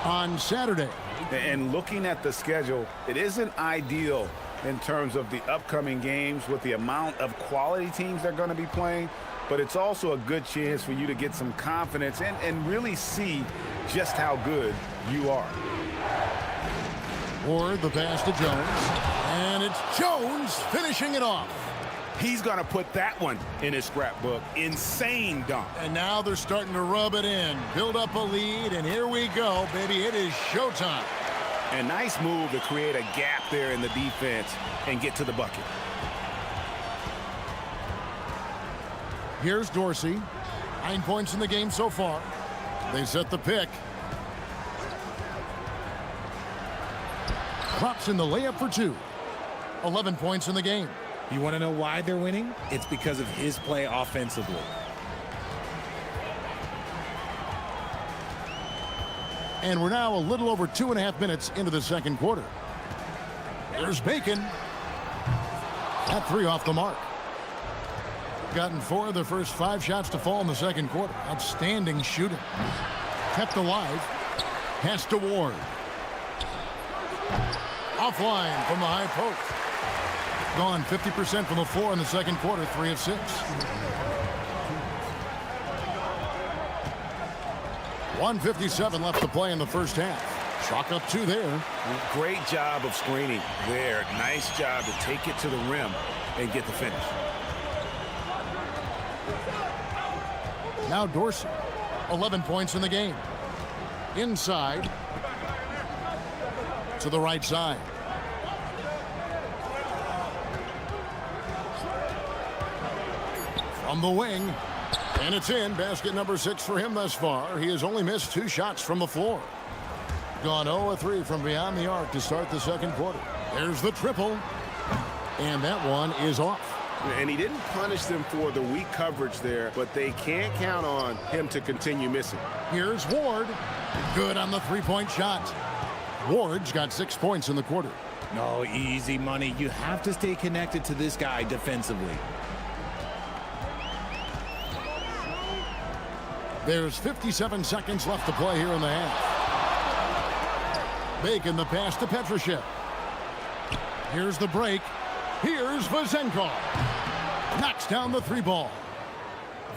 On Saturday. And looking at the schedule, it isn't ideal in terms of the upcoming games with the amount of quality teams they're going to be playing, but it's also a good chance for you to get some confidence and really see just how good you are. Ward, the pass to Jones, and it's Jones finishing it off. He's going to put that one in his scrapbook. Insane dunk. And now they're starting to rub it in, build up a lead, and here we go, baby. It is showtime. A nice move to create a gap there in the defense and get to the bucket. Here's Dorsey. 9 points in the game so far. They set the pick. Drops in the layup for 2. 11 points in the game. You want to know why they're winning? It's because of his play offensively. And we're now a little over 2.5 minutes into the second quarter. There's Bacon. That 3 off the mark. Gotten 4 of the first 5 shots to fall in the second quarter. Outstanding shooting. Kept alive. Pass to Ward. Offline from the high post. Gone 50% from the floor in the second quarter, 3 of 6. 1:57 left to play in the first half. Chalk up 2 there. Great job of screening there. Nice job to take it to the rim and get the finish. Now Dorsey. 11 points in the game. Inside. To the right side. From the wing. And it's in. Basket number 6 for him thus far. He has only missed 2 shots from the floor. Gone 0 of 3 from beyond the arc to start the second quarter. There's the triple. And that one is off. And he didn't punish them for the weak coverage there, but they can't count on him to continue missing. Here's Ward. Good on the 3-point shot. Ward's got 6 points in the quarter. No, easy money. You have to stay connected to this guy defensively. There's 57 seconds left to play here in the half. Bacon the pass to Petrushev. Here's the break. Here's Vazenkov. Knocks down the 3 ball.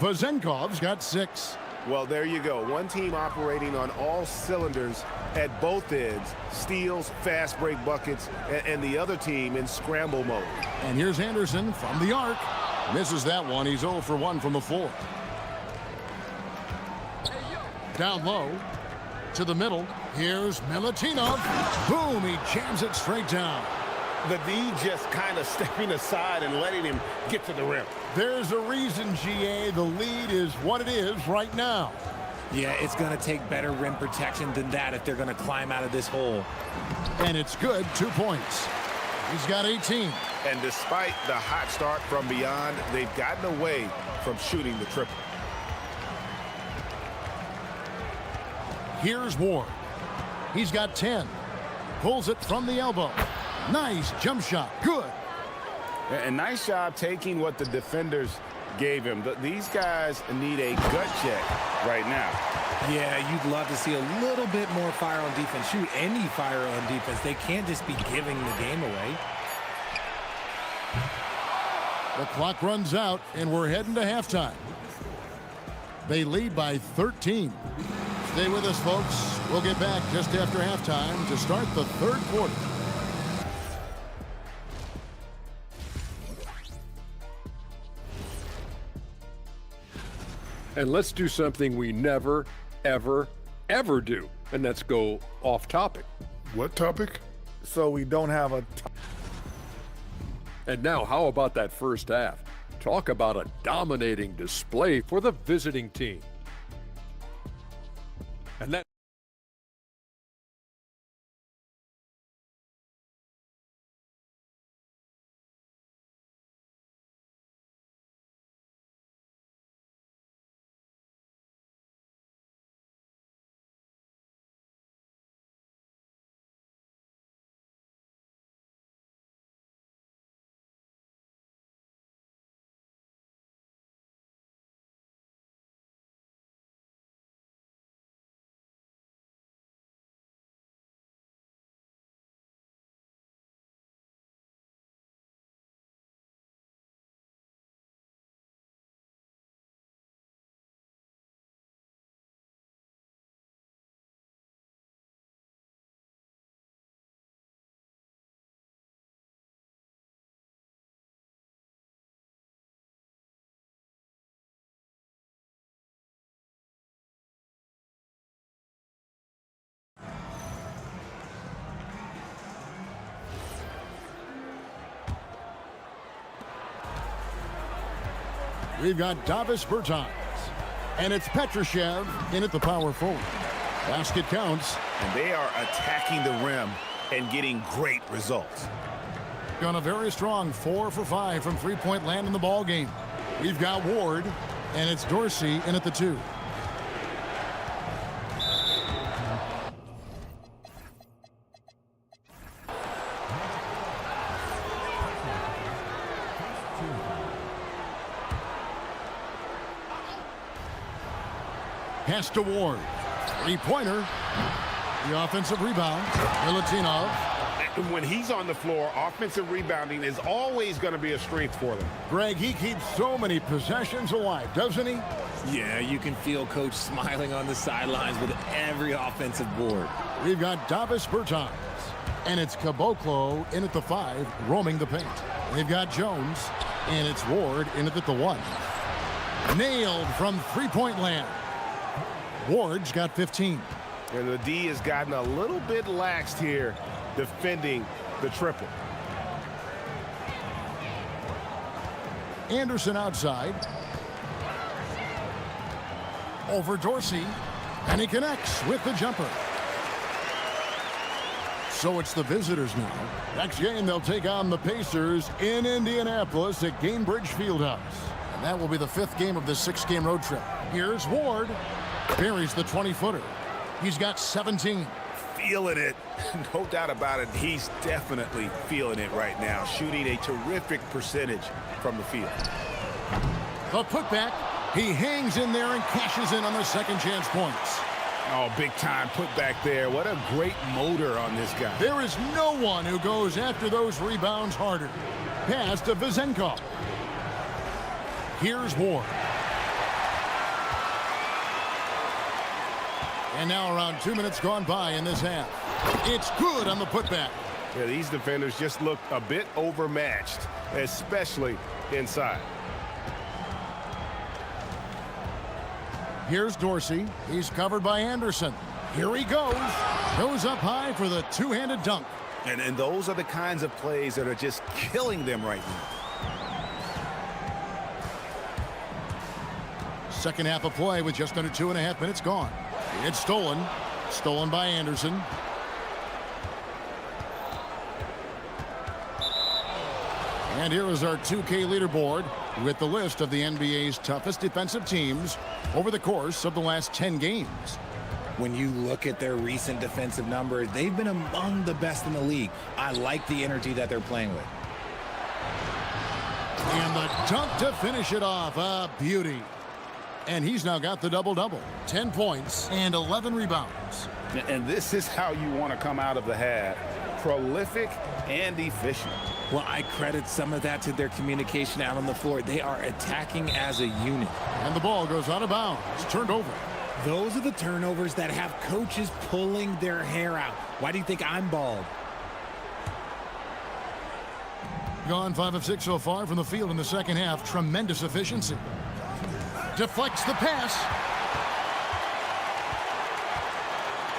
Vazenkov's got 6. Well, there you go. One team operating on all cylinders at both ends. Steals, fast break buckets, and the other team in scramble mode. And here's Anderson from the arc. Misses that one. He's 0 for 1 from the floor. Down low to the middle. Here's Milutinov. Boom, he jams it straight down. The D just kind of stepping aside and letting him get to the rim. There's a reason, GA, the lead is what it is right now. Yeah, it's going to take better rim protection than that if they're going to climb out of this hole. And it's good, 2 points. He's got 18. And despite the hot start from beyond, they've gotten away from shooting the triple. Here's Ward. He's got 10. Pulls it from the elbow. Nice jump shot. Good. And nice job taking what the defenders gave him. These guys need a gut check right now. Yeah, you'd love to see a little bit more fire on defense. Shoot, any fire on defense. They can't just be giving the game away. The clock runs out, and we're heading to halftime. They lead by 13. Stay with us, folks. We'll get back just after halftime to start the third quarter. And let's do something we never, ever, ever do. And that's go off topic. What topic? So we don't have a... And now, how about that first half? Talk about a dominating display for the visiting team. And that We've got Davis Bertans. And it's Petrushev in at the power forward. Basket counts. And they are attacking the rim and getting great results. On a very strong 4 for 5 from three-point land in the ball game. We've got Ward, and it's Dorsey in at the 2. Pass to Ward. Three-pointer. The offensive rebound. Milutinov. When he's on the floor, offensive rebounding is always going to be a strength for them. Greg, he keeps so many possessions alive, doesn't he? Yeah, you can feel Coach smiling on the sidelines with every offensive board. We've got Davis Bertans. And it's Caboclo in at the 5, roaming the paint. They've got Jones, and it's Ward in at the 1. Nailed from three-point land. Ward's got 15. And the D has gotten a little bit laxed here defending the triple. Anderson outside. Over Dorsey. And he connects with the jumper. So it's the visitors now. Next game, they'll take on the Pacers in Indianapolis at Gainbridge Fieldhouse. And that will be the 5th game of this 6-game road trip. Here's Ward. Buries the 20-footer. He's got 17. Feeling it. No doubt about it. He's definitely feeling it right now. Shooting a terrific percentage from the field. The putback. He hangs in there and cashes in on the second chance points. Oh, big time putback there. What a great motor on this guy. There is no one who goes after those rebounds harder. Pass to Vizenkov. Here's Ward. And now around 2 minutes gone by in this half. It's good on the putback. Yeah, these defenders just look a bit overmatched, especially inside. Here's Dorsey. He's covered by Anderson. Here he goes. Goes up high for the two-handed dunk. And those are the kinds of plays that are just killing them right now. Second half of play with just under 2.5 minutes gone. It's stolen. Stolen by Anderson. And here is our 2K leaderboard with the list of the NBA's toughest defensive teams over the course of the last 10 games. When you look at their recent defensive numbers, they've been among the best in the league. I like the energy that they're playing with. And the dunk to finish it off. A beauty. And he's now got the double-double. 10 points and 11 rebounds. And this is how you want to come out of the half. Prolific and efficient. Well, I credit some of that to their communication out on the floor. They are attacking as a unit. And the ball goes out of bounds. It's turned over. Those are the turnovers that have coaches pulling their hair out. Why do you think I'm bald? Gone 5 of 6 so far from the field in the second half. Tremendous efficiency. Deflects the pass.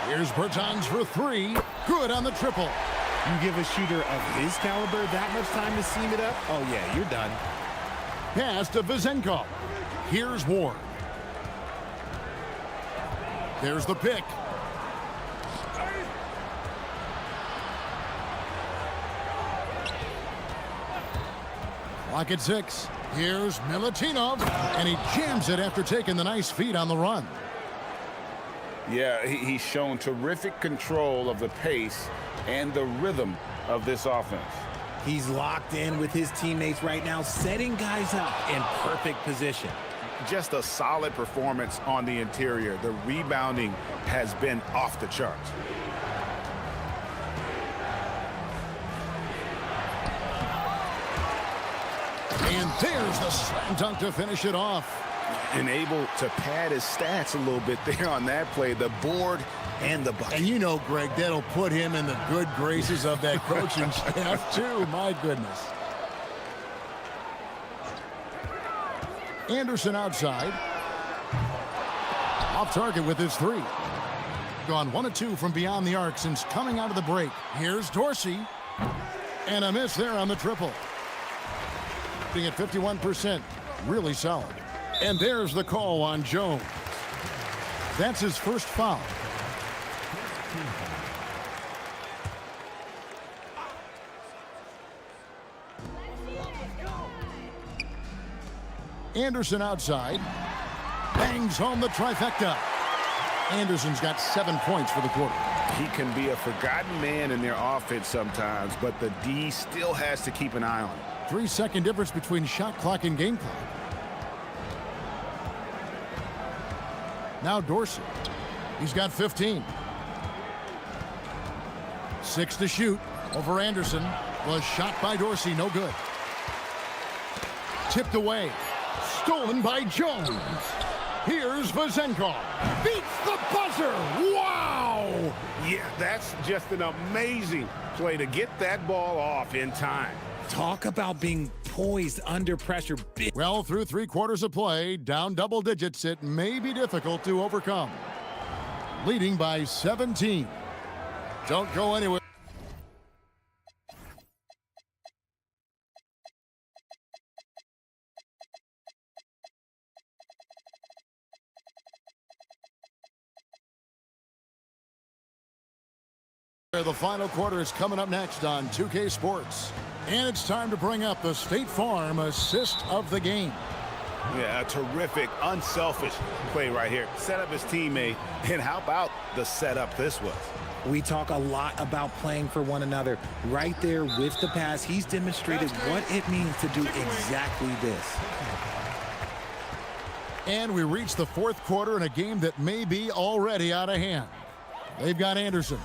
Here's Bertans for 3. Good on the triple. You give a shooter of his caliber that much time to seam it up? Oh, yeah, you're done. Pass to Vizenkov. Here's Ward. There's the pick. Clock at 6. Here's Milutinov, and he jams it after taking the nice feed on the run. Yeah, he's shown terrific control of the pace and the rhythm of this offense. He's locked in with his teammates right now, setting guys up in perfect position. Just a solid performance on the interior. The rebounding has been off the charts. And there's the slam dunk to finish it off. And able to pad his stats a little bit there on that play. The board and the bucket. And you know, Greg, that'll put him in the good graces of that coaching staff, too. My goodness. Anderson outside. Off target with his 3. Gone 1 of 2 from beyond the arc since coming out of the break. Here's Dorsey. And a miss there on the triple. Being at 51%. really solid. And there's the call on Jones. That's his first foul. Anderson outside. Bangs home the trifecta. Anderson's got 7 points for the quarter. He can be a forgotten man in their offense sometimes, but the D still has to keep an eye on him. 3-second difference between shot clock and game clock. Now Dorsey. He's got 15. 6 to shoot over Anderson. Was shot by Dorsey, no good. Tipped away. Stolen by Jones. Here's Vazenkov. Beats the buzzer. Wow! Yeah, that's just an amazing play to get that ball off in time. Talk about being poised under pressure. Well, through 3 quarters of play, down double digits, it may be difficult to overcome. Leading by 17. Don't go anywhere. The final quarter is coming up next on 2K Sports. And it's time to bring up the State Farm assist of the game. Yeah, a terrific, unselfish play right here. Set up his teammate, and how about the setup this was? We talk a lot about playing for one another. Right there with the pass, he's demonstrated what it means to do exactly this. And we reach the 4th quarter in a game that may be already out of hand. They've got Anderson.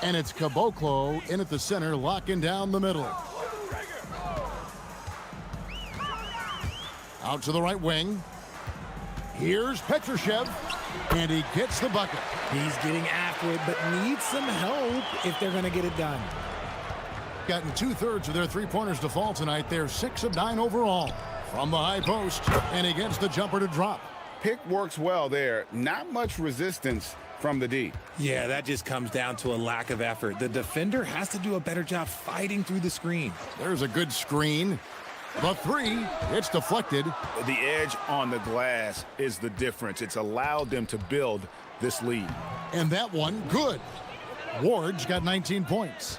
And it's Caboclo in at the center, locking down the middle. Out to the right wing. Here's Petrushev, and he gets the bucket. He's getting after it, but needs some help if they're going to get it done. Gotten 2/3 of their three-pointers to fall tonight. They're 6 of 9 overall. From the high post, and he gets the jumper to drop. Pick works well there. Not much resistance from the D. Yeah, that just comes down to a lack of effort. The defender has to do a better job fighting through the screen. There's a good screen. The 3, it's deflected. The edge on the glass is the difference. It's allowed them to build this lead. And that one, good. Ward's got 19 points.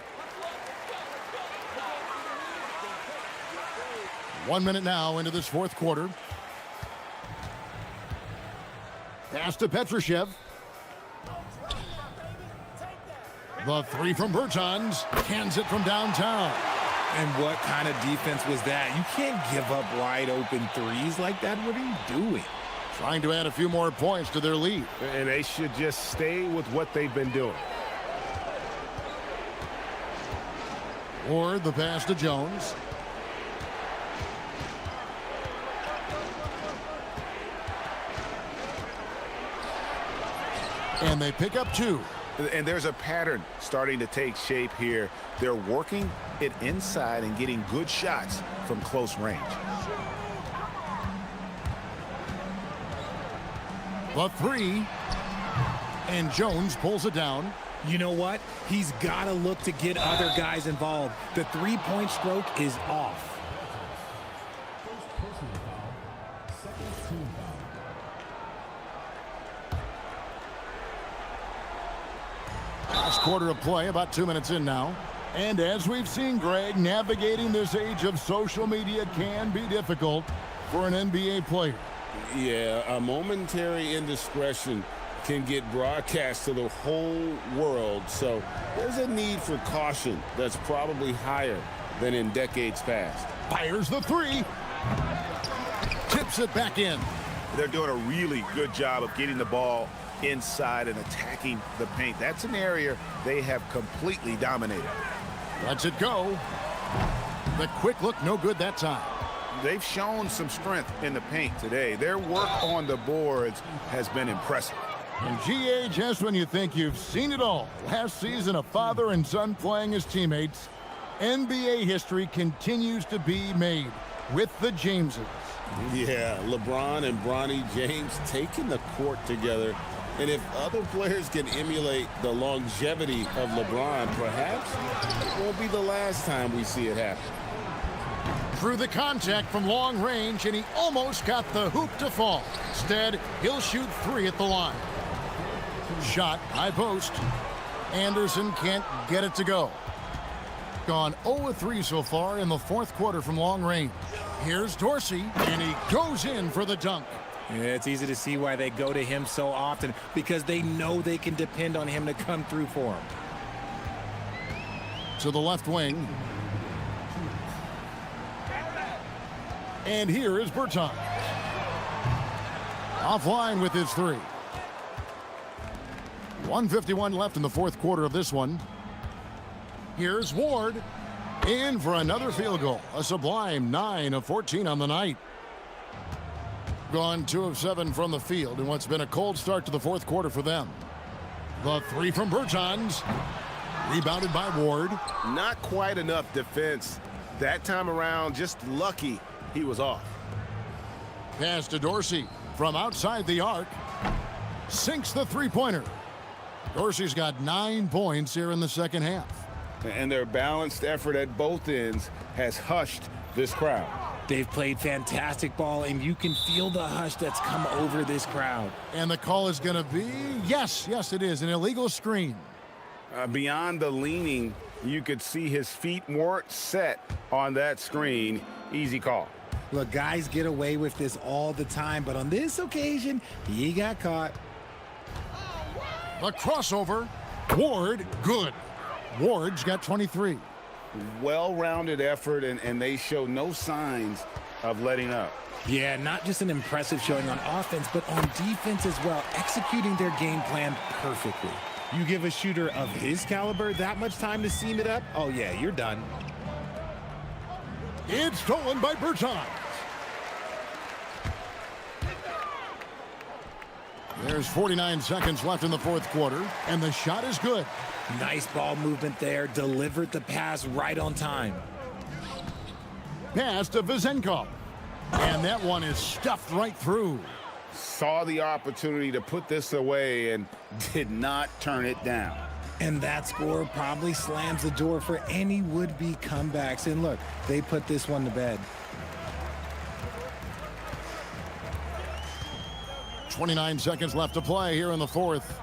1 minute now into this 4th quarter. Pass to Petrushev. The 3 from Bertans. Cans it from downtown. And what kind of defense was that? You can't give up wide open threes like that. What are you doing? Trying to add a few more points to their lead. And they should just stay with what they've been doing. Or the pass to Jones. And they pick up 2. And there's a pattern starting to take shape here. They're working it inside and getting good shots from close range. The 3. And Jones pulls it down. You know what? He's got to look to get other guys involved. The three-point stroke is off. Last quarter of play, about 2 minutes in now. And as we've seen, Greg, navigating this age of social media can be difficult for an NBA player. Yeah, a momentary indiscretion can get broadcast to the whole world. So there's a need for caution that's probably higher than in decades past. Fires the 3. Tips it back in. They're doing a really good job of getting the ball inside and attacking the paint. That's an area they have completely dominated. Lets it go. The quick look, no good that time. They've shown some strength in the paint today. Their work on the boards has been impressive. And GA, just when you think you've seen it all, last season a father and son playing as teammates, NBA history continues to be made with the Jameses. Yeah, LeBron and Bronny James taking the court together. And if other players can emulate the longevity of LeBron, perhaps it won't be the last time we see it happen. through the contact from long range, and he almost got the hoop to fall. Instead, he'll shoot 3 at the line. Shot, high post. Anderson can't get it to go. Gone 0-3 so far in the fourth quarter from long range. Here's Dorsey, and he goes in for the dunk. Yeah, it's easy to see why they go to him so often, because they know they can depend on him to come through for them. To the left wing. And here is Bertans. Offline with his 3. 1:51 left in the fourth quarter of this one. Here's Ward. In for another field goal. A sublime 9 of 14 on the night. Gone 2 of 7 from the field in what's been a cold start to the fourth quarter for them. The 3 from Bertans. Rebounded by Ward. Not quite enough defense. That time around, just lucky he was off. Pass to Dorsey from outside the arc. Sinks the three-pointer. Dorsey's got 9 points here in the second half. And their balanced effort at both ends has hushed this crowd. They've played fantastic ball, and you can feel the hush that's come over this crowd. And the call is going to be, yes, it is, an illegal screen. Beyond the leaning, you could see his feet weren't set on that screen. Easy call. Look, guys get away with this all the time, but on this occasion, he got caught. The crossover. Ward, good. Ward's got 23. Well-rounded effort, and they show no signs of letting up. Yeah, not just an impressive showing on offense, but on defense as well, executing their game plan perfectly. You give a shooter of his caliber that much time to seam it up, oh yeah, you're done. It's stolen by Bertans. There's 49 seconds left in the fourth quarter, and the shot is good. Nice ball movement there, delivered the pass right on time. Pass to Vizenkov, and that one is stuffed right through. Saw the opportunity to put this away and did not turn it down. And that score probably slams the door for any would-be comebacks. And look, they put this one to bed. 29 seconds left to play here in the fourth.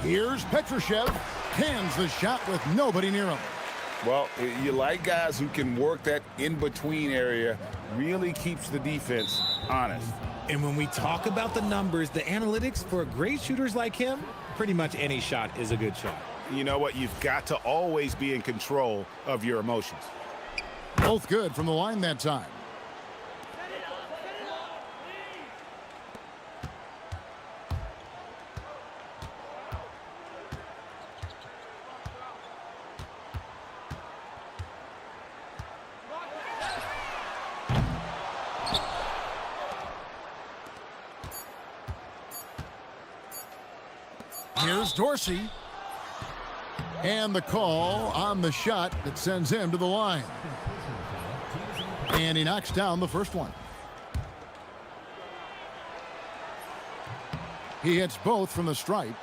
Here's Petrushev. Cans the shot with nobody near him. Well, you like guys who can work that in-between area, really keeps the defense honest. And when we talk about the numbers, the analytics for great shooters like him, pretty much any shot is a good shot. You know what? You've got to always be in control of your emotions. Both good from the line that time. Here's Dorsey. And the call on the shot that sends him to the line. And he knocks down the first one. He hits both from the stripe.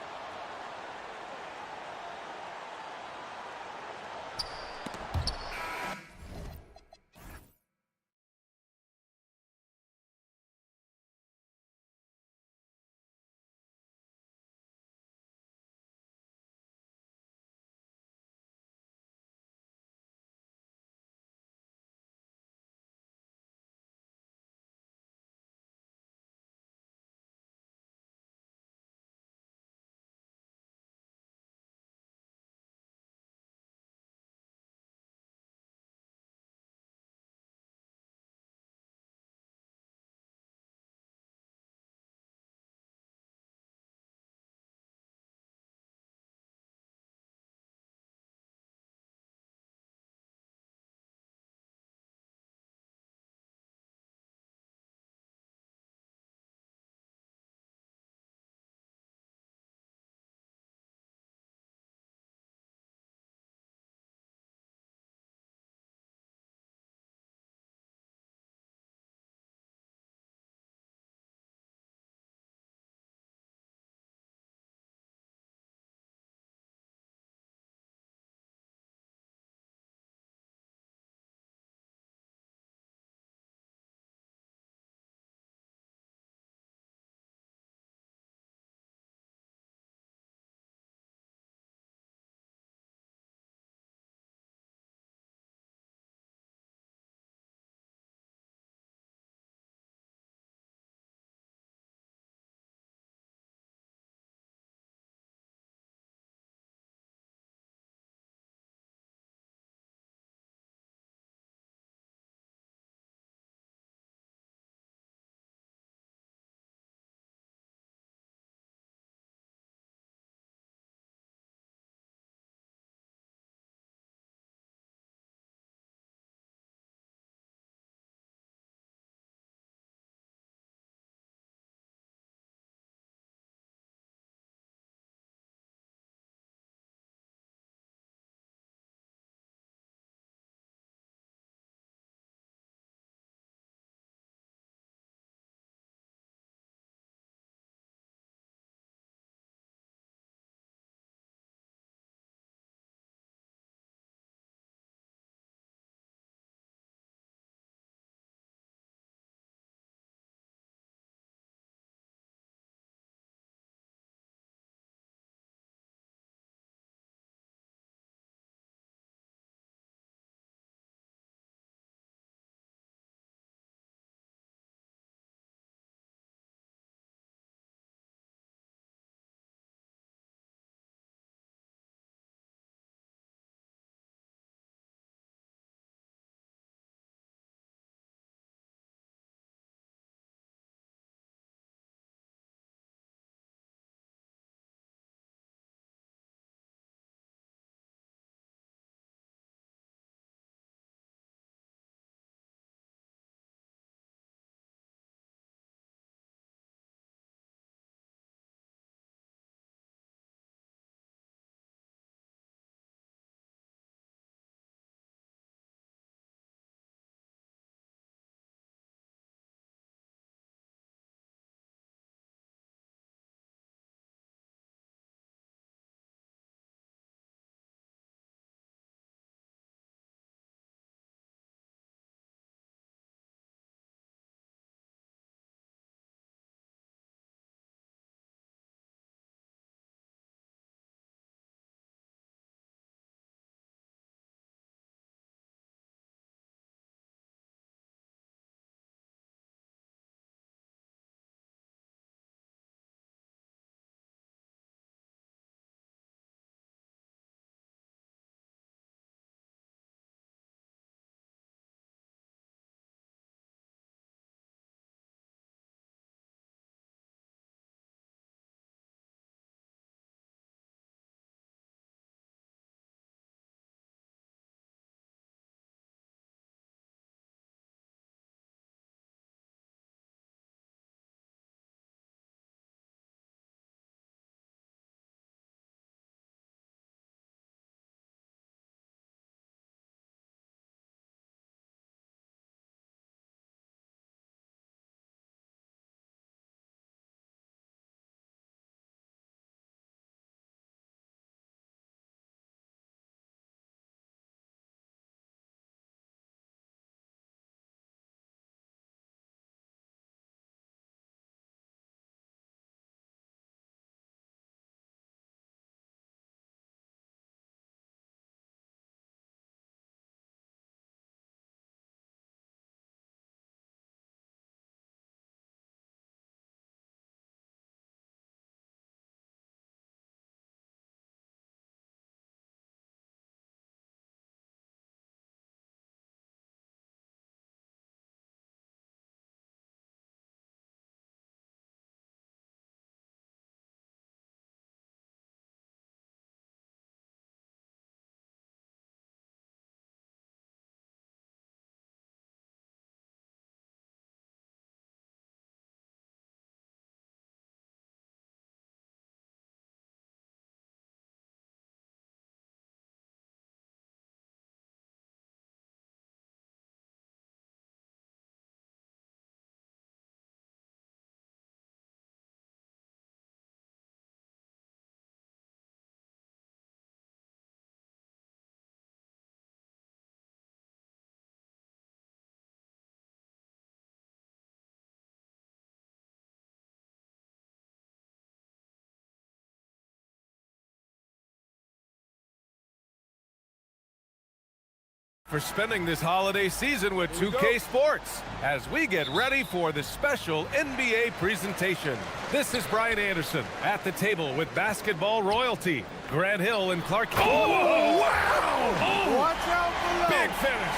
For spending this holiday season with 2K Sports as we get ready for the special NBA presentation. This is Brian Anderson at the table with basketball royalty, Grant Hill and Clark. Oh, wow! Oh. Watch out below. Big finish.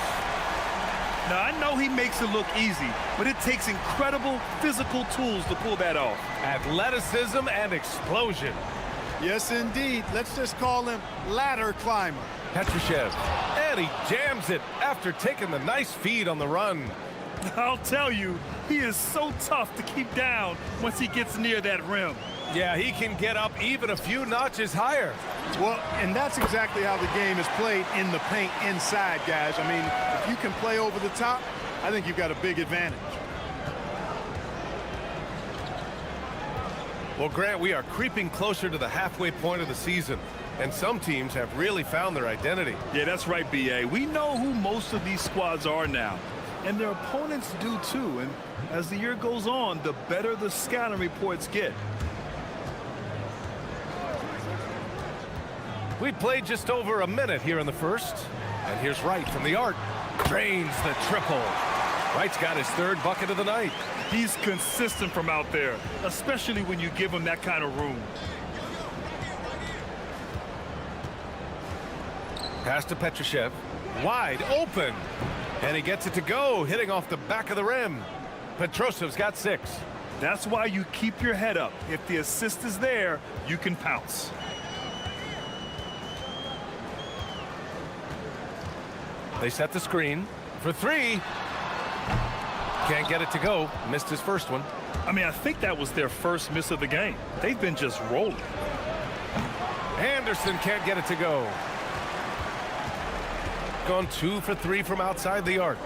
Now, I know he makes it look easy, but it takes incredible physical tools to pull that off. Athleticism and explosion. Yes, indeed. Let's just call him ladder climber. Petrushev, and he jams it after taking the nice feed on the run. I'll tell you, he is so tough to keep down once he gets near that rim. Yeah, he can get up even a few notches higher. Well, and that's exactly how the game is played in the paint inside, guys. I mean, if you can play over the top, I think you've got a big advantage. Well, Grant, we are creeping closer to the halfway point of the season, and some teams have really found their identity. Yeah, that's right, B.A. We know who most of these squads are now, and their opponents do too. And as the year goes on, the better the scouting reports get. We played just over a minute here in the first, and here's Wright from the arc. Drains the triple. Wright's got his third bucket of the night. He's consistent from out there, especially when you give him that kind of room. Pass to Petrushev. Wide open. And he gets it to go, hitting off the back of the rim. Petrosev's got 6. That's why you keep your head up. If the assist is there, you can pounce. They set the screen for 3. Can't get it to go. Missed his first one. I mean, I think that was their first miss of the game. They've been just rolling. Anderson can't get it to go. Gone 2 for 3 from outside the arc.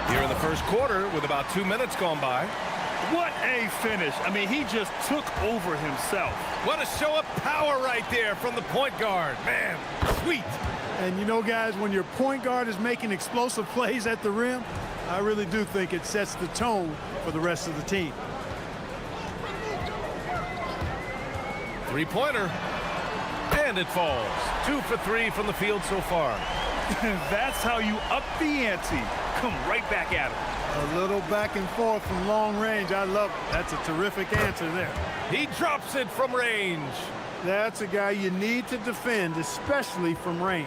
Here in the first quarter with about 2 minutes gone by. What a finish. I mean, he just took over himself. What a show of power right there from the point guard. Man, sweet. And you know, guys, when your point guard is making explosive plays at the rim, I really do think it sets the tone for the rest of the team. Three-pointer. And it falls. 2 for 3 from the field so far. That's how you up the ante. Come right back at him. A little back and forth from long range. I love it. That's a terrific answer there. He drops it from range. That's a guy you need to defend, especially from range.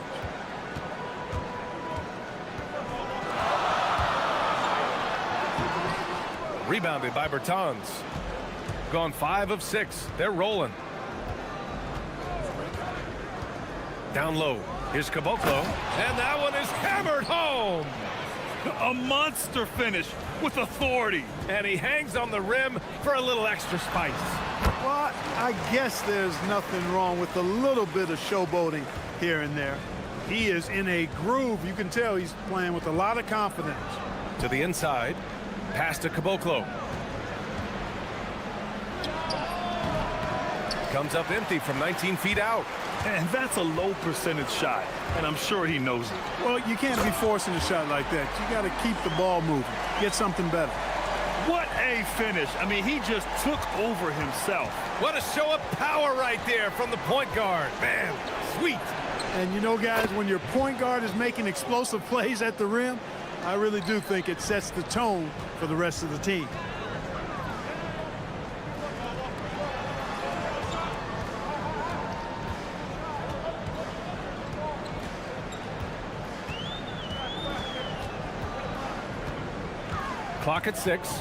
Rebounded by Bertans. Gone 5 of 6. They're rolling. Down low. Here's Caboclo. And that one is hammered home. A monster finish with authority. And he hangs on the rim for a little extra spice. Well, I guess there's nothing wrong with a little bit of showboating here and there. He is in a groove. You can tell he's playing with a lot of confidence. To the inside. Pass to Caboclo. Comes up empty from 19 feet out. And that's a low percentage shot, and I'm sure he knows it. Well, you can't be forcing a shot like that. You got to keep the ball moving. Get something better. What a finish. I mean, he just took over himself. What a show of power right there from the point guard. Man, sweet. And you know, guys, when your point guard is making explosive plays at the rim, I really do think it sets the tone for the rest of the team. Clock at 6.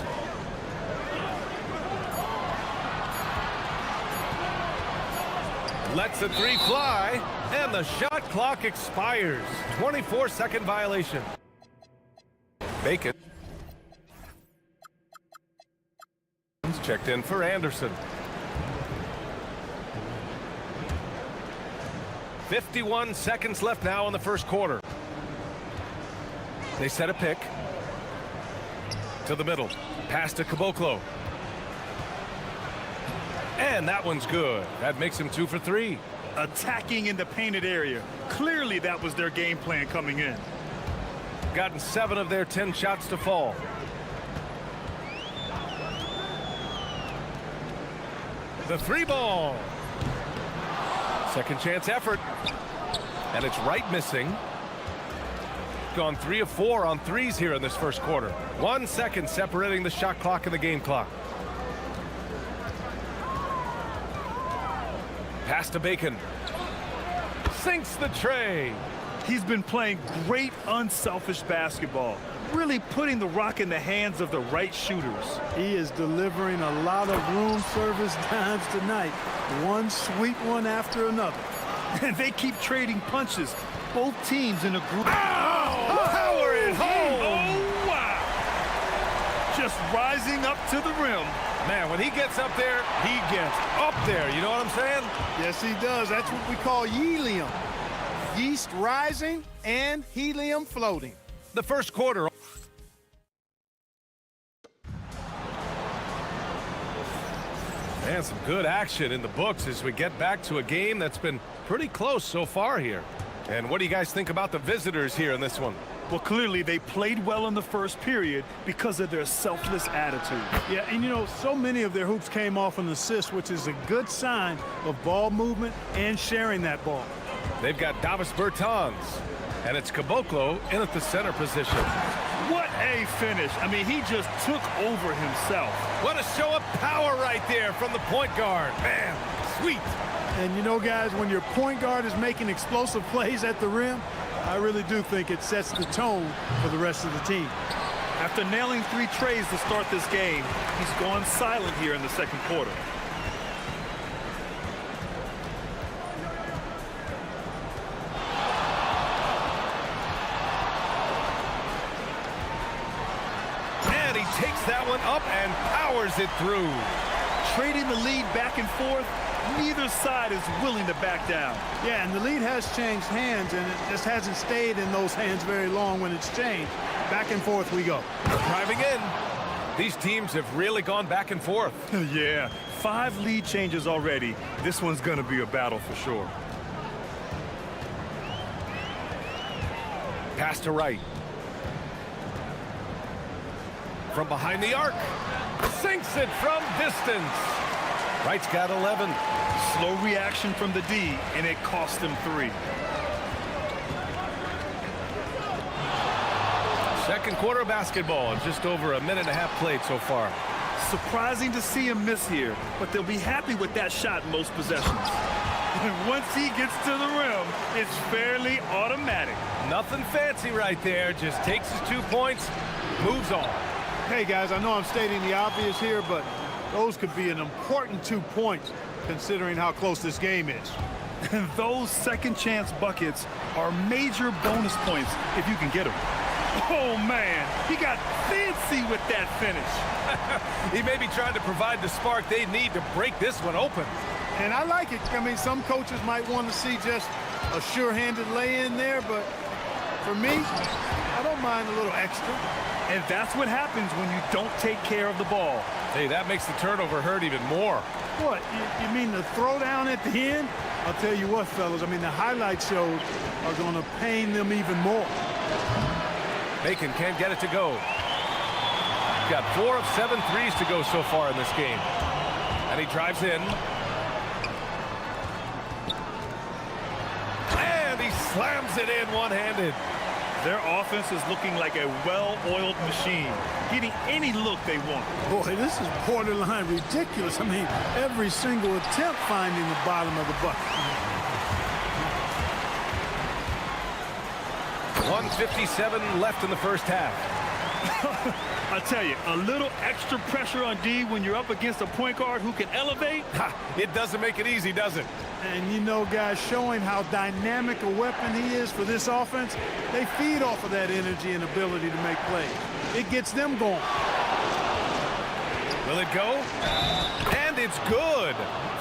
Lets the 3 fly, and the shot clock expires. 24-second violation. Bacon. Checked in for Anderson. 51 seconds left now in the first quarter. They set a pick. To the middle. Pass to Caboclo. And that one's good. That makes him 2 for 3. Attacking in the painted area. Clearly that was their game plan coming in. Gotten 7 of their 10 shots to fall. The 3 ball. Second chance effort. And it's right missing. Gone 3 of 4 on threes here in this first quarter. 1 second separating the shot clock and the game clock. Pass to Bacon. Sinks the tray. He's been playing great unselfish basketball, really putting the rock in the hands of the right shooters. He is delivering a lot of room service dimes tonight. One sweet one after another. And they keep trading punches. Both teams in a group. Oh, power it home. Oh, wow. Just rising up to the rim. Man, when he gets up there, he gets up there. You know what I'm saying? Yes, he does. That's what we call helium. Yeast rising and helium floating. The first quarter. And some good action in the books as we get back to a game that's been pretty close so far here. And what do you guys think about the visitors here in this one? Well, clearly they played well in the first period because of their selfless attitude. Yeah, and you know, so many of their hoops came off an assist, which is a good sign of ball movement and sharing that ball. They've got Davis Bertans, and it's Caboclo in at the center position. What a finish. I mean, he just took over himself. What a show of power right there from the point guard. Man, sweet. And you know, guys, when your point guard is making explosive plays at the rim, I really do think it sets the tone for the rest of the team. After nailing 3 trays to start this game, he's gone silent here in the second quarter. And he takes that one up and powers it through. Trading the lead back and forth, neither side is willing to back down. Yeah, and the lead has changed hands, and it just hasn't stayed in those hands very long when it's changed. Back and forth we go. Driving in. These teams have really gone back and forth. Yeah, 5 lead changes already. This one's going to be a battle for sure. Pass to Wright. From behind the arc. Sinks it from distance. Wright's got 11. Slow reaction from the D, and it cost him 3. Second quarter of basketball, and just over a minute and a half played so far. Surprising to see him miss here, but they'll be happy with that shot in most possessions. And once he gets to the rim, it's fairly automatic. Nothing fancy right there, just takes his 2 points, moves on. Hey, guys, I know I'm stating the obvious here, but those could be an important 2 points considering how close this game is. And those second chance buckets are major bonus points if you can get them. Oh, man, he got fancy with that finish. He may be trying to provide the spark they need to break this one open. And I like it. I mean, some coaches might want to see just a sure-handed lay-in there, but for me, I don't mind a little extra. And that's what happens when you don't take care of the ball. Hey, that makes the turnover hurt even more. What, you mean the throwdown at the end? I'll tell you what, fellas, I mean, the highlight shows are going to pain them even more. Bacon can't get it to go. Got 4 of 7 threes to go so far in this game. And he drives in. And he slams it in one-handed. Their offense is looking like a well-oiled machine, getting any look they want. Boy, this is borderline ridiculous. I mean, every single attempt finding the bottom of the bucket. 1:57 left in the first half. I tell you, a little extra pressure on D when you're up against a point guard who can elevate. It doesn't make it easy, does it? And you know, guys, showing how dynamic a weapon he is for this offense, they feed off of that energy and ability to make plays. It gets them going. Will it go? And it's good.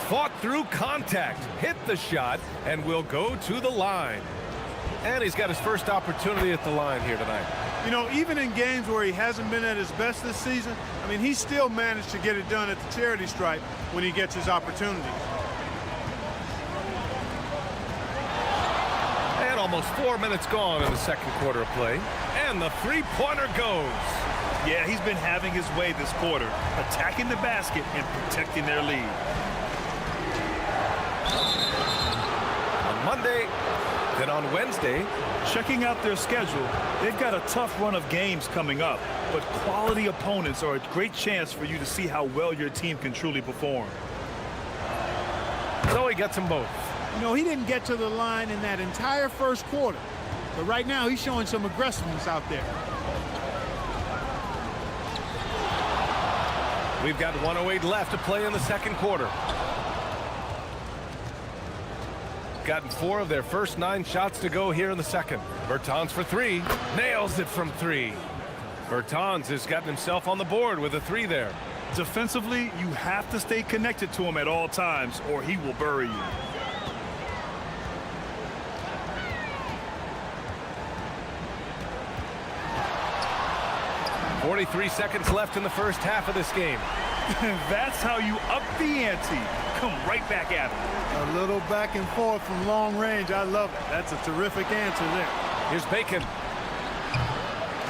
Fought through contact, hit the shot, and will go to the line. And he's got his first opportunity at the line here tonight. You know, even in games where he hasn't been at his best this season, I mean, he still managed to get it done at the charity stripe when he gets his opportunity. And almost 4 minutes gone in the second quarter of play. And the three-pointer goes. Yeah, he's been having his way this quarter, attacking the basket and protecting their lead. On Monday, Then on Wednesday, checking out their schedule, they've got a tough run of games coming up, but quality opponents are a great chance for you to see how well your team can truly perform. So he gets them both. You know, he didn't get to the line in that entire first quarter, but right now he's showing some aggressiveness out there. We've got 1:08 left to play in the second quarter. Gotten 4 of their first 9 shots to go here in the second. Bertans for 3. Nails it from 3. Bertans has gotten himself on the board with a 3 there. Defensively, you have to stay connected to him at all times or he will bury you. .43 seconds left in the first half of this game. That's how you up the ante. Come right back at him. A little back and forth from long range. I love it. That's a terrific answer there. Here's Bacon.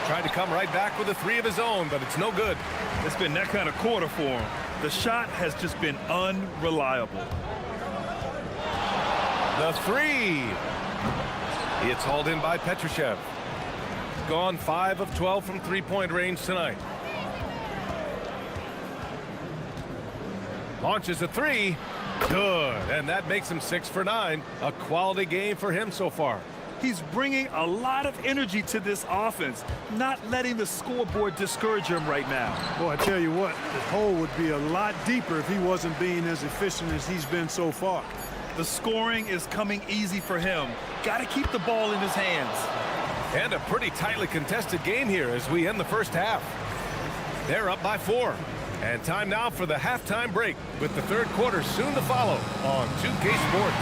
Tried to come right back with a 3 of his own, but it's no good. It's been that kind of quarter for him. The shot has just been unreliable. The 3. It's hauled in by Petrushev. Gone 5 of 12 from three-point range tonight. Launches a 3. Good. And that makes him 6 for 9. A quality game for him so far. He's bringing a lot of energy to this offense, not letting the scoreboard discourage him right now. Boy, I tell you what, the hole would be a lot deeper if he wasn't being as efficient as he's been so far. The scoring is coming easy for him. Got to keep the ball in his hands. And a pretty tightly contested game here as we end the first half. They're up by 4. And time now for the halftime break with the third quarter soon to follow on 2K Sports.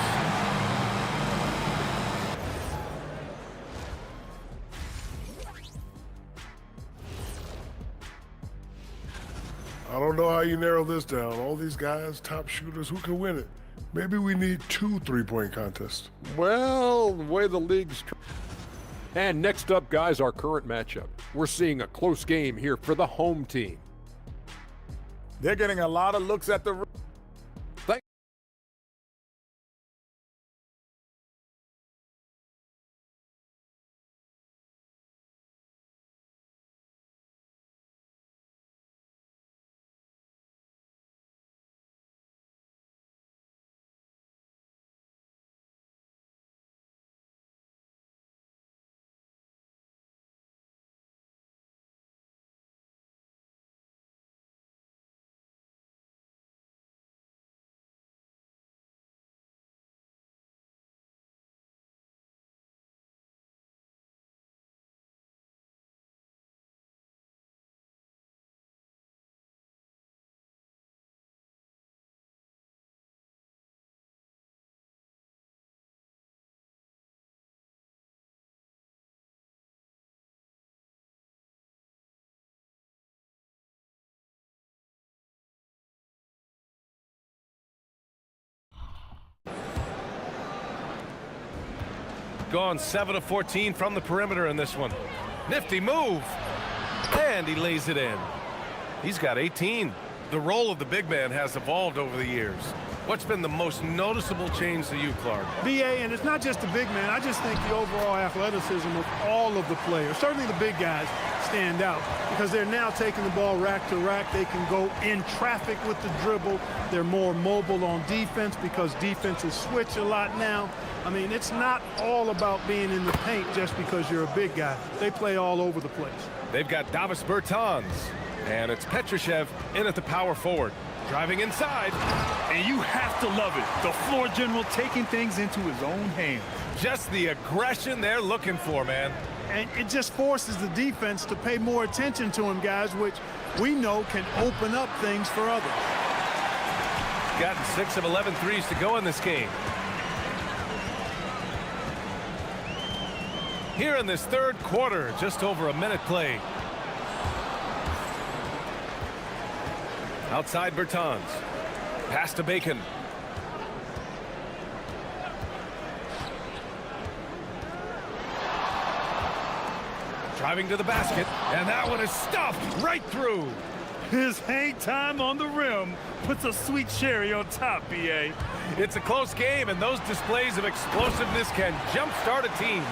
I don't know how you narrow this down. All these guys, top shooters, who can win it? Maybe we need 2 3-point contests. Well, the way the league's... And next up, guys, our current matchup. We're seeing a close game here for the home team. They're getting a lot of looks at the... Gone 7 of 14 from the perimeter in this one. Nifty move. And he lays it in. He's got 18. The role of the big man has evolved over the years. What's been the most noticeable change to you, Clark? BA, and it's not just the big man. I just think the overall athleticism of all of the players, certainly the big guys, stand out because they're now taking the ball rack to rack. They can go in traffic with the dribble. They're more mobile on defense because defenses switch a lot now. I mean, it's not all about being in the paint just because you're a big guy. They play all over the place. They've got Davis Bertans, and it's Petrushev in at the power forward. Driving inside. And you have to love it. The floor general taking things into his own hands. Just the aggression they're looking for, man. And it just forces the defense to pay more attention to him, guys, which we know can open up things for others. Gotten 6 of 11 threes to go in this game. Here in this third quarter, just over a minute played. Outside Bertans. Pass to Bacon. Driving to the basket, and that one is stuffed right through. His hang time on the rim puts a sweet cherry on top, BA. It's a close game, and those displays of explosiveness can jumpstart a team.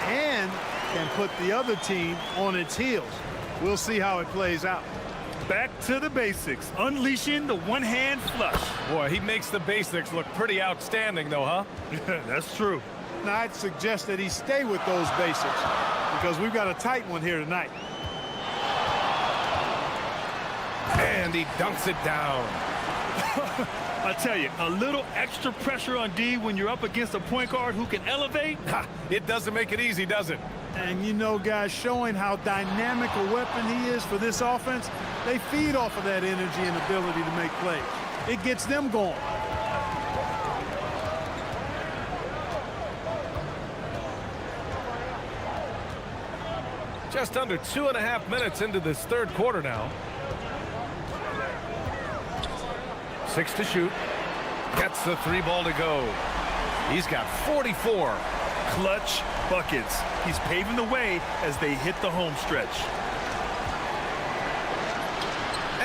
And can put the other team on its heels. We'll see how it plays out. Back to the basics, unleashing the one-hand flush. Boy, he makes the basics look pretty outstanding, though, huh? That's true. Now, I'd suggest that he stay with those basics because we've got a tight one here tonight. And he dunks it down. I tell you, a little extra pressure on D when you're up against a point guard who can elevate. Ha, it doesn't make it easy, does it? And you know, guys, showing how dynamic a weapon he is for this offense, they feed off of that energy and ability to make plays. It gets them going. Just under 2.5 minutes into this third quarter now. 6 to shoot. Gets the 3 ball to go. He's got 44. Clutch buckets. He's paving the way as they hit the home stretch.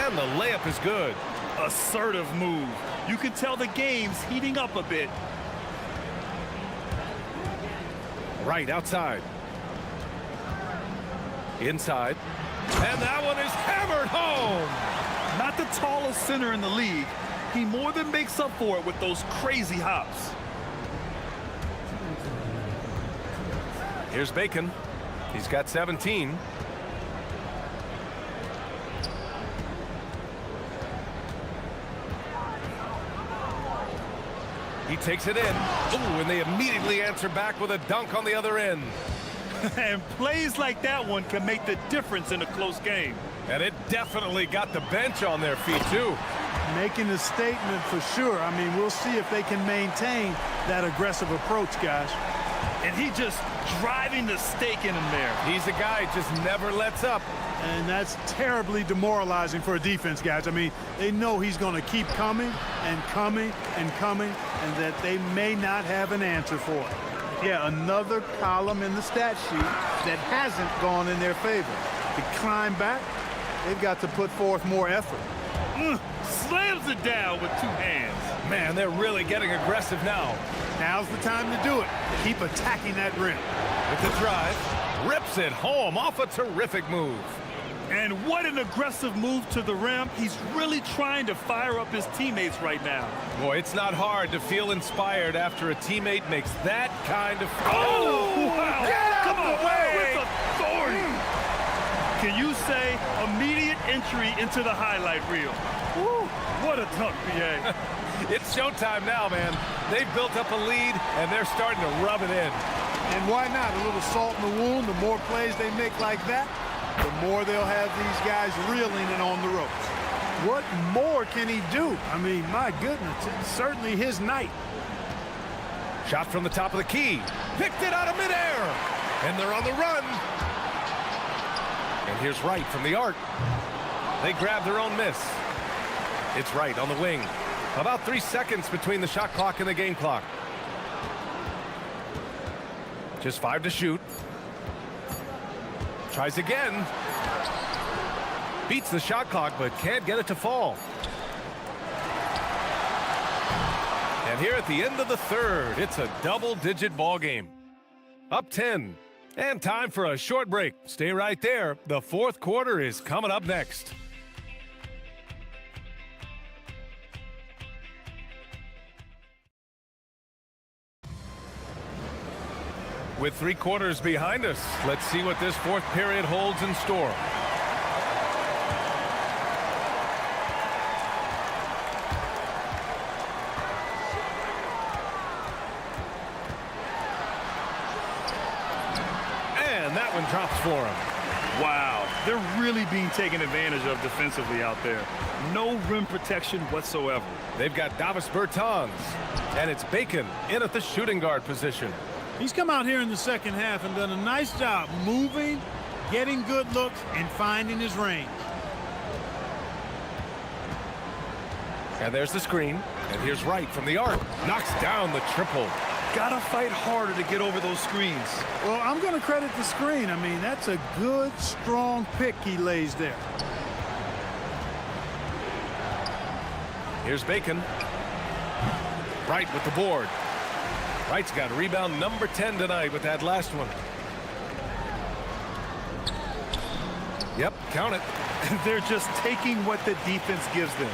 And the layup is good. Assertive move. You can tell the game's heating up a bit. Right outside. Inside. And that one is hammered home. Not the tallest center in the league. He more than makes up for it with those crazy hops. Here's Bacon. He's got 17. He takes it in. Ooh, and they immediately answer back with a dunk on the other end. And plays like that one can make the difference in a close game. And it definitely got the bench on their feet, too. Making a statement for sure. I mean, we'll see if they can maintain that aggressive approach, guys. And he just driving the stake in him there. He's a guy who just never lets up. And that's terribly demoralizing for a defense, guys. I mean, they know he's going to keep coming and coming and coming, and that they may not have an answer for it. Yeah, another column in the stat sheet that hasn't gone in their favor. To climb back, they've got to put forth more effort. Slams it down with 2 hands. Man, they're really getting aggressive now. Now's the time to do it. Keep attacking that rim. With the drive, rips it home off a terrific move. And what an aggressive move to the rim. He's really trying to fire up his teammates right now. Boy, it's not hard to feel inspired after a teammate makes that kind of... Oh! Wow. Get out Come of on, the way! with authority. Can you say immediate entry into the highlight reel? Woo, what a dunk, BA. It's showtime now, man. They've built up a lead, and they're starting to rub it in. And why not? A little salt in the wound. The more plays they make like that, the more they'll have these guys reeling and on the ropes. What more can he do? I mean, my goodness, it's certainly his night. Shot from the top of the key. Picked it out of midair. And they're on the run. And here's Wright from the arc. They grab their own miss. It's Wright on the wing. About 3 seconds between the shot clock and the game clock. Just 5 to shoot. Tries again. Beats the shot clock, but can't get it to fall. And here at the end of the third, it's a double-digit ball game. Up 10. And time for a short break. Stay right there. The fourth quarter is coming up next. With 3 quarters behind us, let's see what this fourth period holds in store. And that one drops for him. Wow, they're really being taken advantage of defensively out there. No rim protection whatsoever. They've got Davis Bertans, and it's Bacon in at the shooting guard position. He's come out here in the second half and done a nice job moving, getting good looks, and finding his range. And there's the screen. And here's Wright from the arc. Knocks down the triple. Gotta fight harder to get over those screens. Well, I'm going to credit the screen. I mean, that's a good, strong pick he lays there. Here's Bacon. Wright with the board. Wright's got rebound number 10 tonight with that last one. Yep, count it. They're just taking what the defense gives them.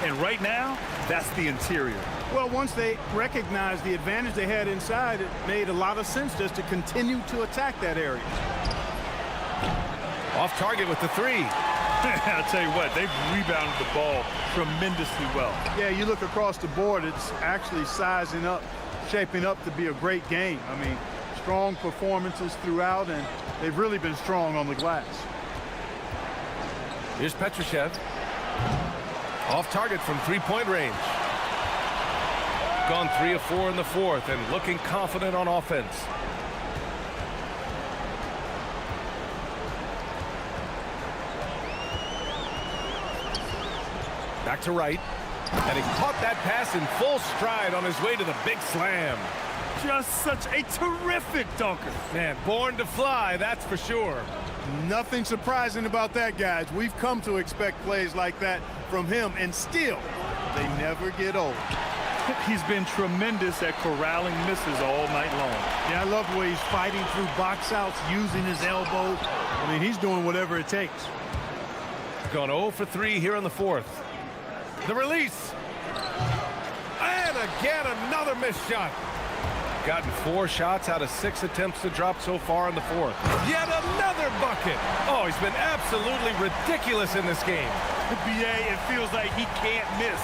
And right now, that's the interior. Well, once they recognized the advantage they had inside, it made a lot of sense just to continue to attack that area. Off target with the three. I'll tell you what, they've rebounded the ball tremendously well. Yeah, you look across the board, it's actually sizing up, shaping up to be a great game. I mean, strong performances throughout, and they've really been strong on the glass. Here's Petrushev. Off target from three-point range. Gone 3 of 4 in the fourth and looking confident on offense. Back to Wright. And he caught that pass in full stride on his way to the big slam. Just such a terrific dunker. Man, born to fly, that's for sure. Nothing surprising about that, guys. We've come to expect plays like that from him, and still, they never get old. He's been tremendous at corralling misses all night long. Yeah, I love the way he's fighting through box outs, using his elbow. I mean, he's doing whatever it takes. Gone 0 for 3 here in the fourth. The release. And again, another missed shot. Gotten 4 shots out of 6 attempts to drop so far in the fourth. Yet another bucket. Oh, he's been absolutely ridiculous in this game. BA, it feels like he can't miss.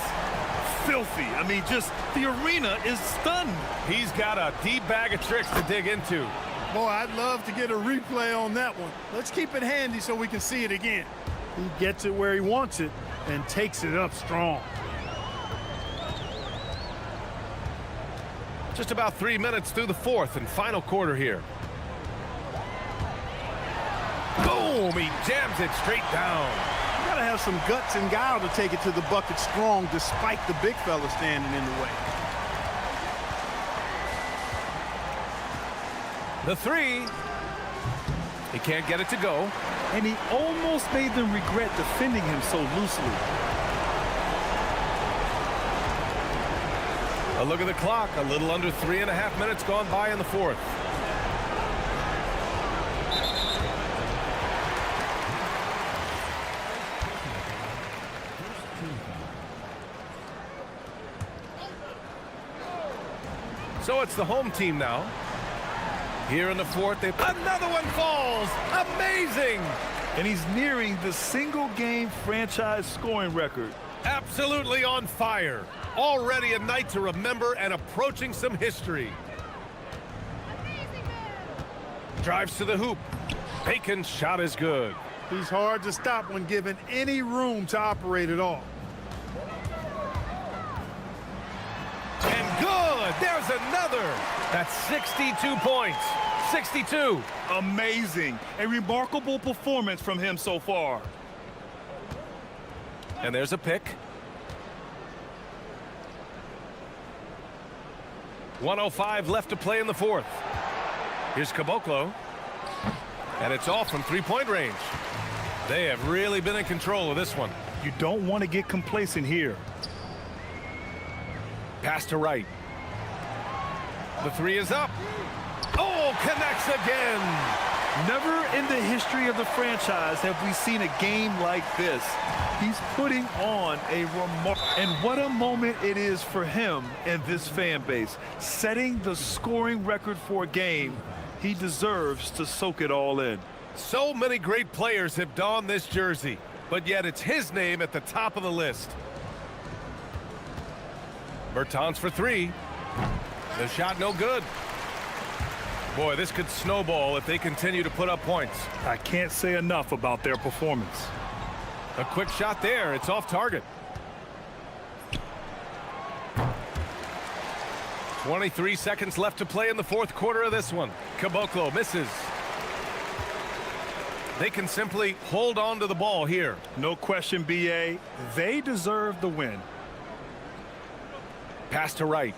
Filthy. I mean, just the arena is stunned. He's got a deep bag of tricks to dig into. Boy, I'd love to get a replay on that one. Let's keep it handy so we can see it again. He gets it where he wants it and takes it up strong. Just about 3 minutes through the fourth and final quarter here. Boom! He jams it straight down. You gotta have some guts and guile to take it to the bucket strong despite the big fella standing in the way. The three. He can't get it to go. And he almost made them regret defending him so loosely. A look at the clock. A little under 3.5 minutes gone by in the fourth. So it's the home team now. Here in the fourth, another one falls. Amazing. And he's nearing the single-game franchise scoring record. Absolutely on fire. Already a night to remember and approaching some history. Drives to the hoop. Bacon's shot is good. He's hard to stop when given any room to operate at all. And good. There's another. That's 62 points. 62. Amazing. A remarkable performance from him so far. And there's a pick. 1:05 left to play in the fourth. Here's Caboclo. And it's off from three-point range. They have really been in control of this one. You don't want to get complacent here. Pass to Wright. The three is up. Oh, connects again. Never in the history of the franchise have we seen a game like this. He's putting on a and what a moment it is for him and this fan base. Setting the scoring record for a game. He deserves to soak it all in. So many great players have donned this jersey, but yet it's his name at the top of the list. Bertans for three. The shot no good. Boy, this could snowball if they continue to put up points. I can't say enough about their performance. A quick shot there. It's off target. 23 seconds left to play in the fourth quarter of this one. Caboclo misses. They can simply hold on to the ball here. No question, BA. They deserve the win. Pass to Wright.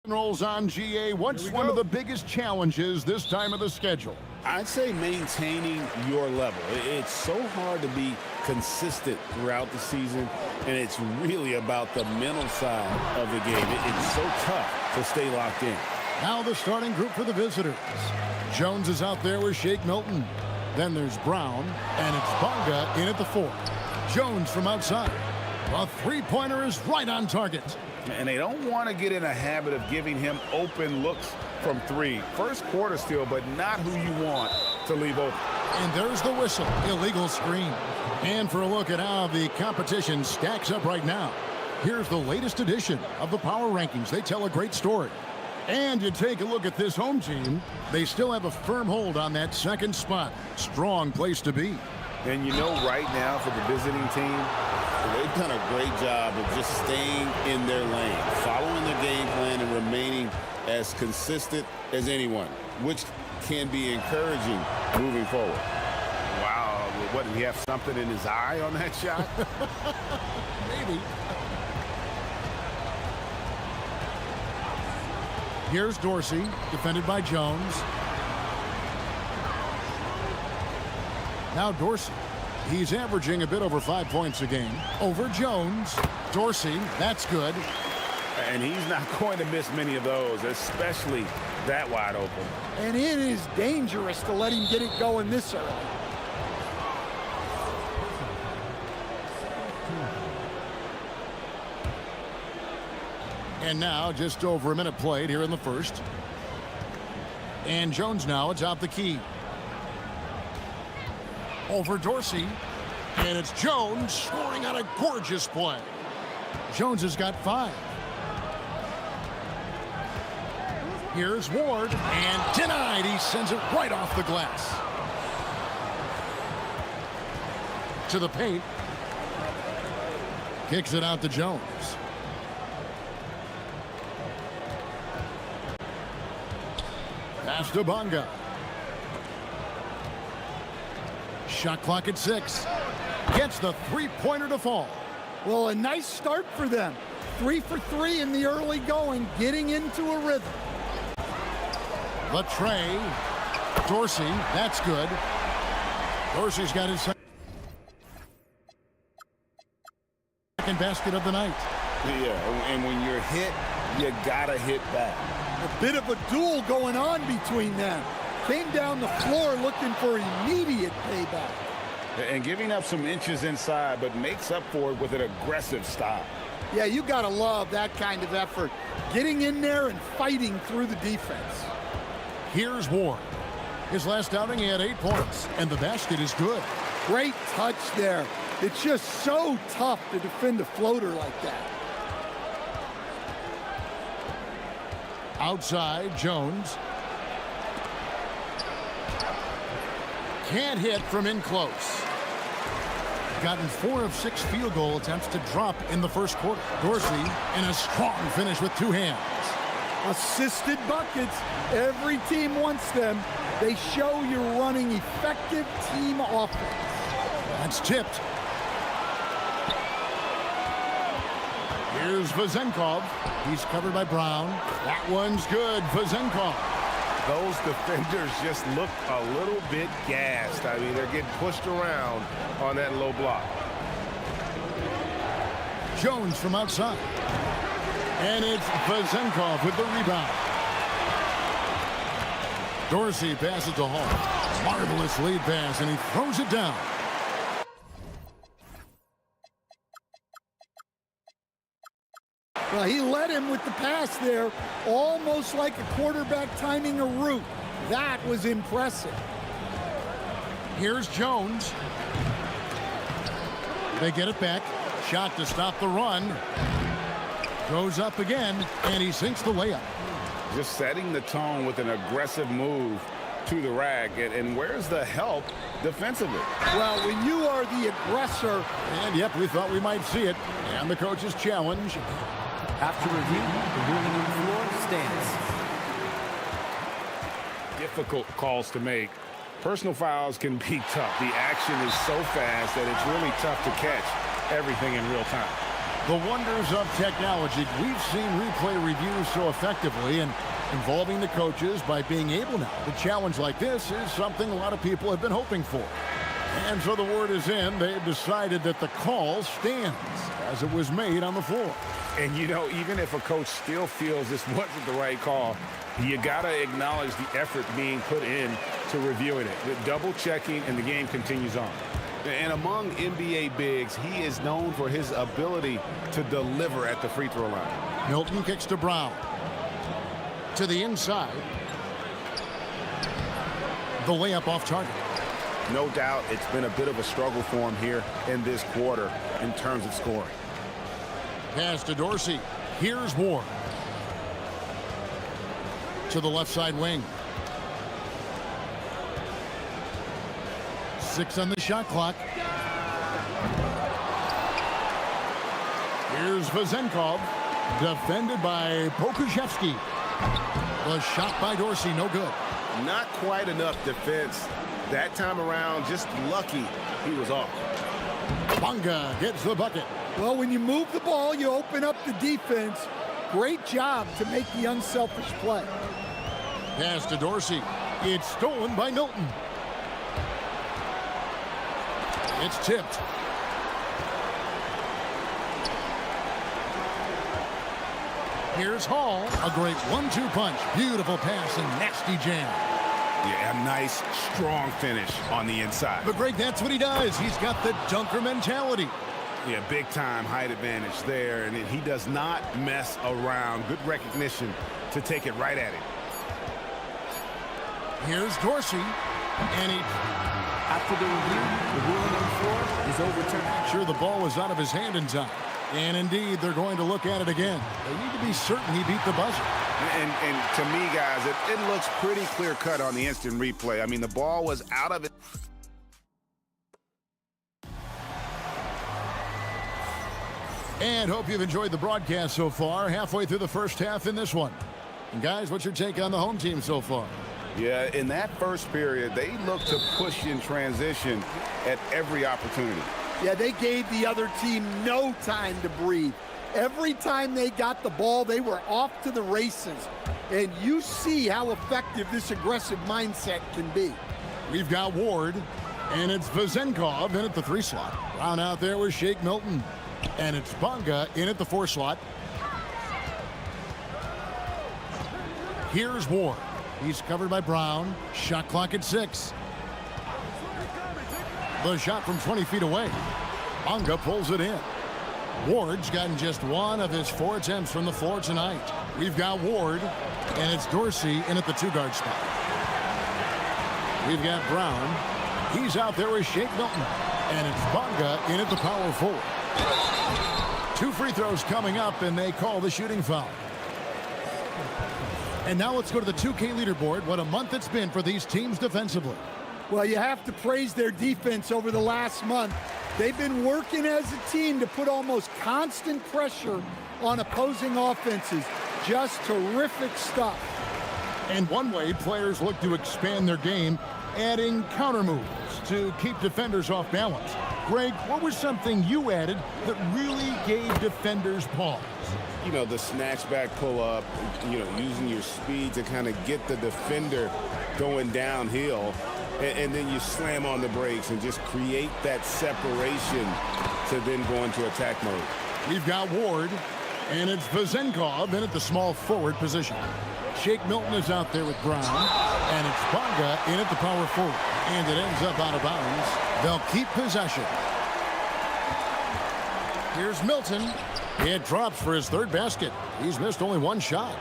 Rolls on GA. What's one of the biggest challenges this time of the schedule? I'd say maintaining your level. It's so hard to be consistent throughout the season, and it's really about the mental side of the game. It's so tough to stay locked in. Now the starting group for the visitors. Jones is out there with Shake Milton. Then there's Brown, and it's Bonga in at the 4. Jones from outside. A three-pointer is right on target. And they don't want to get in a habit of giving him open looks from 3. First quarter still, but not who you want to leave open. And there's the whistle. Illegal screen. And for a look at how the competition stacks up right now, here's the latest edition of the Power Rankings. They tell a great story. And you take a look at this home team, they still have a firm hold on that second spot. Strong place to be. And you know right now for the visiting team, they've done a great job of just staying in their lane, following their game plan and remaining as consistent as anyone, which can be encouraging moving forward. Wow, what, did he have something in his eye on that shot? Maybe. Here's Dorsey, defended by Jones. Now Dorsey. He's averaging a bit over 5 points a game. Over Jones. Dorsey, that's good. And he's not going to miss many of those, especially that wide open. And it is dangerous to let him get it going this early. And now just over a minute played here in the first. And Jones now atop the key. Over Dorsey. And it's Jones scoring on a gorgeous play. Jones has got 5. Here's Ward. And denied. He sends it right off the glass. To the paint. Kicks it out to Jones. Pass to Bonga. Shot clock at 6. Gets the three-pointer to fall. Well, a nice start for them. 3 for 3 in the early going, getting into a rhythm. The tray. Dorsey, that's good. Dorsey's got his second basket of the night. Yeah, and when you're hit, you gotta hit back. A bit of a duel going on between them. Came down the floor looking for immediate payback. And giving up some inches inside, but makes up for it with an aggressive style. Yeah, you gotta love that kind of effort. Getting in there and fighting through the defense. Here's Ward. His last outing, he had 8 points, and the basket is good. Great touch there. It's just so tough to defend a floater like that. Outside, Jones. Can't hit from in close. Gotten 4 of 6 field goal attempts to drop in the first quarter. Dorsey in a strong finish with 2 hands. Assisted buckets. Every team wants them. They show you're running effective team offense. That's tipped. Here's Vazenkov. He's covered by Brown. That one's good. Vazenkov. Those defenders just look a little bit gassed. I mean, they're getting pushed around on that low block. Jones from outside. And it's Vazenkov with the rebound. Dorsey passes to Hall. Marvelous lead pass, and he throws it down. Well, he led him with the pass there, almost like a quarterback timing a route. That was impressive. Here's Jones. They get it back. Shot to stop the run. Goes up again, and he sinks the layup. Just setting the tone with an aggressive move to the rack. And where's the help defensively? Well, when you are the aggressor. And yep, we thought we might see it. And the coach's challenge. After review, the ruling on the floor stands. Difficult calls to make. Personal fouls can be tough. The action is so fast that it's really tough to catch everything in real time. The wonders of technology. We've seen replay reviews so effectively, and involving the coaches by being able now to challenge like this is something a lot of people have been hoping for. And so the word is in. They've decided that the call stands as it was made on the floor. And, you know, even if a coach still feels this wasn't the right call, you got to acknowledge the effort being put in to reviewing it. The double checking, and the game continues on. And among NBA bigs, he is known for his ability to deliver at the free throw line. Milton kicks to Brown. To the inside. The layup off target. No doubt it's been a bit of a struggle for him here in this quarter in terms of scoring. Pass to Dorsey. Here's Ward. To the left side wing. 6 on the shot clock. Here's Vezenkov. Defended by Pokushevsky. The shot by Dorsey, no good. Not quite enough defense. That time around, just lucky he was off. Bonga gets the bucket. Well, when you move the ball, you open up the defense. Great job to make the unselfish play. Pass to Dorsey. It's stolen by Milton. It's tipped. Here's Hall. A great 1-2 punch. Beautiful pass and nasty jam. Yeah, a nice, strong finish on the inside. But Greg, that's what he does. He's got the dunker mentality. Yeah, big time height advantage there, and he does not mess around. Good recognition to take it right at him. Here's Dorsey, and he... After the review, the ruling on the floor is overturned. Sure, the ball was out of his hand in time. And indeed, they're going to look at it again. They need to be certain he beat the buzzer. And to me, guys, it looks pretty clear-cut on the instant replay. I mean, the ball was out of it. And hope you've enjoyed the broadcast so far. Halfway through the first half in this one. And guys, what's your take on the home team so far? Yeah, in that first period, they looked to push in transition at every opportunity. Yeah, they gave the other team no time to breathe. Every time they got the ball, they were off to the races. And you see how effective this aggressive mindset can be. We've got Ward, and it's Vezenkov in at the 3 slot. Brown out there with Shake Milton. And it's Bonga in at the 4 slot. Here's Ward. He's covered by Brown. Shot clock at 6. The shot from 20 feet away. Bonga pulls it in. Ward's gotten just 1 of his 4 attempts from the floor tonight. We've got Ward, and it's Dorsey in at the 2-guard spot. We've got Brown. He's out there with Shake Milton, and it's Bonga in at the power forward. 2 free throws coming up, and they call the shooting foul. And now let's go to the 2K leaderboard. What a month it's been for these teams defensively. Well, you have to praise their defense over the last month. They've been working as a team to put almost constant pressure on opposing offenses. Just terrific stuff. And one way players look to expand their game, adding counter moves to keep defenders off balance. Greg, what was something you added that really gave defenders pause? You know, the snatchback pull-up, you know, using your speed to kind of get the defender going downhill, and then you slam on the brakes and just create that separation to then go into attack mode. We've got Ward, and it's Vezenkov in at the small forward position. Shake Milton is out there with Brown, and it's Bonga in at the power forward. And it ends up out of bounds. They'll keep possession. Here's Milton. It drops for his 3rd basket. He's missed only 1 shot.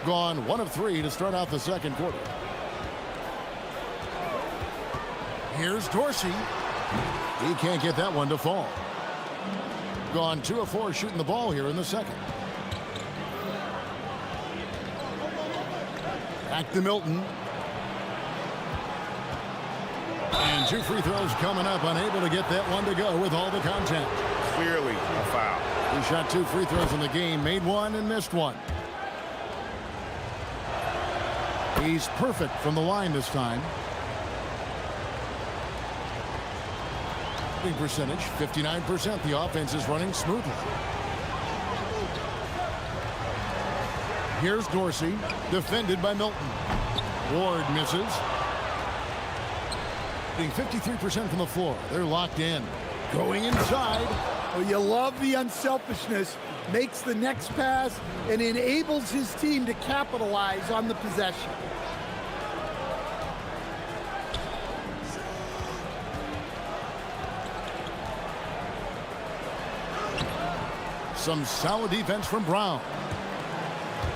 Gone 1 of 3 to start out the second quarter. Here's Dorsey. He can't get that one to fall. Gone 2 of 4 shooting the ball here in the second. Back to Milton. And 2 free throws coming up. Unable to get that one to go with all the contact. Clearly a foul. He shot 2 free throws in the game. Made 1 and missed 1. He's perfect from the line this time. Shooting percentage, 59%. The offense is running smoothly. Here's Dorsey, defended by Milton. Ward misses. Being 53% from the floor. They're locked in. Going inside. Well, you love the unselfishness. Makes the next pass and enables his team to capitalize on the possession. Some solid defense from Brown.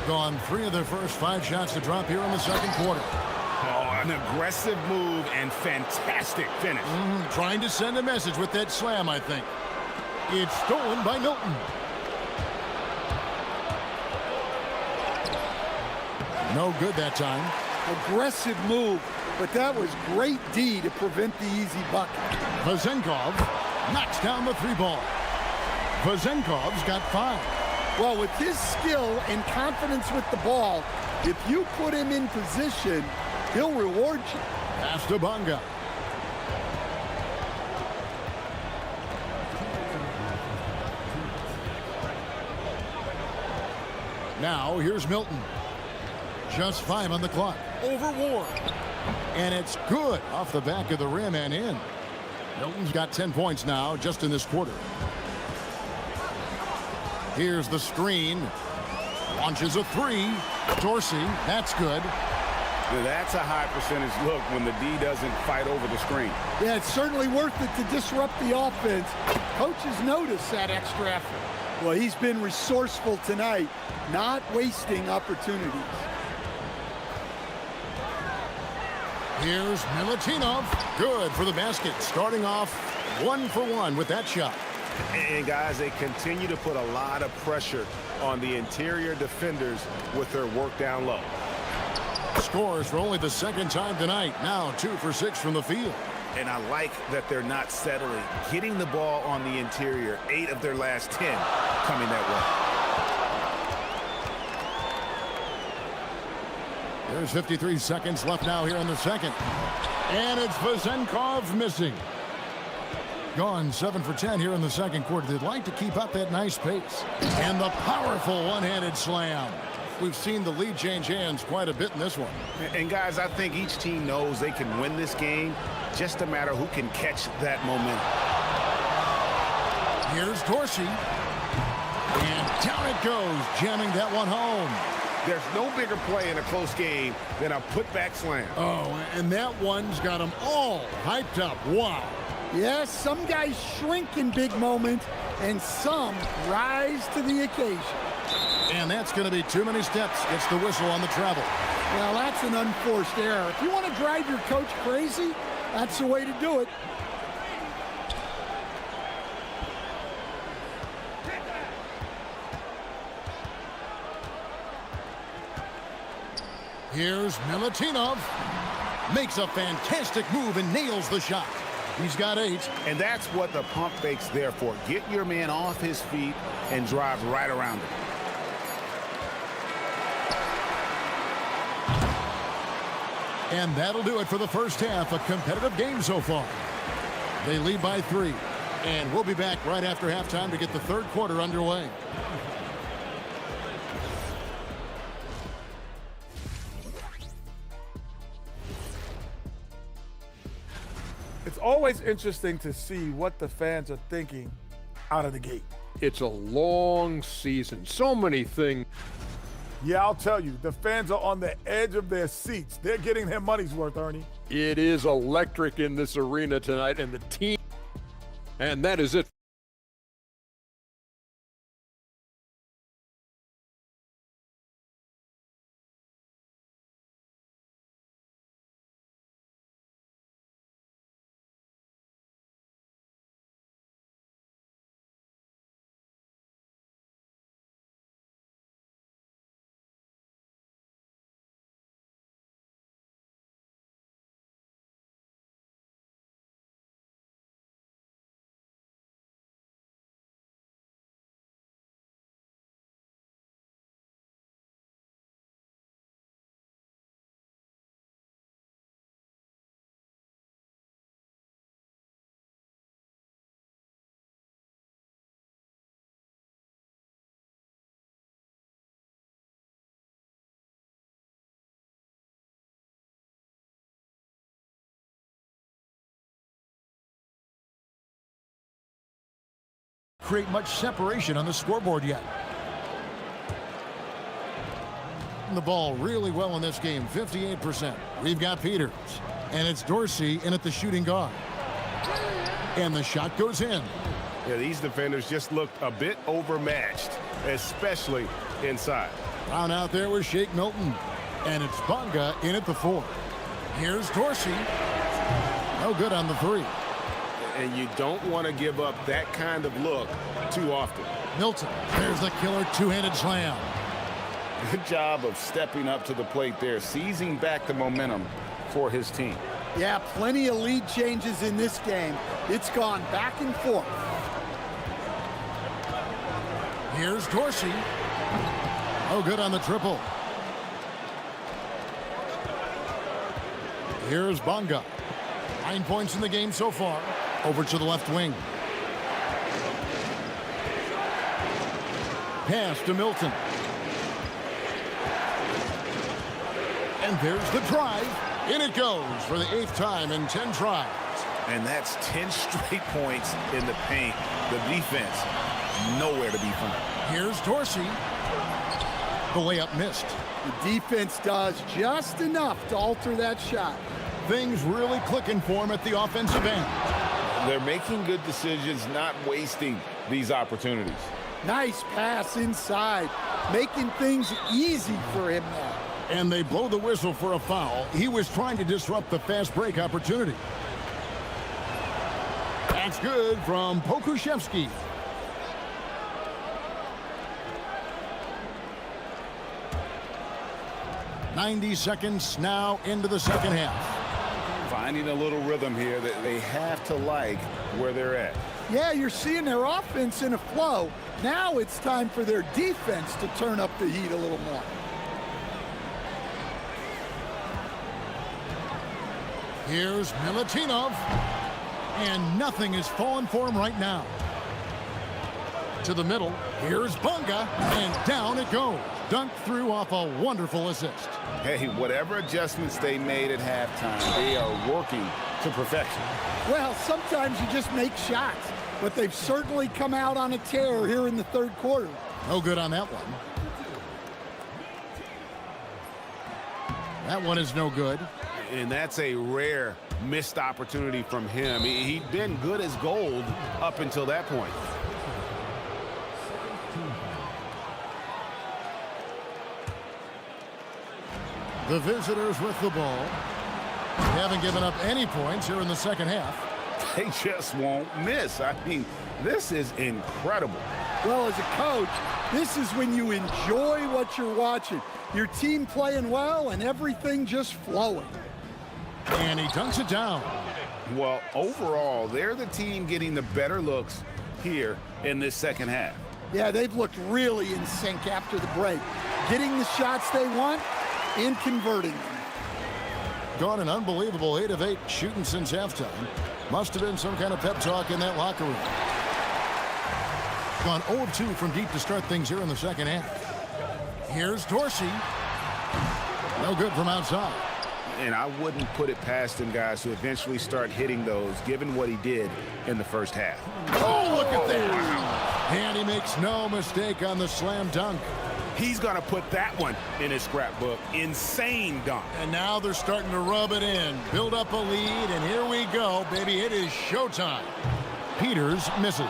Gone 3 of their first 5 shots to drop here in the second quarter. Oh, an aggressive move and fantastic finish. Trying to send a message with that slam, I think. It's stolen by Milton. No good that time. Aggressive move, but that was great D to prevent the easy bucket. Vazenkov knocks down the 3-ball. Vazenkov's got 5. Well, with his skill and confidence with the ball, if you put him in position, he'll reward you. Pass to Bonga. Now, here's Milton. Just 5 on the clock. Over Ward. And it's good off the back of the rim and in. Milton's got 10 points now just in this quarter. Here's the screen. Launches a 3. Dorsey, that's good. Now, that's a high percentage look when the D doesn't fight over the screen. Yeah, it's certainly worth it to disrupt the offense. Coaches notice that extra effort. Well, he's been resourceful tonight, not wasting opportunities. Here's Milutinov. Good for the basket. Starting off 1 for 1 with that shot. And guys, they continue to put a lot of pressure on the interior defenders with their work down low. Scores for only the second time tonight. Now 2 for 6 from the field. And I like that they're not settling. Getting the ball on the interior, 8 of their last 10 coming that way. There's 53 seconds left now here in the second. And it's Vazenkov missing. Gone 7 for 10 here in the second quarter. They'd like to keep up that nice pace. And the powerful one-handed slam. We've seen the lead change hands quite a bit in this one. And guys, I think each team knows they can win this game. Just a matter who can catch that momentum. Here's Dorsey. And down it goes, jamming that one home. There's no bigger play in a close game than a putback slam. Oh, and that one's got them all hyped up. Wow. Yes, some guys shrink in big moments, and some rise to the occasion. And that's going to be too many steps. Gets the whistle on the travel. Well, that's an unforced error. If you want to drive your coach crazy, that's the way to do it. Here's Milutinov. Makes a fantastic move and nails the shot. He's got 8. And that's what the pump fake's there for. Get your man off his feet and drive right around him. And that'll do it for the first half. A competitive game so far. They lead by 3. And we'll be back right after halftime to get the third quarter underway. It's always interesting to see what the fans are thinking out of the gate. It's a long season. So many things. Yeah, I'll tell you, the fans are on the edge of their seats. They're getting their money's worth, Ernie. It is electric in this arena tonight, and the team. And that is it. create much separation on the scoreboard yet. The ball really well in this game, 58%. We've got Peters, and it's Dorsey in at the shooting guard. And the shot goes in. Yeah, these defenders just looked a bit overmatched, especially inside. Down out there with Shake Milton, and it's Bunga in at the 4. Here's Dorsey. No good on the 3. And you don't want to give up that kind of look too often. Milton, there's the killer two-handed slam. Good job of stepping up to the plate there, seizing back the momentum for his team. Yeah, plenty of lead changes in this game. It's gone back and forth. Here's Dorsey. Oh, good on the triple. Here's Bunga. 9 points in the game so far. Over to the left wing. Pass to Milton. And there's the drive. In it goes for the 8th time in 10 tries. And that's 10 straight points in the paint. The defense, nowhere to be found. Here's Dorsey. The layup missed. The defense does just enough to alter that shot. Things really clicking for him at the offensive end. They're making good decisions, not wasting these opportunities. Nice pass inside, making things easy for him now. And they blow the whistle for a foul. He was trying to disrupt the fast break opportunity. That's good from Pokushevsky. "90 seconds now into the second half." Finding a little rhythm here that they have to like where they're at. Yeah, you're seeing their offense in a flow. Now it's time for their defense to turn up the heat a little more. Here's Milutinov. And nothing is falling for him right now. To the middle. Here's Bunga. And down it goes. Dunked through off a wonderful assist. Hey, whatever adjustments they made at halftime, they are working to perfection. Well, sometimes you just make shots, but they've certainly come out on a tear here in the third quarter. No good on that one. That one is no good. And that's a rare missed opportunity from him. He'd been good as gold up until that point. The visitors with the ball. They haven't given up any points here in the second half. They just won't miss. I mean, this is incredible. Well, as a coach, this is when you enjoy what you're watching. Your team playing well and everything just flowing. And he dunks it down. Well, overall, they're the team getting the better looks here in this second half. Yeah, they've looked really in sync after the break. Getting the shots they want and converting them. Gone an unbelievable 8 of 8 shooting since halftime. Must have been some kind of pep talk in that locker room. Gone 0 of 2 from deep to start things here in the second half. Here's Dorsey. No good from outside. And I wouldn't put it past him, guys, to eventually start hitting those, given what he did in the first half. Oh, look at that. And he makes no mistake on the slam dunk. He's going to put that one in his scrapbook. Insane dunk. And now they're starting to rub it in. Build up a lead, and here we go, baby. It is showtime. Peters misses.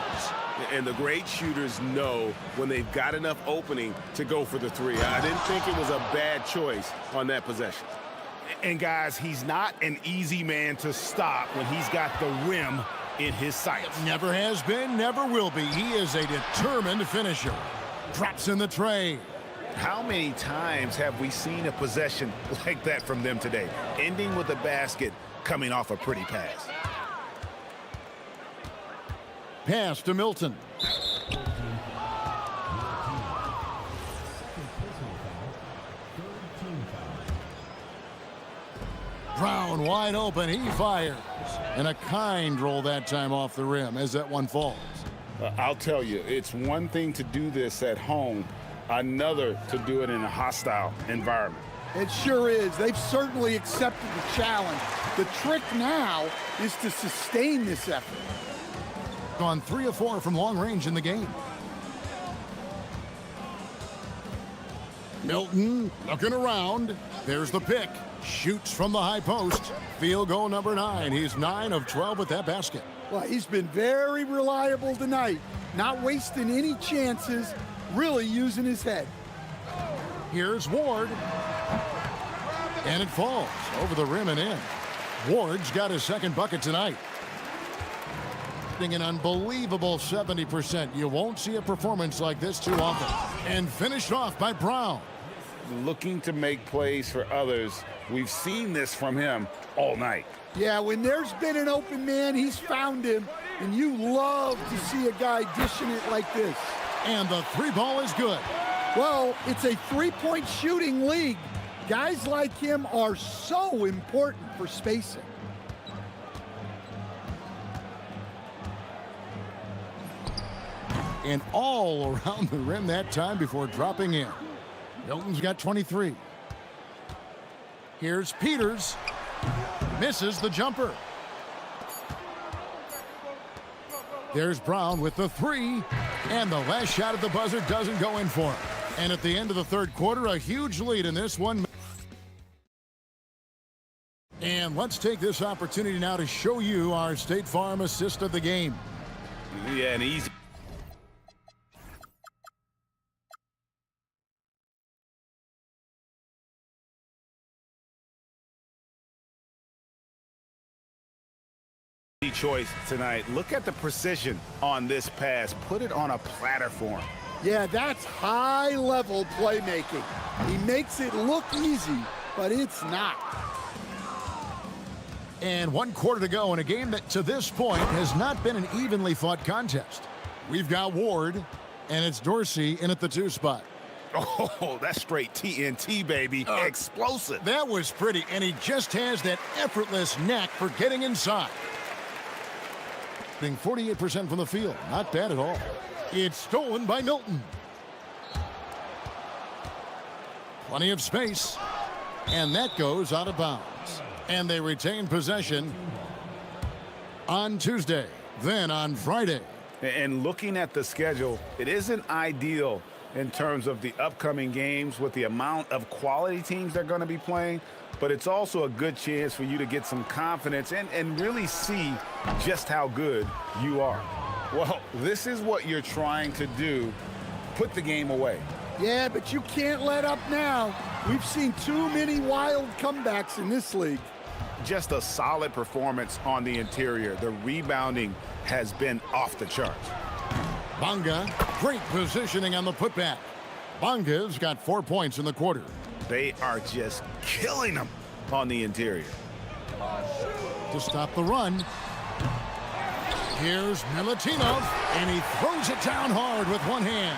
And the great shooters know when they've got enough opening to go for the three. I didn't think it was a bad choice on that possession. And, guys, he's not an easy man to stop when he's got the rim in his sights. Never has been, never will be. He is a determined finisher. Drops in the tray. How many times have we seen a possession like that from them today, ending with a basket coming off a pretty pass? Pass to Milton. Brown wide open. He fires. And a kind roll that time off the rim as that one falls. I'll tell you, it's one thing to do this at home, another to do it in a hostile environment. It sure is. They've certainly accepted the challenge. The trick now is to sustain this effort. Gone 3 of 4 from long range in the game. Milton looking around. There's the pick. Shoots from the high post. Field goal number 9. He's 9 of 12 with that basket. Well, he's been very reliable tonight. Not wasting any chances. Really using his head. Here's Ward. And it falls over the rim and in. Ward's got his second bucket tonight. An unbelievable 70%. You won't see a performance like this too often. And finished off by Brown. Looking to make plays for others. We've seen this from him all night. Yeah, when there's been an open man, he's found him. And you love to see a guy dishing it like this. And the 3 ball is good. Well, it's a 3-point shooting league. Guys like him are so important for spacing. And all around the rim that time before dropping in. Milton's got 23. Here's Peters. Misses the jumper. There's Brown with the 3. And the last shot at the buzzer doesn't go in for him. And at the end of the third quarter, a huge lead in this one. And let's take this opportunity now to show you our State Farm assist of the game. Yeah, an easy. Choice tonight. Look at the precision on this pass. Put it on a platter for him. Yeah, that's high-level playmaking. He makes it look easy, but it's not. And 1 quarter to go in a game that to this point has not been an evenly fought contest. We've got Ward, and it's Dorsey in at the 2 spot. Oh, that's straight TNT, baby. Explosive. That was pretty, and he just has that effortless knack for getting inside. 48% from the field. Not bad at all. It's stolen by Milton. Plenty of space. And that goes out of bounds. And they retain possession on Tuesday, then on Friday. And looking at the schedule, it isn't ideal in terms of the upcoming games with the amount of quality teams they're going to be playing. But it's also a good chance for you to get some confidence and really see just how good you are. Well, this is what you're trying to do. Put the game away. Yeah, but you can't let up now. We've seen too many wild comebacks in this league. Just a solid performance on the interior. The rebounding has been off the charts. Bonga, great positioning on the putback. Bonga's got 4 points in the quarter. They are just killing them on the interior. To stop the run. Here's Milutinov, and he throws it down hard with one hand.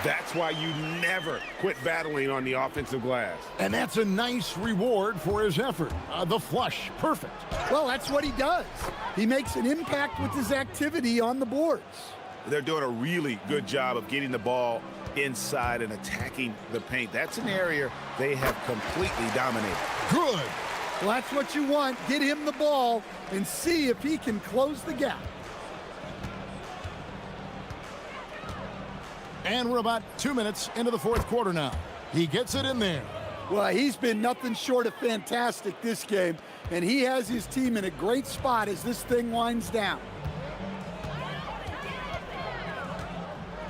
That's why you never quit battling on the offensive glass. And that's a nice reward for his effort. The flush, perfect. Well, that's what he does. He makes an impact with his activity on the boards. They're doing a really good job of getting the ball inside and attacking the paint. That's an area they have completely dominated. Good. Well, that's what you want. Get him the ball and see if he can close the gap. And we're about 2 minutes into the fourth quarter now. He gets it in there. Well, he's been nothing short of fantastic this game, and he has his team in a great spot as this thing winds down.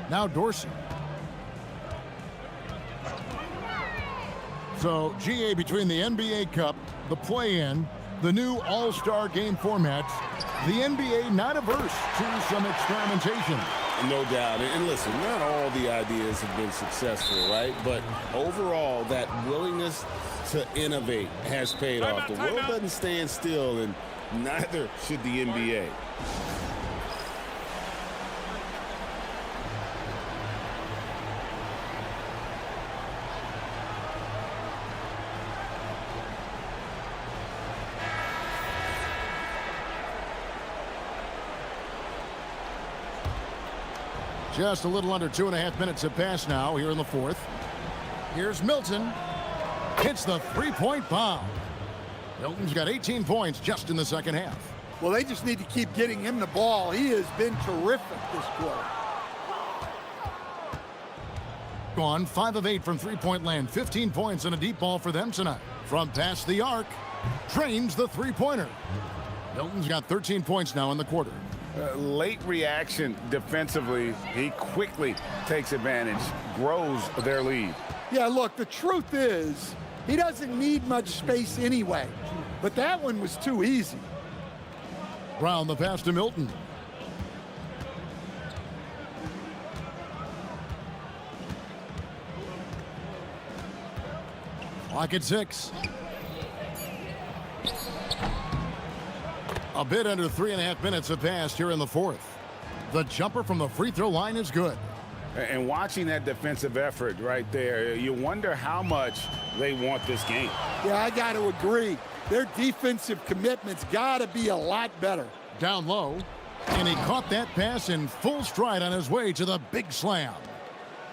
Now Dorsey. So, GA, between the NBA Cup, the play-in, the new All-Star game formats, the NBA not averse to some experimentation. No doubt. And listen, not all the ideas have been successful, right? But overall, that willingness to innovate has paid off. The world doesn't stand still, and neither should the NBA. Just a little under 2.5 minutes have passed now here in the fourth. Here's Milton. Hits the three-point bomb. Milton's got 18 points just in the second half. Well, they just need to keep getting him the ball. He has been terrific this quarter. Gone 5 of 8 from three-point land. 15 points and a deep ball for them tonight. From past the arc, drains the three-pointer. Milton's got 13 points now in the quarter. Late reaction defensively. He quickly takes advantage, grows their lead. Yeah, look, the truth is, he doesn't need much space anyway. But that one was too easy. Brown the pass to Milton. Clock at 6. A bit under 3.5 minutes have passed here in the fourth. The jumper from the free throw line is good. And watching that defensive effort right there, you wonder how much they want this game. Yeah, I got to agree. Their defensive commitment's got to be a lot better. Down low, and he caught that pass in full stride on his way to the big slam.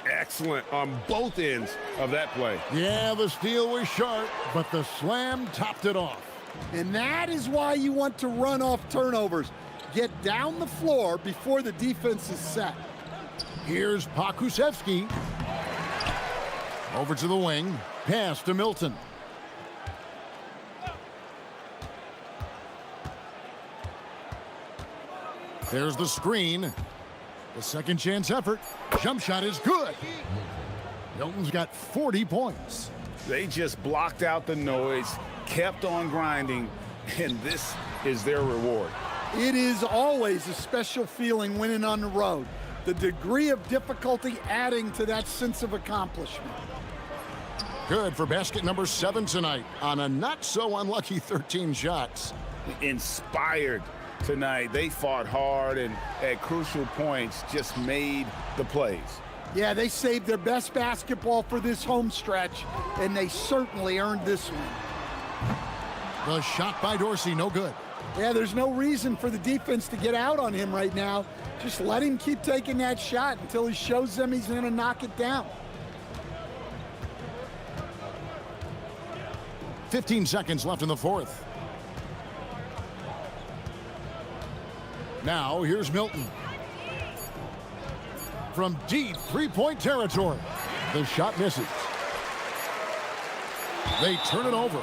Excellent on both ends of that play. Yeah, the steal was sharp, but the slam topped it off. And that is why you want to run off turnovers. Get down the floor before the defense is set. Here's Pakusevsky. Over to the wing. Pass to Milton. There's the screen. The second chance effort. Jump shot is good. Milton's got 40 points. They just blocked out the noise, kept on grinding, and this is their reward. It is always a special feeling winning on the road. The degree of difficulty adding to that sense of accomplishment. Good for basket number 7 tonight on a not so unlucky 13 shots. Inspired tonight. They fought hard and at crucial points just made the plays. Yeah, they saved their best basketball for this home stretch, and they certainly earned this one. The shot by Dorsey, no good. Yeah, there's no reason for the defense to get out on him right now. Just let him keep taking that shot until he shows them he's going to knock it down. 15 seconds left in the fourth. Now, here's Milton. From deep three-point territory. The shot misses. They turn it over.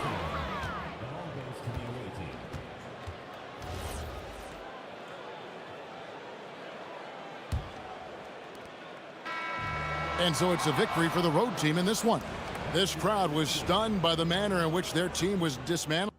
And so it's a victory for the road team in this one. This crowd was stunned by the manner in which their team was dismantled.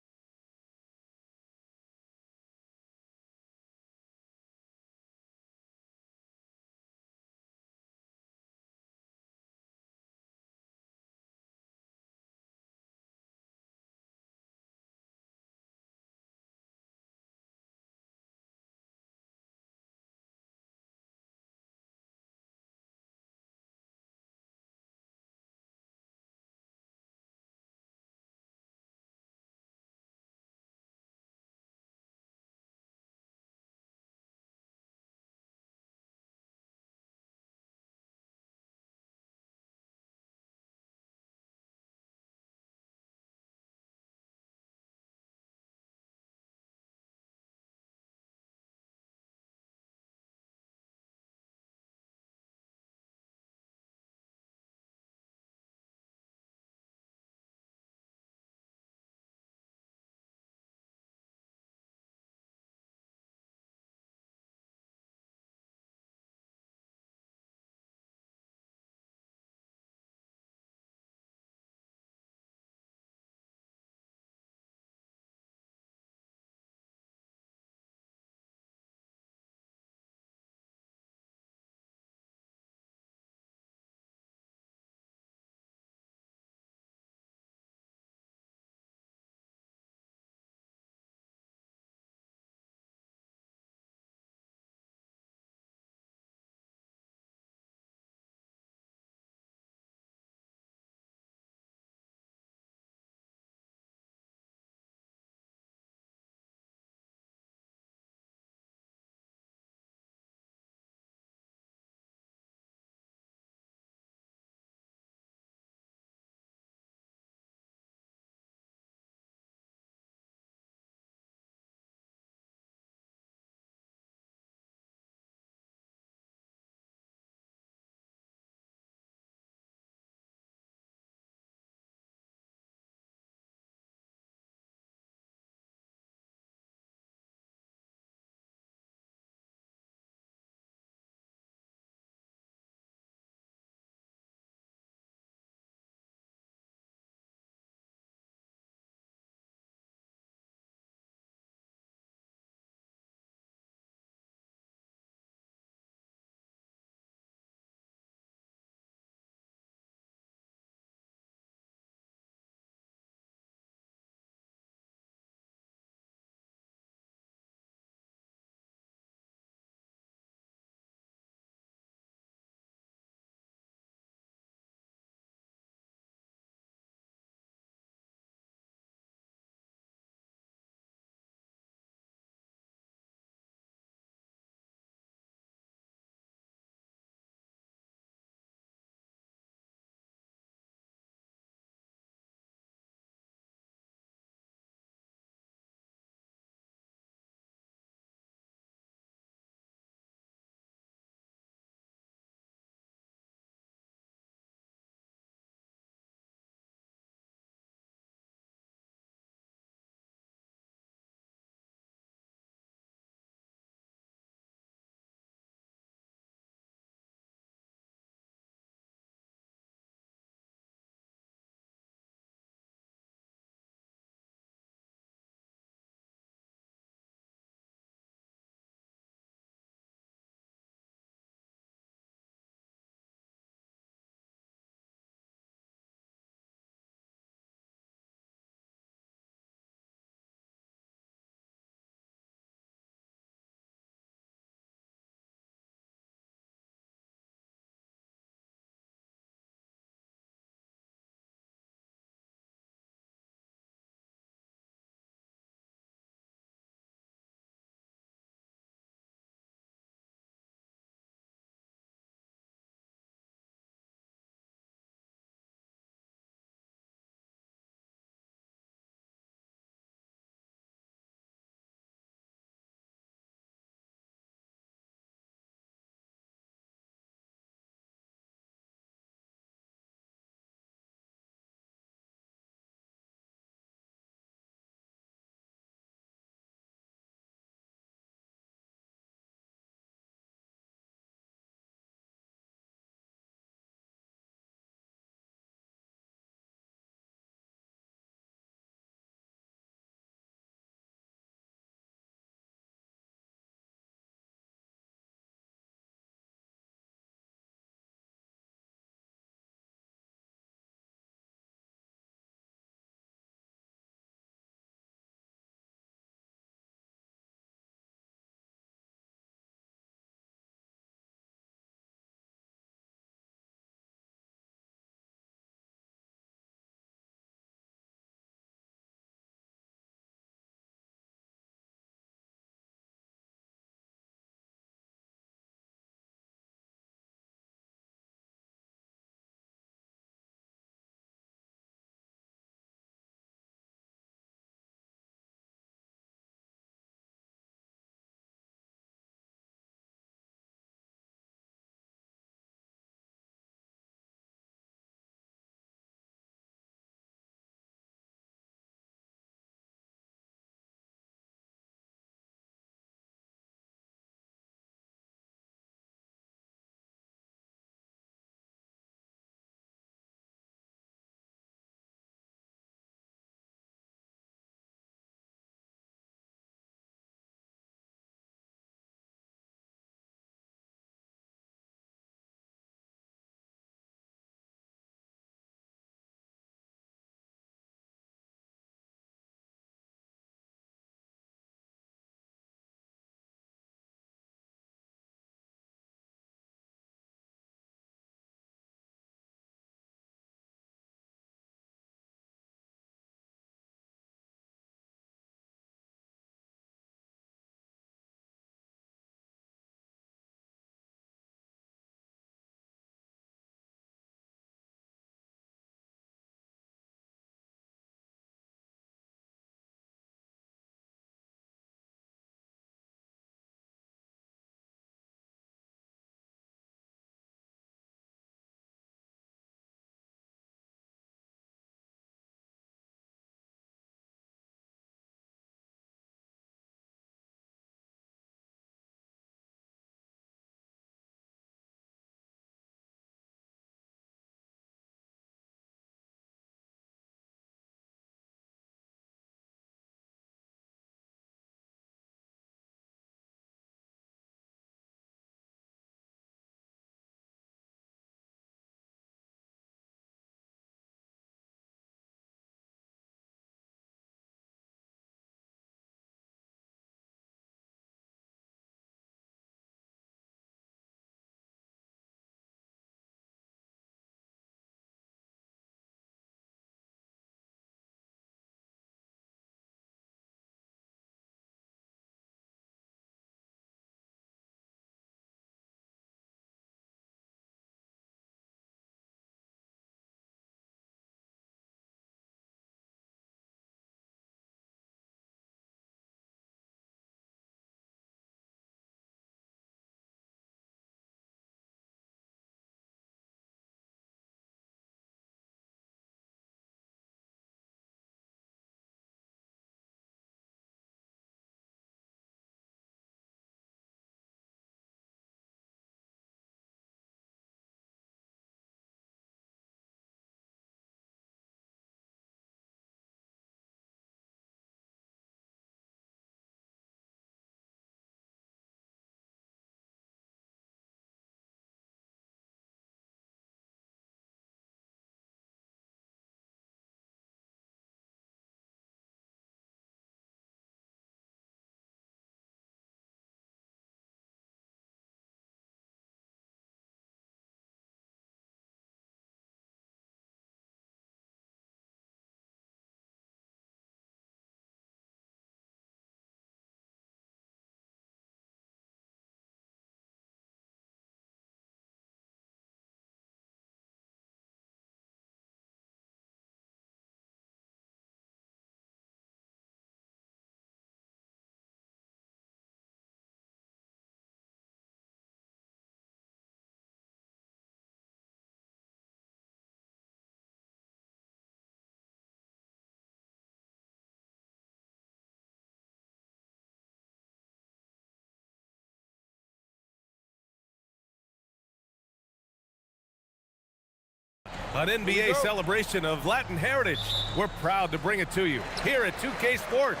An NBA celebration of Latin heritage. We're proud to bring it to you here at 2K Sports.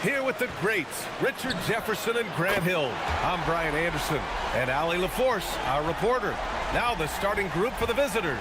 Here with the greats, Richard Jefferson and Grant Hill. I'm Brian Anderson and Allie LaForce, our reporter. Now the starting group for the visitors.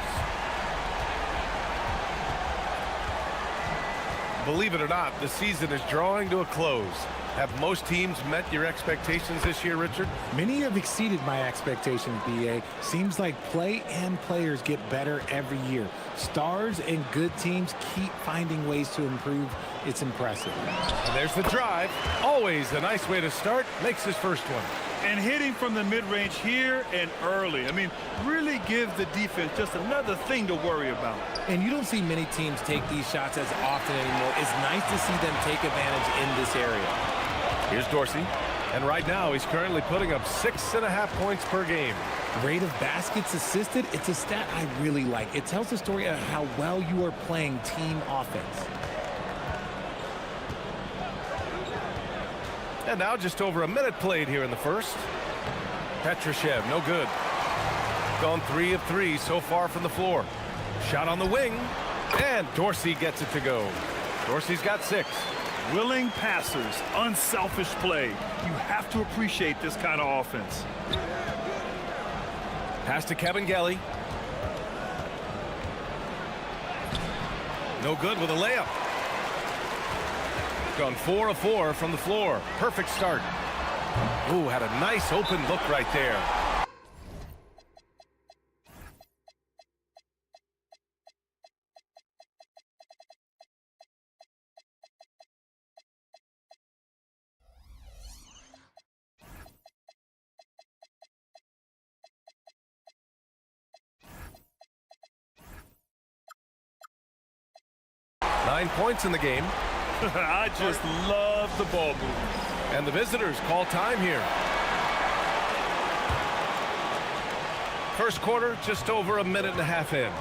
Believe it or not, the season is drawing to a close. Have most teams met your expectations this year, Richard? Many have exceeded my expectations, BA. Seems like play and players get better every year. Stars and good teams keep finding ways to improve. It's impressive. And there's the drive. Always a nice way to start. Makes his first one. And hitting from the mid-range here and early. I mean, really give the defense just another thing to worry about. And you don't see many teams take these shots as often anymore. It's nice to see them take advantage in this area. Here's Dorsey. And right now, he's currently putting up 6.5 points per game. Rate of baskets assisted, it's a stat I really like. It tells the story of how well you are playing team offense. And now just over a minute played here in the first. Petrushev, no good. Gone 3 of 3 so far from the floor. Shot on the wing, and Dorsey gets it to go. Dorsey's got 6. Willing passers, unselfish play. You have to appreciate this kind of offense. Pass to Kevin Gelly. No good with a layup. Gone 4 of 4 from the floor. Perfect start. Ooh, had a nice open look right there. Nine points in the game. I just love the ball movement. And the visitors call time here. First quarter, just over a minute and a half in.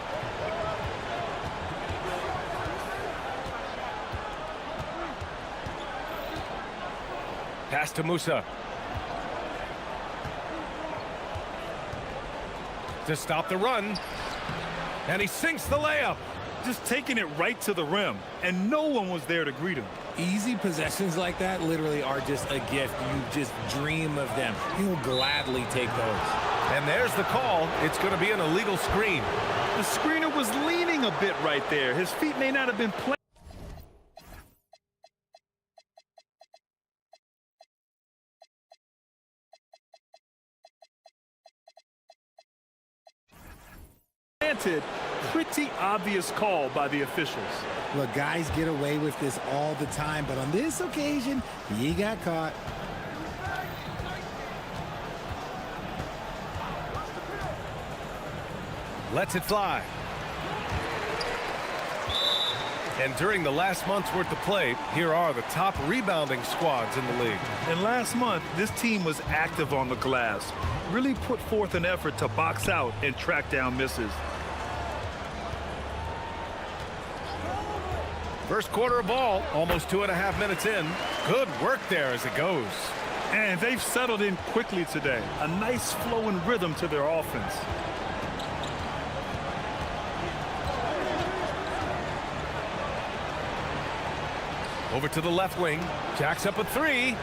Pass to Musa. To stop the run. And he sinks the layup. Just taking it right to the rim, and no one was there to greet him. Easy possessions like that literally are just a gift. You just dream of them. You'll gladly take those. And there's the call. It's going to be an illegal screen. The screener was leaning a bit right there. His feet may not have been planted. Pretty obvious call by the officials. Look, guys get away with this all the time, but on this occasion, he got caught. Lets it fly. And during the last month's worth of play, here are the top rebounding squads in the league. And last month, this team was active on the glass. Really put forth an effort to box out and track down misses. First quarter of ball, almost 2.5 minutes in. Good work there as it goes. And they've settled in quickly today. A nice flowing rhythm to their offense. Over to the left wing. Jacks up a 3.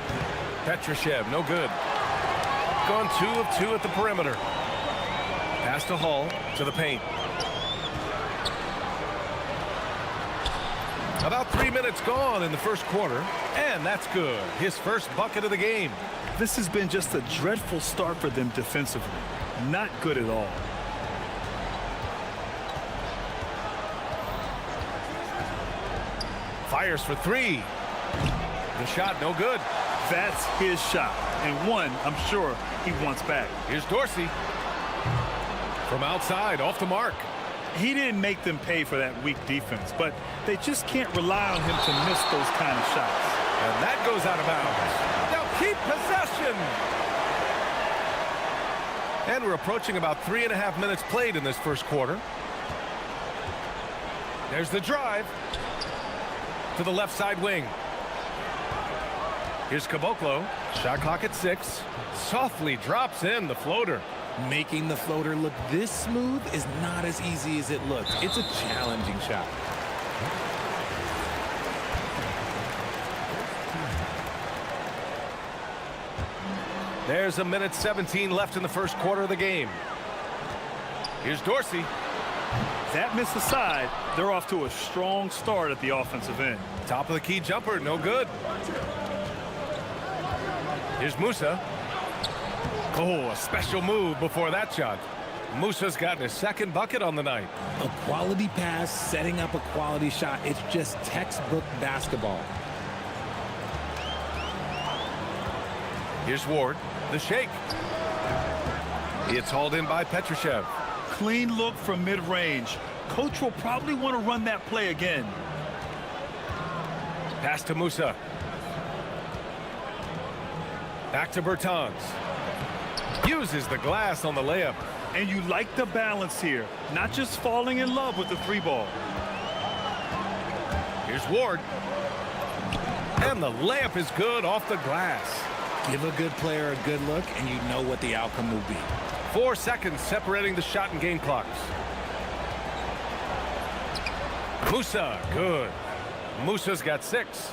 Petrushev, no good. Gone 2 of 2 at the perimeter. Pass to Hull, to the paint. About 3 minutes gone in the first quarter, and that's good. His first bucket of the game. This has been just a dreadful start for them defensively. Not good at all. Fires for 3. The shot no good. That's his shot, and one I'm sure he wants back. Here's Dorsey. From outside, off the mark. He didn't make them pay for that weak defense, but they just can't rely on him to miss those kind of shots. And that goes out of bounds. Now keep possession. And we're approaching about 3.5 minutes played in this first quarter. There's the drive to the left side wing. Here's Caboclo. Shot clock at 6. Softly drops in the floater. Making the floater look this smooth is not as easy as it looks. It's a challenging shot. There's a minute 17 left in the first quarter of the game. Here's Dorsey. That miss aside, they're off to a strong start at the offensive end. Top of the key jumper, no good. Here's Musa. Oh, a special move before that shot. Musa's gotten his second bucket on the night. A quality pass, setting up a quality shot. It's just textbook basketball. Here's Ward, the shake. It's hauled in by Petrushev. Clean look from mid-range. Coach will probably want to run that play again. Pass to Musa. Back to Bertans. Uses the glass on the layup. And you like the balance here, not just falling in love with the three ball. Here's Ward. And the layup is good off the glass. Give a good player a good look, and you know what the outcome will be. 4 seconds separating the shot and game clocks. Musa, good. Musa's got 6.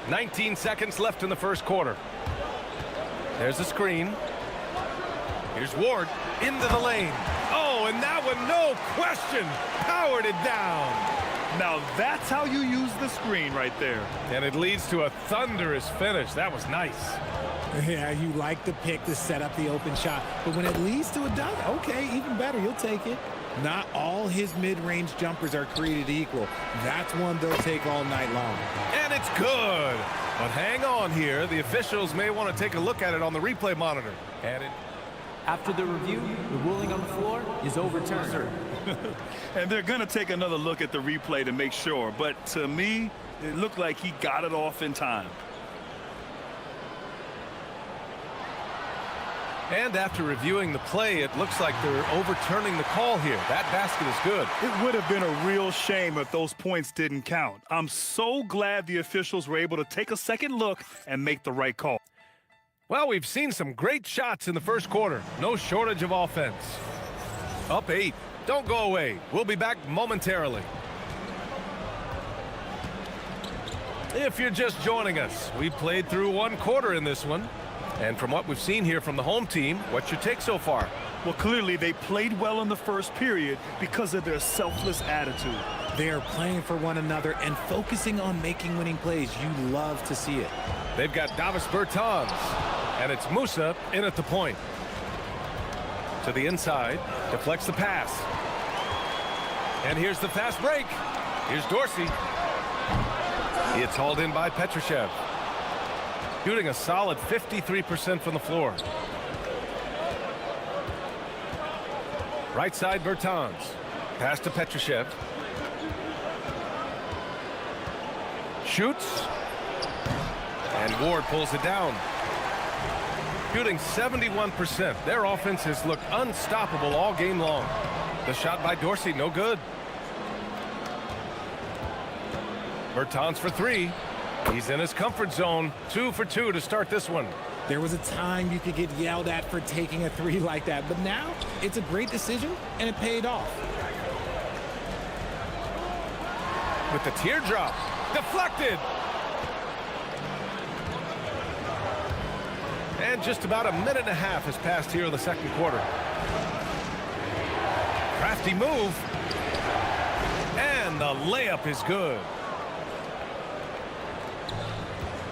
19 seconds left in the first quarter. There's a screen. Here's Ward into the lane. Oh, and that one, no question, powered it down. Now that's how you use the screen right there. And it leads to a thunderous finish. That was nice. Yeah, you like the pick to set up the open shot, but when it leads to a dunk, okay, even better, you'll take it. Not all his mid-range jumpers are created equal. That's one they'll take all night long. And it's good. But hang on here. The officials may want to take a look at it on the replay monitor. And it... After the review, the ruling on the floor is overturned. And they're going to take another look at the replay to make sure. But to me, it looked like he got it off in time. And after reviewing the play, it looks like they're overturning the call here. That basket is good. It would have been a real shame if those points didn't count. I'm so glad the officials were able to take a second look and make the right call. Well, we've seen some great shots in the first quarter. No shortage of offense. Up 8. Don't go away. We'll be back momentarily. If you're just joining us, we played through 1 quarter in this one. And from what we've seen here from the home team, what's your take so far? Well, clearly they played well in the first period because of their selfless attitude. They are playing for one another and focusing on making winning plays. You love to see it. They've got Davis Bertans, and it's Musa in at the point. To the inside, deflects the pass. And here's the fast break. Here's Dorsey. It's hauled in by Petrushev. Shooting a solid 53% from the floor. Right side, Bertans. Pass to Petrushev. Shoots. And Ward pulls it down. Shooting 71%. Their offense has looked unstoppable all game long. The shot by Dorsey, no good. Bertans for 3. He's in his comfort zone. 2 for 2 to start this one. There was a time you could get yelled at for taking a 3 like that, but now it's a great decision, and it paid off. With the teardrop. Deflected. And just about a minute and a half has passed here in the second quarter. Crafty move. And the layup is good.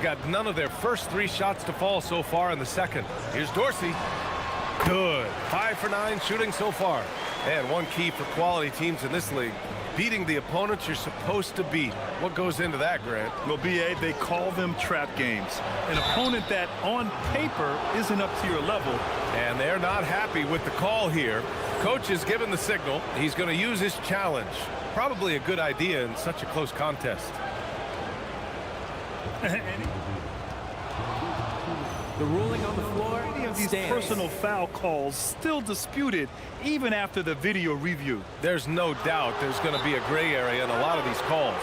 Got none of their first 3 shots to fall so far in the second. Here's Dorsey. Good. 5 for 9 shooting so far. And one key for quality teams in this league, beating the opponents you're supposed to beat. What goes into that, Grant? Well, B.A., they call them trap games. An opponent that, on paper, isn't up to your level. And they're not happy with the call here. Coach has given the signal. He's going to use his challenge. Probably a good idea in such a close contest. The ruling on the floor These stands. personal foul calls still disputed even after the video review. There's no doubt there's going to be a gray area in a lot of these calls.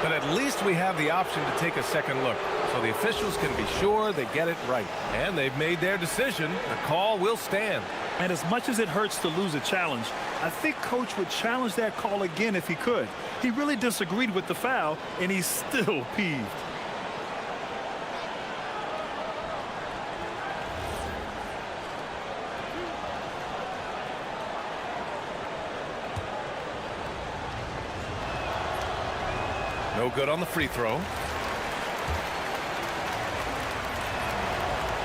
But at least we have the option to take a second look, so the officials can be sure they get it right. And they've made their decision. The call will stand. And as much as it hurts to lose a challenge, I think Coach would challenge that call again if he could. He really disagreed with the foul, and he's still peeved. No good on the free throw.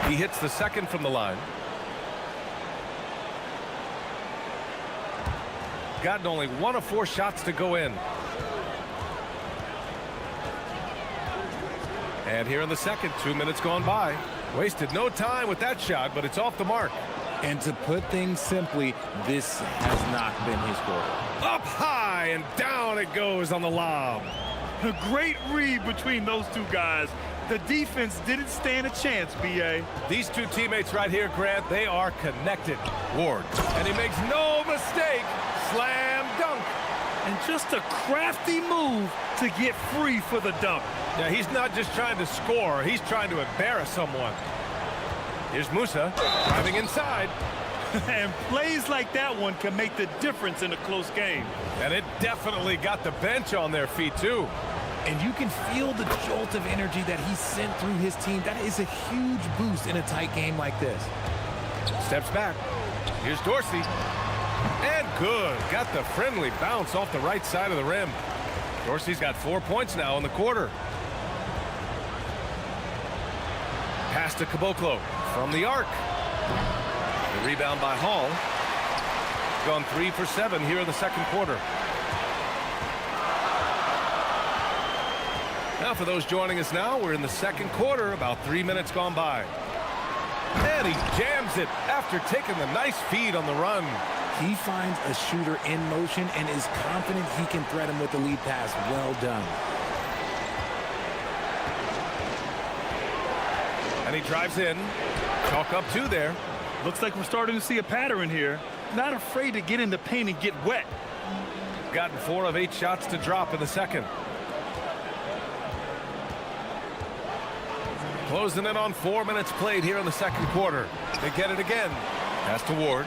He hits the second from the line. Gotten only 1 of 4 shots to go in. And here in the second, 2 minutes gone by. Wasted no time with that shot, but it's off the mark. And to put things simply, this has not been his quarter. Up high and down it goes on the lob. A great read between those two guys. The defense didn't stand a chance, B.A. These two teammates right here, Grant, they are connected. Ward, and he makes no mistake. Slam dunk. And just a crafty move to get free for the dunk. Yeah, he's not just trying to score. He's trying to embarrass someone. Here's Musa driving inside. And plays like that one can make the difference in a close game. And it definitely got the bench on their feet, too. And you can feel the jolt of energy that he sent through his team. That is a huge boost in a tight game like this. Steps back. Here's Dorsey. And good. Got the friendly bounce off the right side of the rim. Dorsey's got 4 points now in the quarter. Pass to Caboclo from the arc. The rebound by Hall. Gone 3 for 7 here in the second quarter. Now for those joining us now, we're in the second quarter, about 3 minutes gone by. And he jams it after taking the nice feed on the run. He finds a shooter in motion and is confident he can threat him with the lead pass. Well done. And he drives in. Chalk up 2 there. Looks like we're starting to see a pattern here. Not afraid to get in the paint and get wet. Gotten 4 of 8 shots to drop in the second. Closing in on 4 minutes played here in the second quarter. They get it again. Pass to Ward.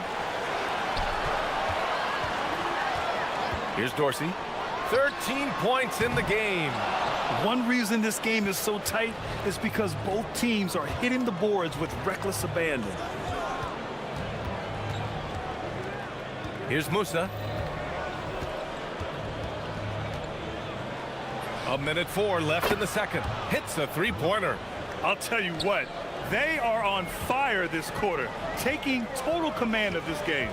Here's Dorsey. 13 points in the game. One reason this game is so tight is because both teams are hitting the boards with reckless abandon. Here's Musa. 1:04 left in the second. Hits a three-pointer. I'll tell you what, they are on fire this quarter, taking total command of this game.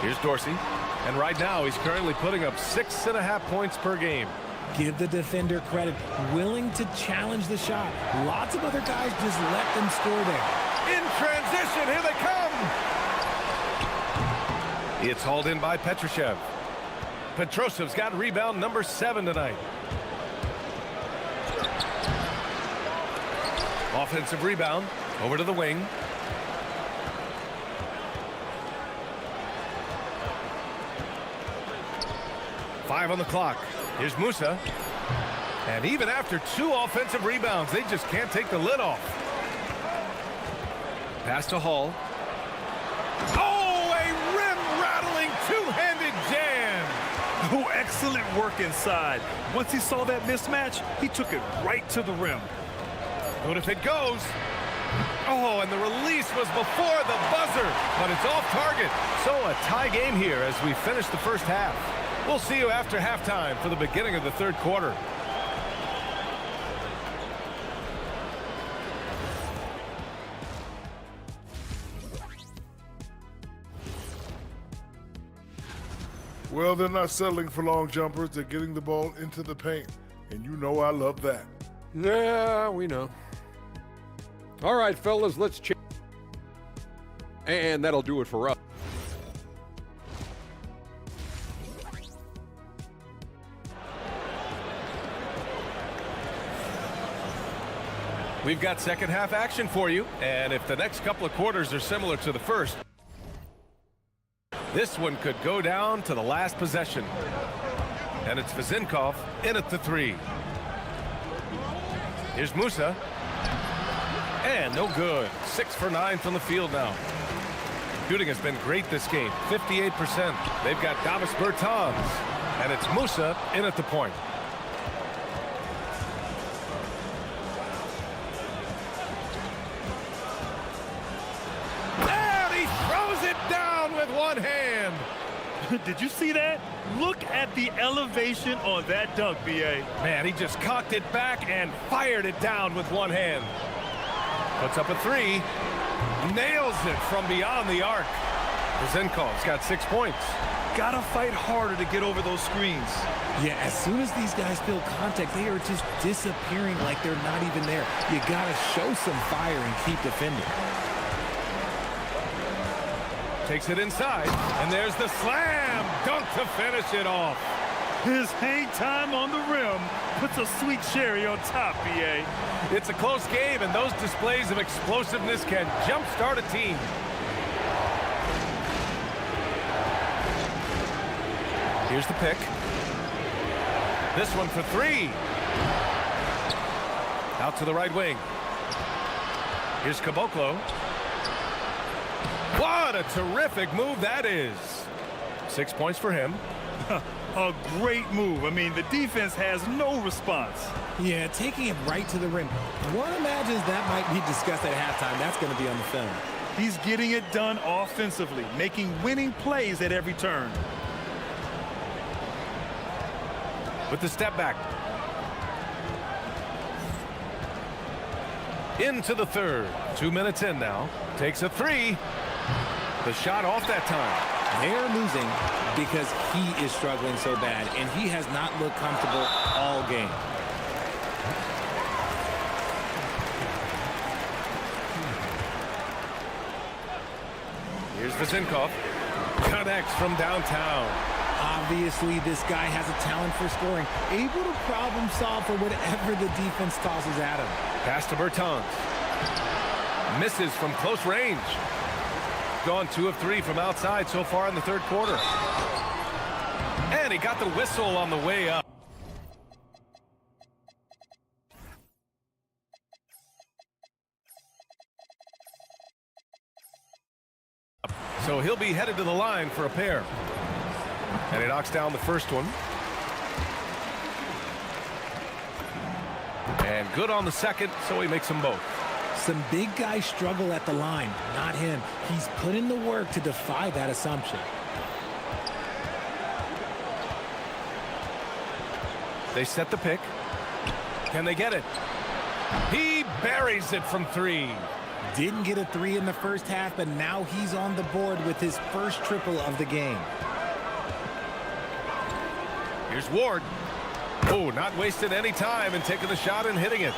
Here's Dorsey. And right now, he's currently putting up 6.5 points per game. Give the defender credit, willing to challenge the shot. Lots of other guys just let them score there. In transition, here they come. It's hauled in by Petrushev. Petrosev's got rebound number 7 tonight. Offensive rebound over to the wing. Five on the clock. Here's Musa. And even after 2 offensive rebounds, they just can't take the lid off. Pass to Hall. Oh, a rim-rattling two-handed jam. Oh, excellent work inside. Once he saw that mismatch, he took it right to the rim. Good if it goes. Oh, and the release was before the buzzer, but it's off target. So a tie game here as we finish the first half. We'll see you after halftime for the beginning of the third quarter. Well, they're not settling for long jumpers. They're getting the ball into the paint. And you know I love that. Yeah, we know. All right, fellas, let's check. And that'll do it for us. We've got second half action for you. And if the next couple of quarters are similar to the first, This one could go down to the last possession. And it's Vezinkov in at the 3. Here's Musa. And no good. 6 for 9 from the field now. Shooting has been great this game, 58%. They've got Davis Bertans. And it's Musa in at the point. And he throws it down with one hand. Did you see that? Look at the elevation on that dunk, B.A. Man, he just cocked it back and fired it down with one hand. Puts up a 3. Nails it from beyond the arc. Vezinkov's got 6 points. Gotta fight harder to get over those screens. Yeah, as soon as these guys feel contact, they are just disappearing like they're not even there. You gotta show some fire and keep defending. Takes it inside, and there's the slam dunk to finish it off. His hang time on the rim puts a sweet cherry on top, B.A. It's a close game, and those displays of explosiveness can jumpstart a team. Here's the pick. This one for 3. Out to the right wing. Here's Caboclo. What a terrific move that is. 6 points for him. A great move. I mean, the defense has no response. Yeah, taking it right to the rim. One imagines that might be discussed at halftime. That's going to be on the film. He's getting it done offensively, making winning plays at every turn. With the step back. Into the third. 2 minutes in now. Takes a 3. The shot off that time. They're losing because he is struggling so bad, and he has not looked comfortable all game. Here's Vezinkov. Connects from downtown. Obviously, this guy has a talent for scoring, able to problem solve for whatever the defense tosses at him. Pass to Bertans. Misses from close range. Gone 2 of 3 from outside so far in the third quarter. And he got the whistle on the way up. So he'll be headed to the line for a pair. And he knocks down the first one. And good on the second, so he makes them both. Some big guys struggle at the line, not him. He's put in the work to defy that assumption. They set the pick. Can they get it? He buries it from 3. Didn't get a 3 in the first half, but now he's on the board with his first triple of the game. Here's Ward. Oh, not wasting any time and taking the shot and hitting it.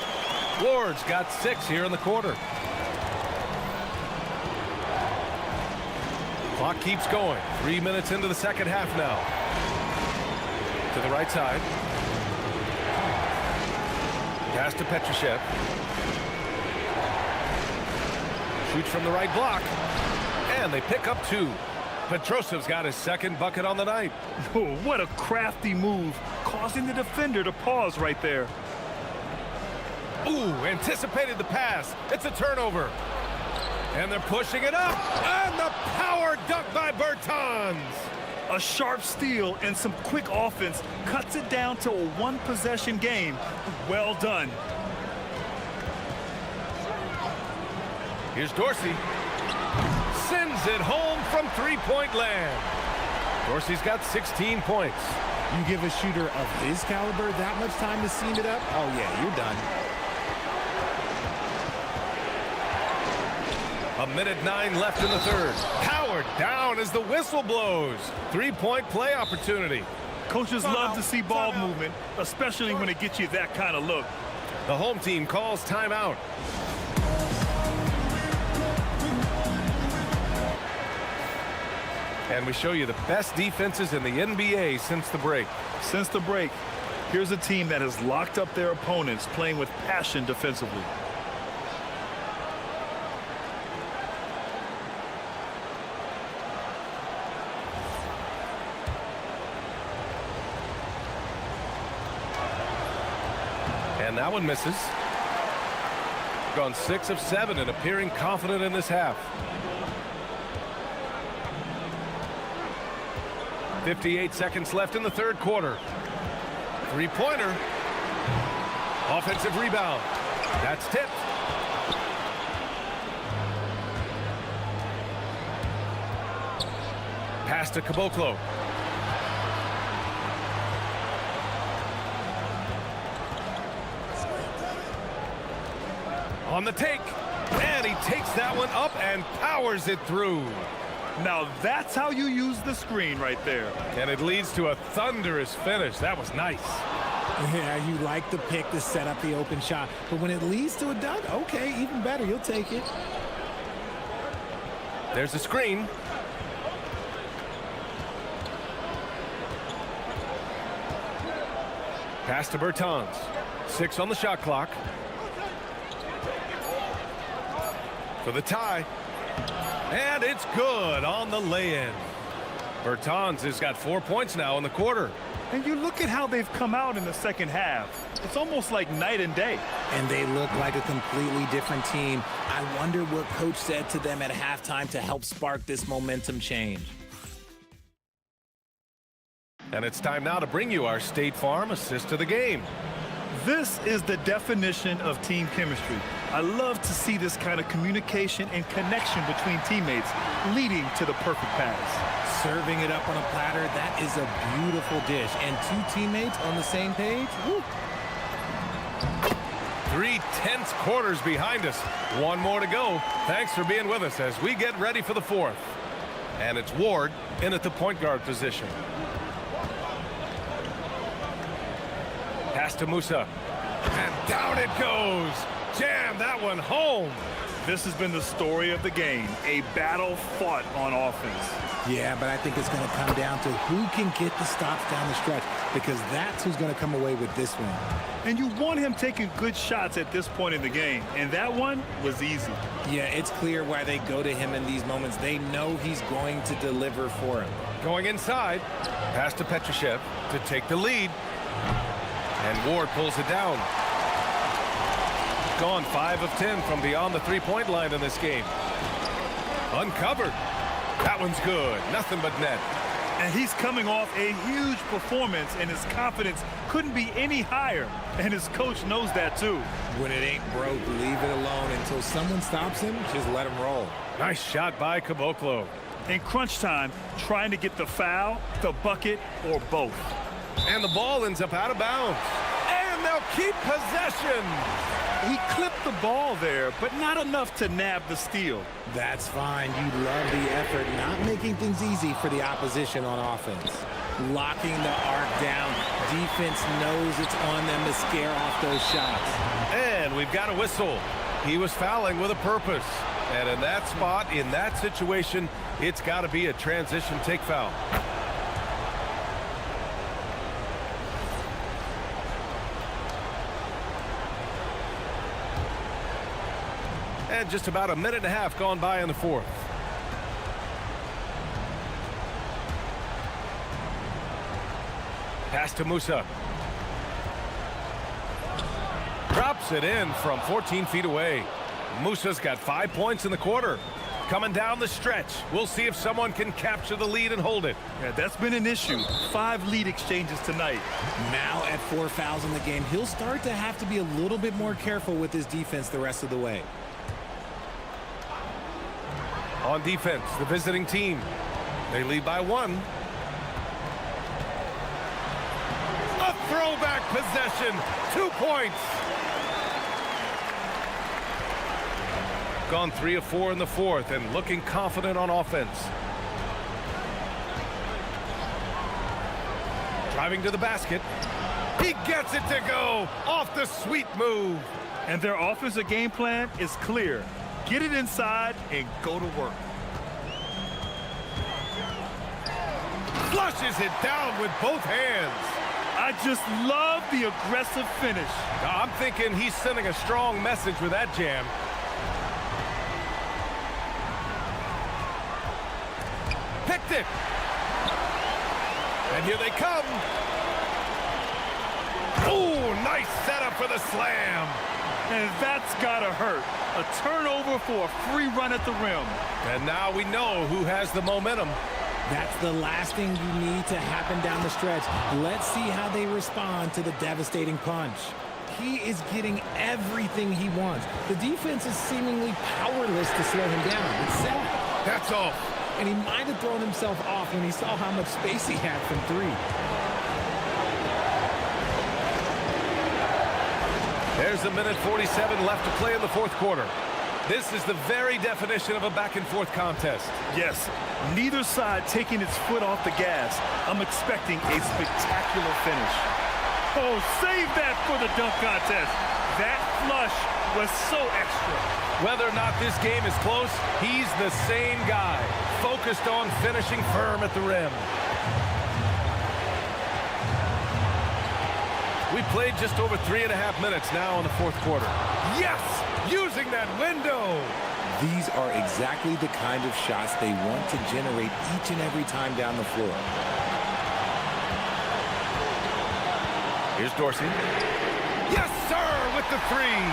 Ward's got 6 here in the quarter. Clock keeps going. 3 minutes into the second half now. To the right side. Pass to Petrushev. Shoots from the right block. And they pick up 2. Petrosev's got his second bucket on the night. Oh, what a crafty move, causing the defender to pause right there. Ooh, anticipated the pass. It's a turnover. And they're pushing it up. And the power dunk by Bertans. A sharp steal and some quick offense cuts it down to a 1-possession game. Well done. Here's Dorsey. Sends it home from 3-point land. Dorsey's got 16 points. You give a shooter of his caliber that much time to seam it up? Oh, yeah, you're done. 1:09 left in the third. Powered down as the whistle blows. 3-point play opportunity. Coaches love to see ball movement, especially when it gets you that kind of look. The home team calls timeout. And we show you the best defenses in the NBA since the break. Since the break, here's a team that has locked up their opponents, playing with passion defensively. And that one misses. Gone 6 of 7 and appearing confident in this half. 58 seconds left in the third quarter. Three-pointer. Offensive rebound. That's tipped. Pass to Caboclo. On the take. And he takes that one up and powers it through. Now that's how you use the screen right there. And it leads to a thunderous finish. That was nice. Yeah, you like the pick to set up the open shot, but when it leads to a dunk, okay, even better, you'll take it. There's a screen. Pass to Bertans. 6 on the shot clock. For the tie. And it's good on the lay-in. Bertans has got 4 points now in the quarter. And you look at how they've come out in the second half. It's almost like night and day. And they look like a completely different team. I wonder what coach said to them at halftime to help spark this momentum change. And it's time now to bring you our State Farm assist of the game. This is the definition of team chemistry. I love to see this kind of communication and connection between teammates leading to the perfect pass. Serving it up on a platter, that is a beautiful dish. And 2 teammates on the same page. Woo. 3 tense quarters behind us. 1 more to go. Thanks for being with us as we get ready for the 4th. And it's Ward in at the point guard position. Pass to Musa. And down it goes. Jam that one home. This has been the story of the game. A battle fought on offense. Yeah, but I think it's going to come down to who can get the stops down the stretch, because that's who's going to come away with this one. And you want him taking good shots at this point in the game, and that one was easy. Yeah, it's clear why they go to him in these moments. They know he's going to deliver for him. Going inside. Pass to Petrushev to take the lead. And Ward pulls it down. Gone 5 of 10 from beyond the three-point line in this game. Uncovered. That one's good. Nothing but net. And he's coming off a huge performance, and his confidence couldn't be any higher. And his coach knows that, too. When it ain't broke, leave it alone. Until someone stops him, just let him roll. Nice shot by Caboclo. In crunch time, trying to get the foul, the bucket, or both. And the ball ends up out of bounds. And they'll keep possession. He clipped the ball there, but not enough to nab the steal. That's fine. You love the effort, not making things easy for the opposition on offense. Locking the arc down. Defense knows it's on them to scare off those shots. And we've got a whistle. He was fouling with a purpose. And in that spot, in that situation, it's got to be a transition take foul. And just about a minute and a half gone by in the 4th. Pass to Musa. Drops it in from 14 feet away. Musa's got 5 points in the quarter. Coming down the stretch. We'll see if someone can capture the lead and hold it. Yeah, that's been an issue. 5 lead exchanges tonight. Now at 4 fouls in the game, he'll start to have to be a little bit more careful with his defense the rest of the way. On defense, the visiting team. They lead by 1. A throwback possession. 2 points. Gone 3 of 4 in the 4th and looking confident on offense. Driving to the basket. He gets it to go off the sweet move. And their offensive game plan is clear. Get it inside and go to work. Flushes it down with both hands. I just love the aggressive finish. I'm thinking he's sending a strong message with that jam. Picked it. And here they come. Oh, nice Nice setup for the slam. And that's gotta hurt. A turnover for a free run at the rim. And now we know who has the momentum. That's the last thing you need to happen down the stretch. Let's see how they respond to the devastating punch. He is getting everything he wants. The defense is seemingly powerless to slow him down. It's sad. That's all. And he might have thrown himself off when he saw how much space he had from three. There's a minute 47 left to play in the fourth quarter. This is the very definition of a back-and-forth contest. Yes, neither side taking its foot off the gas. I'm expecting a spectacular finish. Oh, save that for the dunk contest. That flush was so extra. Whether or not this game is close, he's the same guy, focused on finishing firm at the rim. We played just over 3.5 minutes now in the fourth quarter. Yes! Using that window! These are exactly the kind of shots they want to generate each and every time down the floor. Here's Dorsey. Yes, sir, with the three.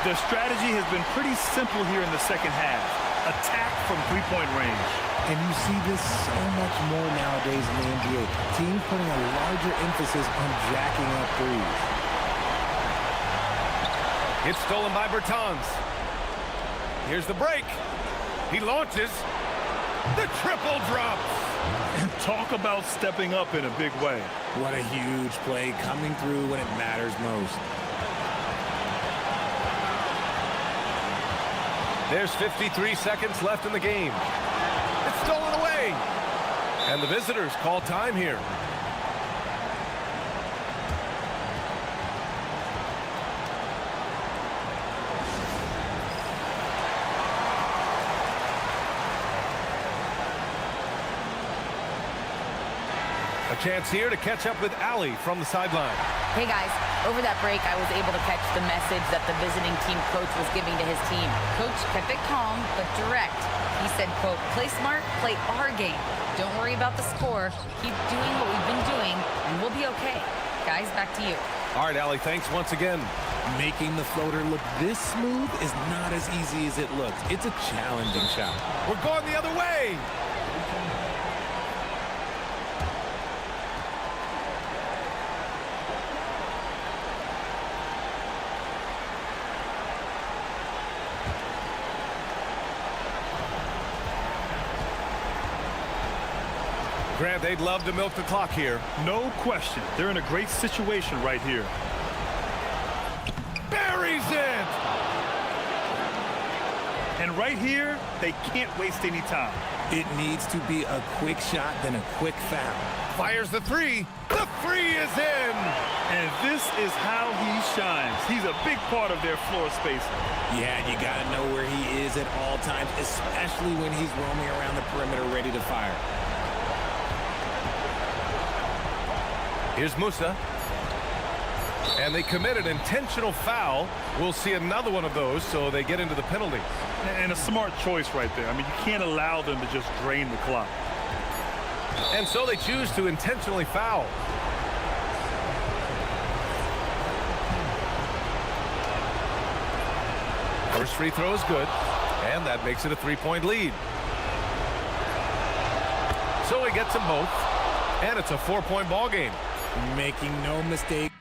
The strategy has been pretty simple here in the second half. Attack from three-point range. And you see this so much more nowadays in the NBA. Teams putting a larger emphasis on jacking up threes. It's stolen by Bertans. Here's the break. He launches. The triple drops. Talk about stepping up in a big way. What a huge play, coming through when it matters most. There's 53 seconds left in the game. It's stolen away. And the visitors call time here. A chance here to catch up with Allie from the sideline. Hey guys, over that break I was able to catch the message that the visiting team coach was giving to his team. Coach kept it calm but direct. He said, quote, play smart, play our game. Don't worry about the score. Keep doing what we've been doing and we'll be okay. Guys, back to you. All right, Allie, thanks once again. Making the floater look this smooth is not as easy as it looks. It's a challenging shot. We're going the other way. Grant, they'd love to milk the clock here. No question. They're in a great situation right here. Buries it! And right here, they can't waste any time. It needs to be a quick shot, then a quick foul. Fires the three. The three is in! And this is how he shines. He's a big part of their floor spacing. Yeah, you got to know where he is at all times, especially when he's roaming around the perimeter ready to fire. Here's Musa. And they commit an intentional foul. We'll see another one of those, so they get into the penalty. And a smart choice right there. I mean, you can't allow them to just drain the clock. And so they choose to intentionally foul. First free throw is good, and that makes it a three-point lead. So he gets them both, and it's a four-point ball game. Making no mistake.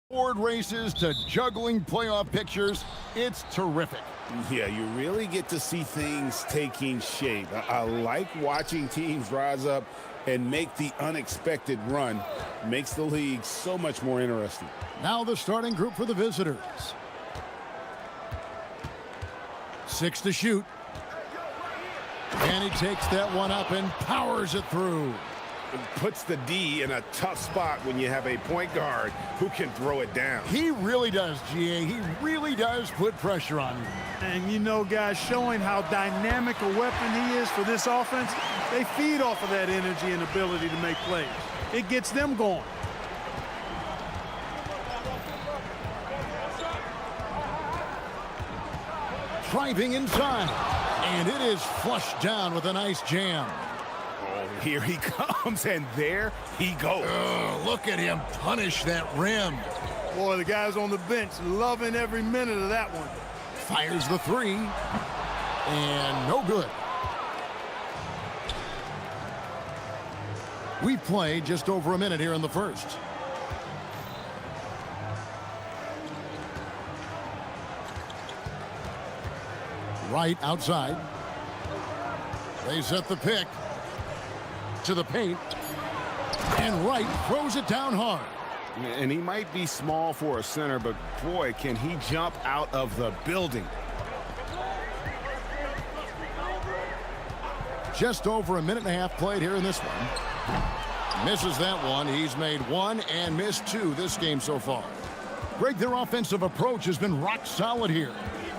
Board races to juggling playoff pictures. It's terrific. Yeah, you really get to see things taking shape. I like watching teams rise up and make the unexpected run. Makes the league so much more interesting. Now the starting group for the visitors. 6 to shoot. And he takes that one up and powers it through. It puts the D in a tough spot when you have a point guard who can throw it down. He really does, GA. He really does put pressure on you. And you know, guys, showing how dynamic a weapon he is for this offense, they feed off of that energy and ability to make plays. It gets them going. Driving inside. And it is flushed down with a nice jam. Here he comes, and there he goes. Look at him punish that rim. Boy, the guys on the bench loving every minute of that one. Fires the three. And no good. We've played just over a minute here in the first. Right outside. They set the pick. To the paint, and Wright throws it down hard. And he might be small for a center, but boy, can he jump out of the building. Just over a minute and a half played here in this one. Misses that one. He's made one and missed two this game so far. Greg, their offensive approach has been rock solid here.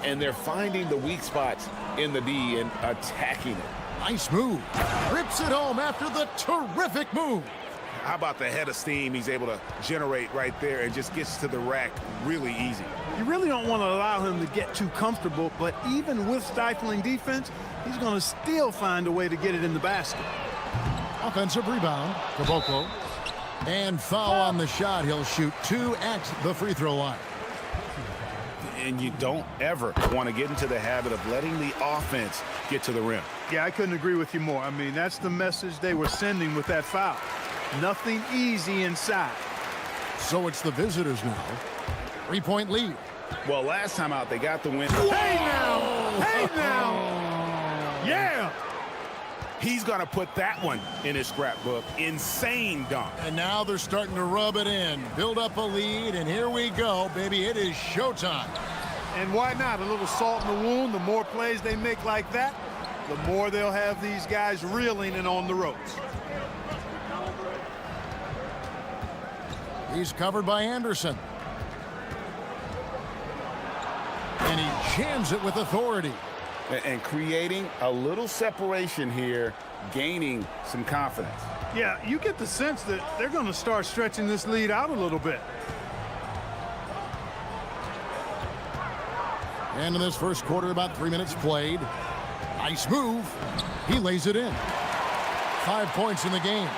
And they're finding the weak spots in the D and attacking it. Nice move. Rips it home after the terrific move. How about the head of steam he's able to generate right there and just gets to the rack really easy. You really don't want to allow him to get too comfortable, but even with stifling defense, he's going to still find a way to get it in the basket. Offensive rebound, Caboclo. And foul on the shot. He'll shoot 2 at the free throw line. And you don't ever want to get into the habit of letting the offense get to the rim. Yeah, I couldn't agree with you more. I mean, that's the message they were sending with that foul. Nothing easy inside. So it's the visitors now. 3-point lead. Well, last time out, they got the win. Hey now! Hey now! Yeah! He's going to put that one in his scrapbook. Insane dunk. And now they're starting to rub it in. Build up a lead, and here we go, baby. It is showtime. And why not? A little salt in the wound. The more plays they make like that, the more they'll have these guys reeling and on the ropes. He's covered by Anderson. And he jams it with authority. And creating a little separation here, gaining some confidence. Yeah, you get the sense that they're going to start stretching this lead out a little bit. And in this first quarter, about 3 minutes played. Nice move. He lays it in. 5 points in the game.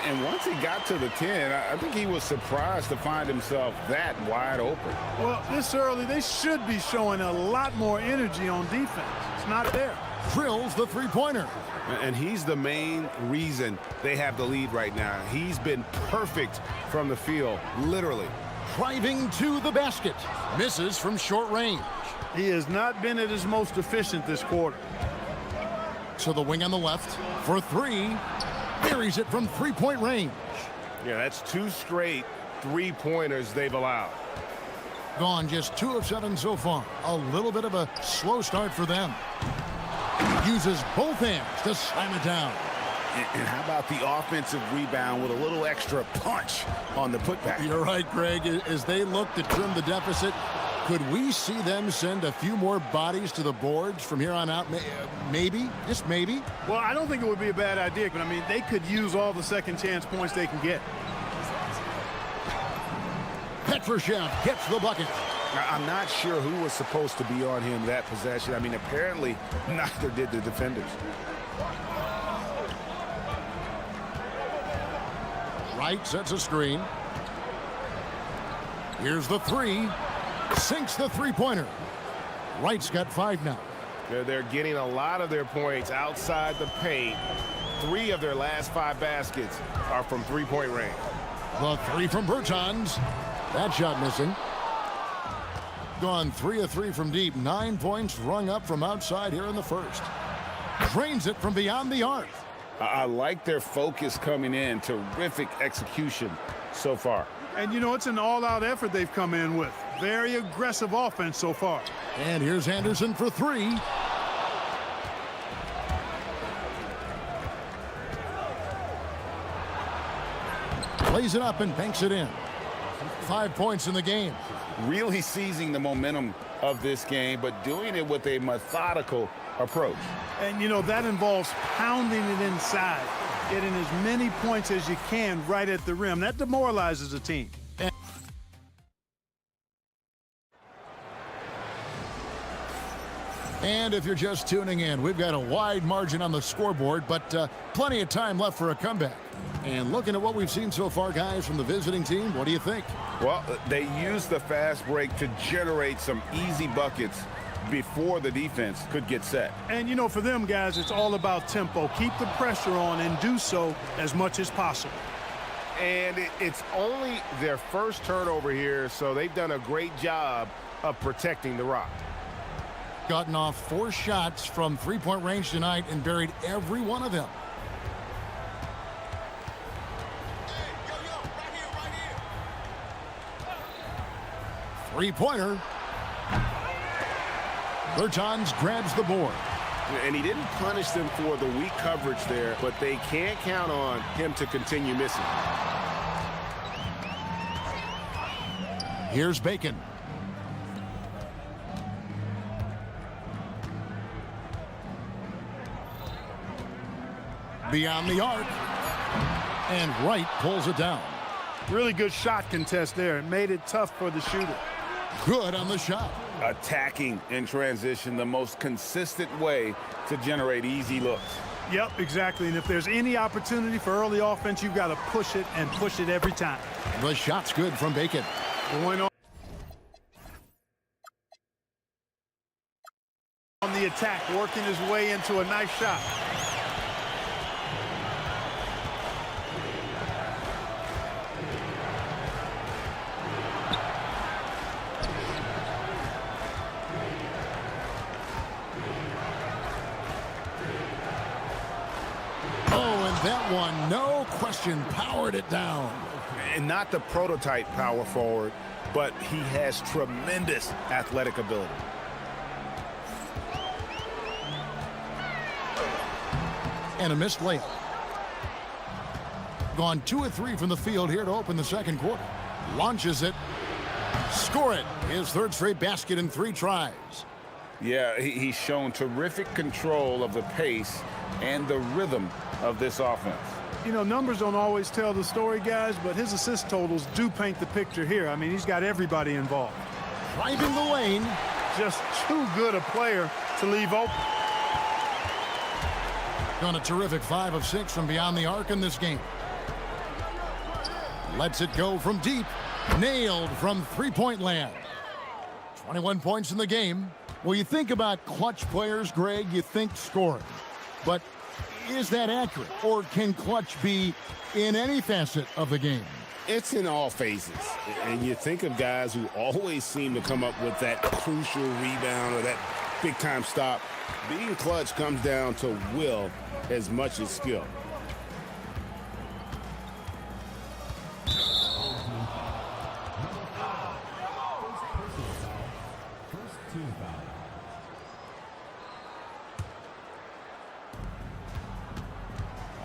And once he got to the 10, I think he was surprised to find himself that wide open. Well, this early, they should be showing a lot more energy on defense. It's not there. Drills the three-pointer. And he's the main reason they have the lead right now. He's been perfect from the field, literally. Driving to the basket. Misses from short range. He has not been at his most efficient this quarter. To the wing on the left for three. Buries it from three-point range. Yeah, that's 2 straight three-pointers they've allowed. Gone just 2 of 7 so far. A little bit of a slow start for them. Uses both hands to slam it down. And how about the offensive rebound with a little extra punch on the putback? You're right, Greg. As they look to trim the deficit, could we see them send a few more bodies to the boards from here on out? Maybe, just maybe. Well, I don't think it would be a bad idea, but I mean, they could use all the second chance points they can get. Petrushev gets the bucket. I'm not sure who was supposed to be on him that possession. I mean, apparently neither did the defenders. Wright sets a screen. Here's the three. Sinks the three-pointer. Wright's got 5 now. They're getting a lot of their points outside the paint. 3 of their last 5 baskets are from three-point range. The three from Bertans. That shot missing. Gone 3 of 3 from deep. 9 points rung up from outside here in the first. Drains it from beyond the arc. I like their focus coming in. Terrific execution so far. And, you know, it's an all-out effort they've come in with. Very aggressive offense so far. And here's Anderson for 3. Plays it up and banks it in. 5 points in the game. Really seizing the momentum of this game, but doing it with a methodical approach. And, you know, that involves pounding it inside, getting as many points as you can right at the rim. That demoralizes a team. And if you're just tuning in, we've got a wide margin on the scoreboard, but plenty of time left for a comeback. And looking at what we've seen so far, guys, from the visiting team, what do you think? Well, they used the fast break to generate some easy buckets before the defense could get set. And, you know, for them, guys, it's all about tempo. Keep the pressure on and do so as much as possible. And it's only their first turnover here, so they've done a great job of protecting the rock. Gotten off 4 shots from three-point range tonight and buried every one of them. Three-pointer. Bertans grabs the board. And he didn't punish them for the weak coverage there, but they can't count on him to continue missing. Here's Bacon. Beyond the arc. And Wright pulls it down. Really good shot contest there. It made it tough for the shooter. Good on the shot. Attacking in transition, the most consistent way to generate easy looks. Yep, exactly. And if there's any opportunity for early offense, you've got to push it and push it every time. The shot's good from Bacon. Going on the attack, working his way into a nice shot. That one, no question, powered it down. And not the prototype power forward, but he has tremendous athletic ability. And a missed layup. Gone 2 of 3 from the field here to open the second quarter. Launches it. Score it. His third straight basket in 3 tries. Yeah, he's shown terrific control of the pace and the rhythm of this offense. You know, numbers don't always tell the story, guys, but his assist totals do paint the picture here. I mean, he's got everybody involved. Driving the lane. Just too good a player to leave open. Done a terrific 5 of 6 from beyond the arc in this game. Lets it go from deep. Nailed from three-point land. 21 points in the game. Well, you think about clutch players, Greg, you think scoring. But is that accurate? Or can clutch be in any facet of the game? It's in all phases. And you think of guys who always seem to come up with that crucial rebound or that big-time stop. Being clutch comes down to will as much as skill.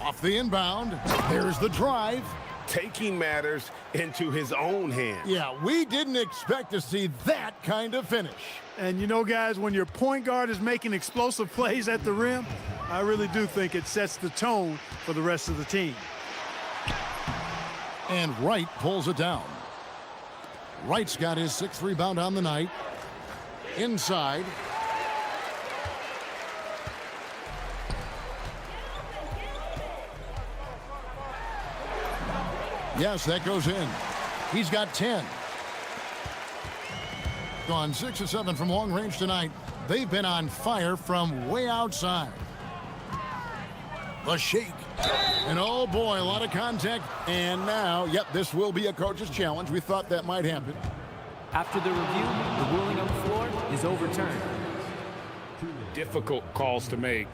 Off the inbound. There's the drive. Taking matters into his own hands. Yeah, we didn't expect to see that kind of finish. And you know, guys, when your point guard is making explosive plays at the rim, I really do think it sets the tone for the rest of the team. And Wright pulls it down. Wright's got his 6th rebound on the night. Inside. Yes, that goes in. He's got 10. Gone 6 of 7 from long range tonight. They've been on fire from way outside. The shake. And oh boy, a lot of contact. And now, yep, this will be a coach's challenge. We thought that might happen. After the review, the ruling on the floor is overturned. Difficult calls to make.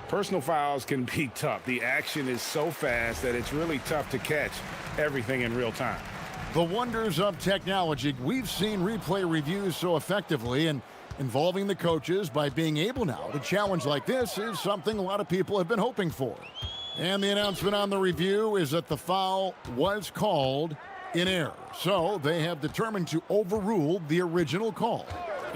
Personal fouls can be tough. The action is so fast that it's really tough to catch everything in real time. The wonders of technology. We've seen replay reviews so effectively, and involving the coaches by being able now to challenge like this is something a lot of people have been hoping for. And the announcement on the review is that the foul was called in error. So they have determined to overrule the original call.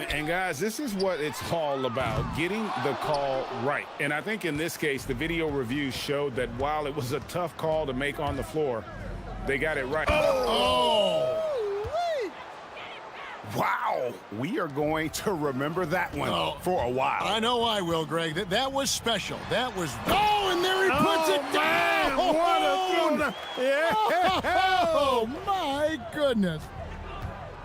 And guys, this is what it's all about, getting the call right. And I think in this case, the video review showed that while it was a tough call to make on the floor, they got it right. Oh! Wow, we are going to remember that one for a while. I know I will, Greg. That was special. That was... Oh, and there he puts it down! Man, what a yeah. Oh, my goodness.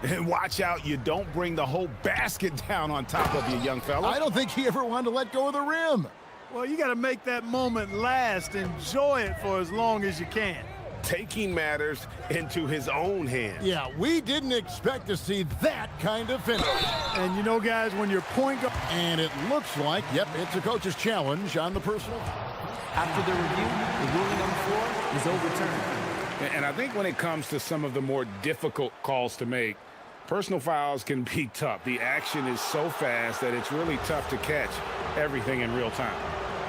And watch out, you don't bring the whole basket down on top of you, young fella. I don't think he ever wanted to let go of the rim. Well, you got to make that moment last. Enjoy it for as long as you can. Taking matters into his own hands. Yeah, we didn't expect to see that kind of finish. And you know, guys, when your point guard... And it looks like, yep, it's a coach's challenge on the personal. After the review, the ruling on the floor is overturned. And I think when it comes to some of the more difficult calls to make, personal fouls can be tough. The action is so fast that it's really tough to catch everything in real time.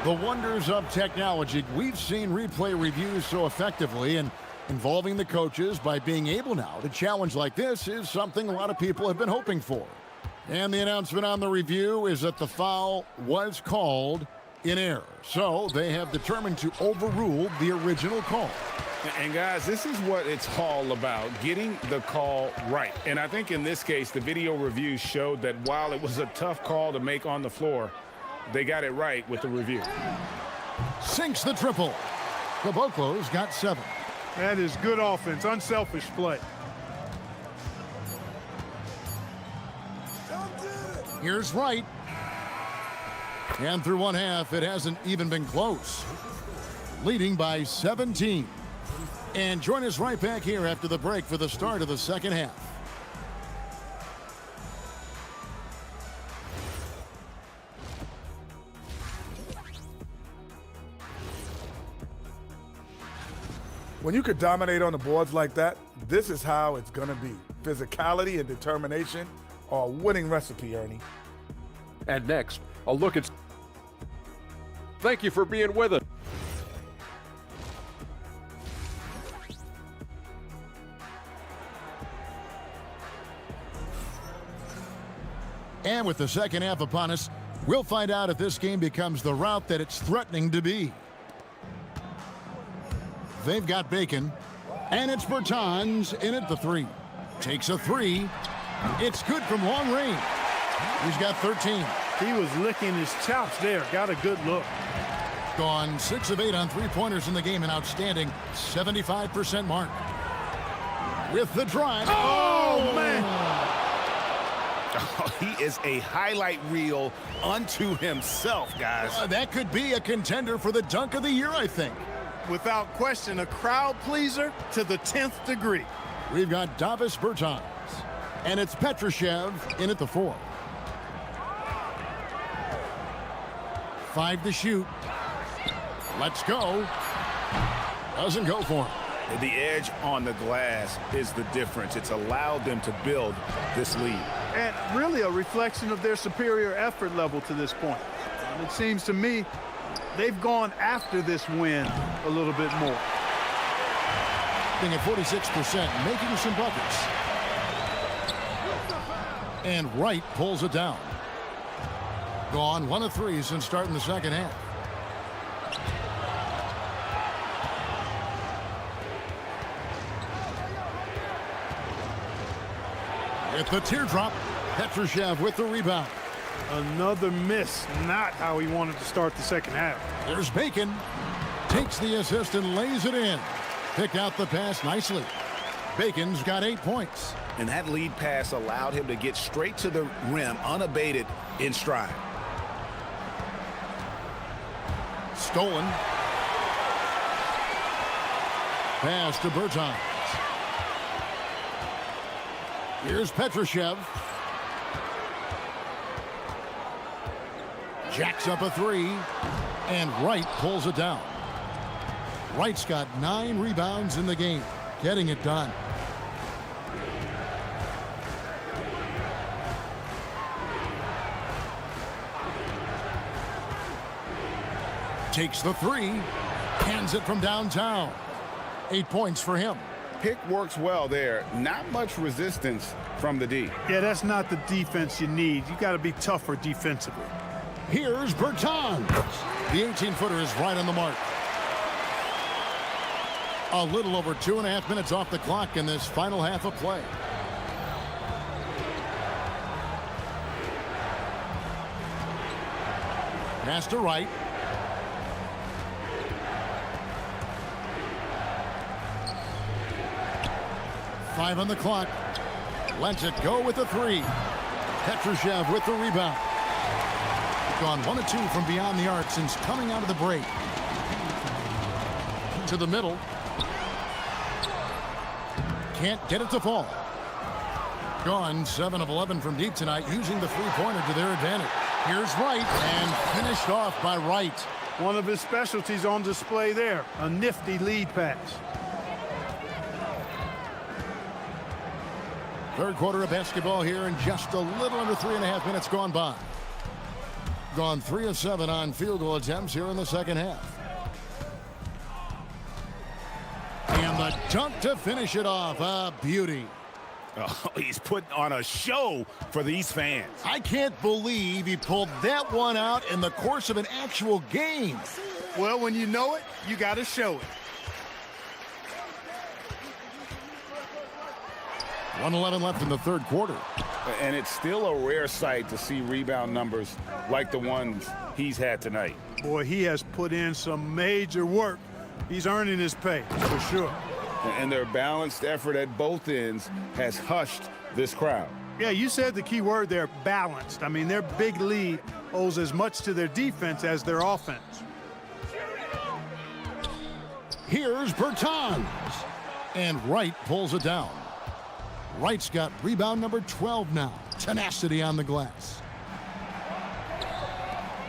The wonders of technology. We've seen replay reviews so effectively, and involving the coaches by being able now to challenge like this is something a lot of people have been hoping for. And the announcement on the review is that the foul was called in error. So they have determined to overrule the original call. And guys, this is what it's all about, getting the call right. And I think in this case, the video review showed that while it was a tough call to make on the floor, they got it right with the review. Sinks the triple. Caboclo's got 7. That is good offense, unselfish play. Here's Wright. And through one half, it hasn't even been close. Leading by 17. And join us right back here after the break for the start of the second half. When you could dominate on the boards like that, this is how it's going to be. Physicality and determination are a winning recipe, Ernie. And next, a look at... Thank you for being with us. And with the second half upon us, we'll find out if this game becomes the route that it's threatening to be. They've got Bacon, and it's Bertans in at the 3. Takes a 3. It's good from long range. He's got 13. He was licking his chops there. Got a good look. Gone 6 of 8 on three-pointers in the game, an outstanding 75% mark. With the drive. Oh, man. Oh, he is a highlight reel unto himself, guys. That could be a contender for the dunk of the year, I think. Without question, a crowd pleaser to the 10th degree. We've got Davis Bertans, and it's Petrushev in at the 4. 5 to shoot. Let's go. Doesn't go for him. The edge on the glass is the difference. It's allowed them to build this lead. And really a reflection of their superior effort level to this point. And it seems to me they've gone after this win a little bit more. Being at 46%, making some buckets. And Wright pulls it down. Gone 1 of 3 since starting the second half. With the teardrop, Petrushev with the rebound. Another miss, not how he wanted to start the second half. There's Bacon. Takes the assist and lays it in. Picked out the pass nicely. Bacon's got 8 points. And that lead pass allowed him to get straight to the rim, unabated in stride. Stolen. Pass to Bertans. Here's Petrushev. Jacks up a three, and Wright pulls it down. Wright's got 9 rebounds in the game, getting it done. Takes the three, hands it from downtown. 8 points for him. Pick works well there. Not much resistance from the D. Yeah, that's not the defense you need. You got to be tougher defensively. Here's Bertans. The 18-footer is right on the mark. A little over 2.5 minutes off the clock in this final half of play. Pass to Wright. Five on the clock. Lets it go with the three. Petrushev with the rebound. Gone 1 of 2 from beyond the arc since coming out of the break. To the middle. Can't get it to fall. Gone 7 of 11 from deep tonight, using the three-pointer to their advantage. Here's Wright, and finished off by Wright. One of his specialties on display there, a nifty lead pass. Third quarter of basketball here, and just a little under 3.5 minutes gone by. Gone 3 of 7 on field goal attempts here in the second half. And the dunk to finish it off. A beauty. Oh, he's putting on a show for these fans. I can't believe he pulled that one out in the course of an actual game. Well, when you know it, you got to show it. 1:11 left in the third quarter. And it's still a rare sight to see rebound numbers like the ones he's had tonight. Boy, he has put in some major work. He's earning his pay, for sure. And their balanced effort at both ends has hushed this crowd. Yeah, you said the key word there, balanced. I mean, their big lead owes as much to their defense as their offense. Here's Bertans. And Wright pulls it down. Wright's got rebound number 12 now. Tenacity on the glass.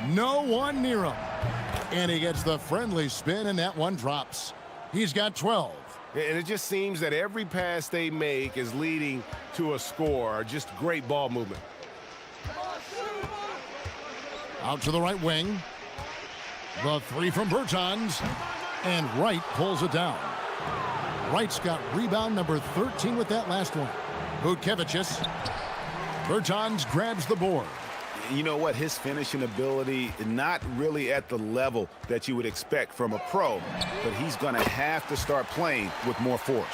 No one near him. And he gets the friendly spin, and that one drops. He's got 12. And it just seems that every pass they make is leading to a score. Just great ball movement. Out to the right wing. The three from Bertans. And Wright pulls it down. Wright's got rebound number 13 with that last one. Butkevicius. Bertans grabs the board. You know what? His finishing ability is not really at the level that you would expect from a pro, but he's going to have to start playing with more force.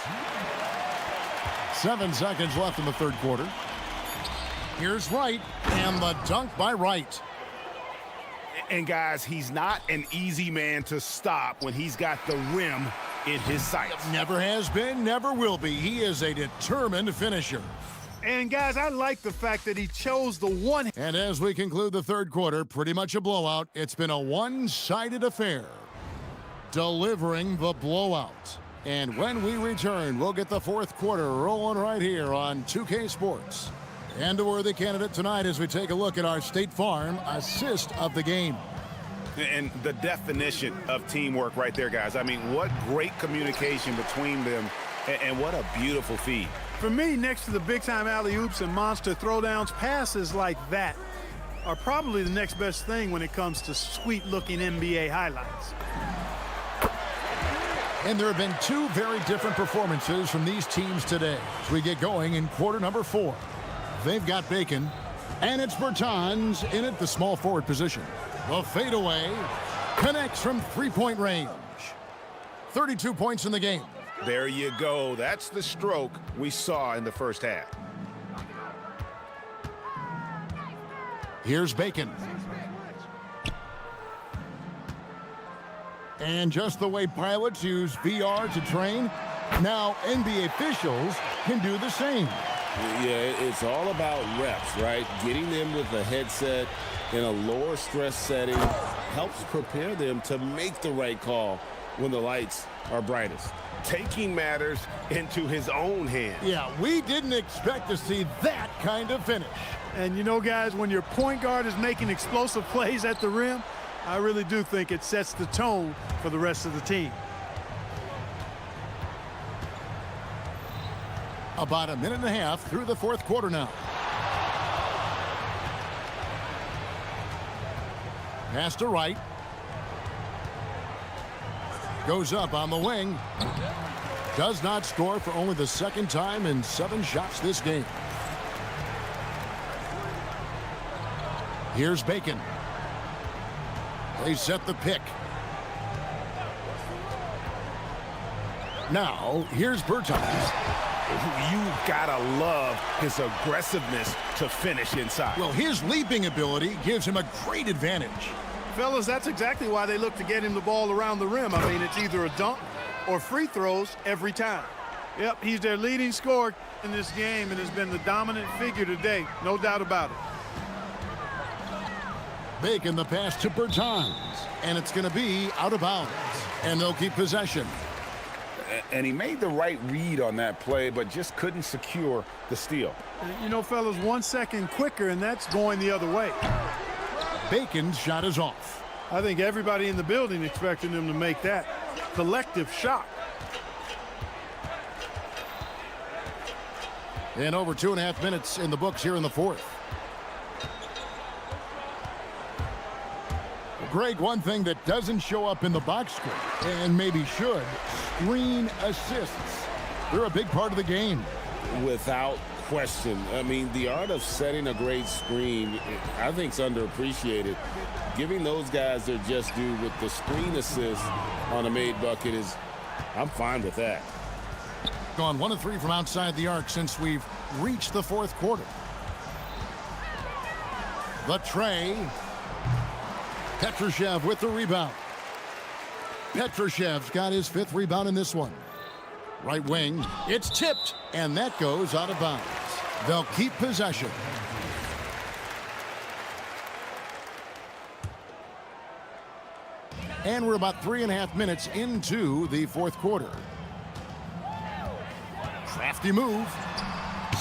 7 seconds left in the third quarter. Here's Wright, and the dunk by Wright. And guys, he's not an easy man to stop when he's got the rim in his sights. Never has been, never will be. He is a determined finisher. And guys, I like the fact that he chose the one. And as we conclude the third quarter, pretty much a blowout. It's been a one-sided affair. Delivering the blowout. And when we return, we'll get the fourth quarter rolling right here on 2K Sports. And a worthy candidate tonight as we take a look at our State Farm assist of the game. And the definition of teamwork right there, guys. I mean, what great communication between them, and what a beautiful feed. For me, next to the big-time alley-oops and monster throwdowns, passes like that are probably the next best thing when it comes to sweet-looking NBA highlights. And there have been 2 very different performances from these teams today as we get going in quarter number 4. They've got Bacon, and it's Bertans in at the small forward position. The fadeaway connects from three-point range. 32 points in the game. There you go. That's the stroke we saw in the first half. Here's Bacon. And just the way pilots use VR to train, now NBA officials can do the same. Yeah, it's all about reps, right? Getting them with a headset in a lower stress setting helps prepare them to make the right call when the lights are brightest. Taking matters into his own hands. Yeah, we didn't expect to see that kind of finish. And you know, guys, when your point guard is making explosive plays at the rim, I really do think it sets the tone for the rest of the team. About a minute and a half through the fourth quarter now. Pass to right. Goes up on the wing. Does not score for only the second time in 7 shots this game. Here's Bacon. They set the pick. Now, here's Bertans. You gotta love his aggressiveness to finish inside. Well, his leaping ability gives him a great advantage. Fellas, that's exactly why they look to get him the ball around the rim. I mean, it's either a dunk or free throws every time. Yep, he's their leading scorer in this game and has been the dominant figure today, no doubt about it. Bacon the pass to Bertans, and it's going to be out of bounds, and they'll keep possession. And he made the right read on that play, but just couldn't secure the steal. You know, fellas, 1 second quicker, and that's going the other way. Bacon's shot is off. I think everybody in the building expecting them to make that collective shot. And over 2.5 minutes in the books here in the fourth. Greg, one thing that doesn't show up in the box score, and maybe should, screen assists. They're a big part of the game. Without question. I mean, the art of setting a great screen, I think, is underappreciated. Giving those guys their just due with the screen assist on a made bucket is, I'm fine with that. Gone 1 of 3 from outside the arc since we've reached the fourth quarter. The tray. Petrushev with the rebound. Petrushev's got his 5th rebound in this one. Right wing, it's tipped, and that goes out of bounds. They'll keep possession. And we're about 3.5 minutes into the fourth quarter. Crafty move.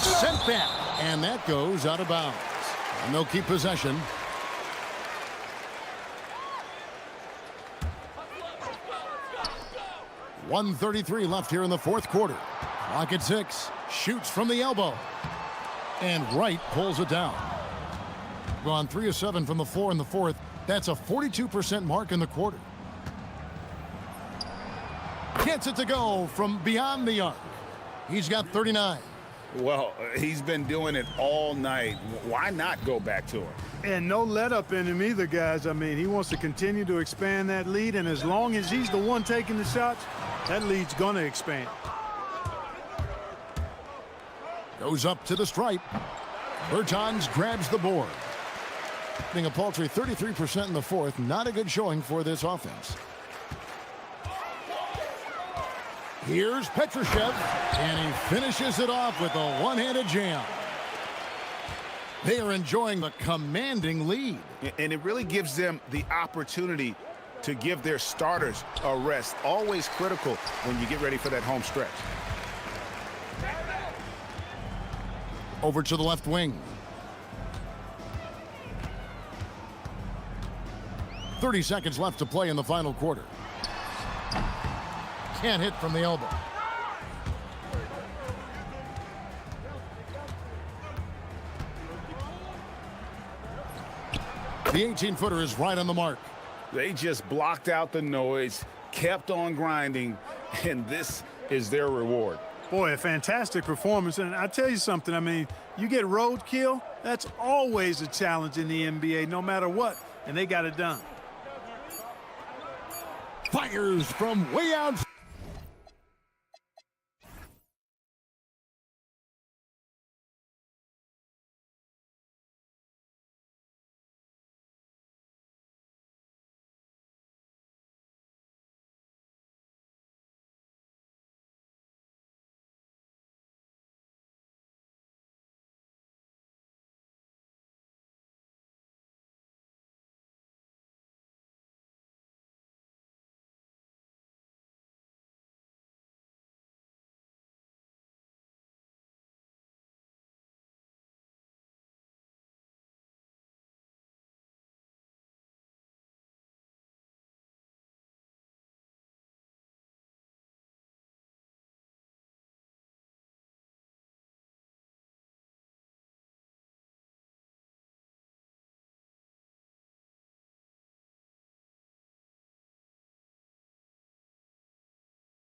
Sent back, and that goes out of bounds. And they'll keep possession. .133 left here in the fourth quarter. Clock at 6. Shoots from the elbow. And Wright pulls it down. Gone 3 of 7 from the floor in the fourth. That's a 42% mark in the quarter. Gets it to go from beyond the arc. He's got 39. Well, he's been doing it all night. Why not go back to him? And no let up in him either, guys. I mean, he wants to continue to expand that lead, and as long as he's the one taking the shots, that lead's going to expand. Goes up to the stripe. Bertans grabs the board. Being a paltry 33% in the fourth. Not a good showing for this offense. Here's Petrushev, and he finishes it off with a one-handed jam. They are enjoying the commanding lead. And it really gives them the opportunity to give their starters a rest. Always critical when you get ready for that home stretch. Over to the left wing. 30 seconds left to play in the final quarter. Can't hit from the elbow. The 18-footer is right on the mark. They just blocked out the noise, kept on grinding, and this is their reward. Boy, a fantastic performance. And I tell you something, I mean, you get roadkill, that's always a challenge in the NBA, no matter what, and they got it done. Fires from way out.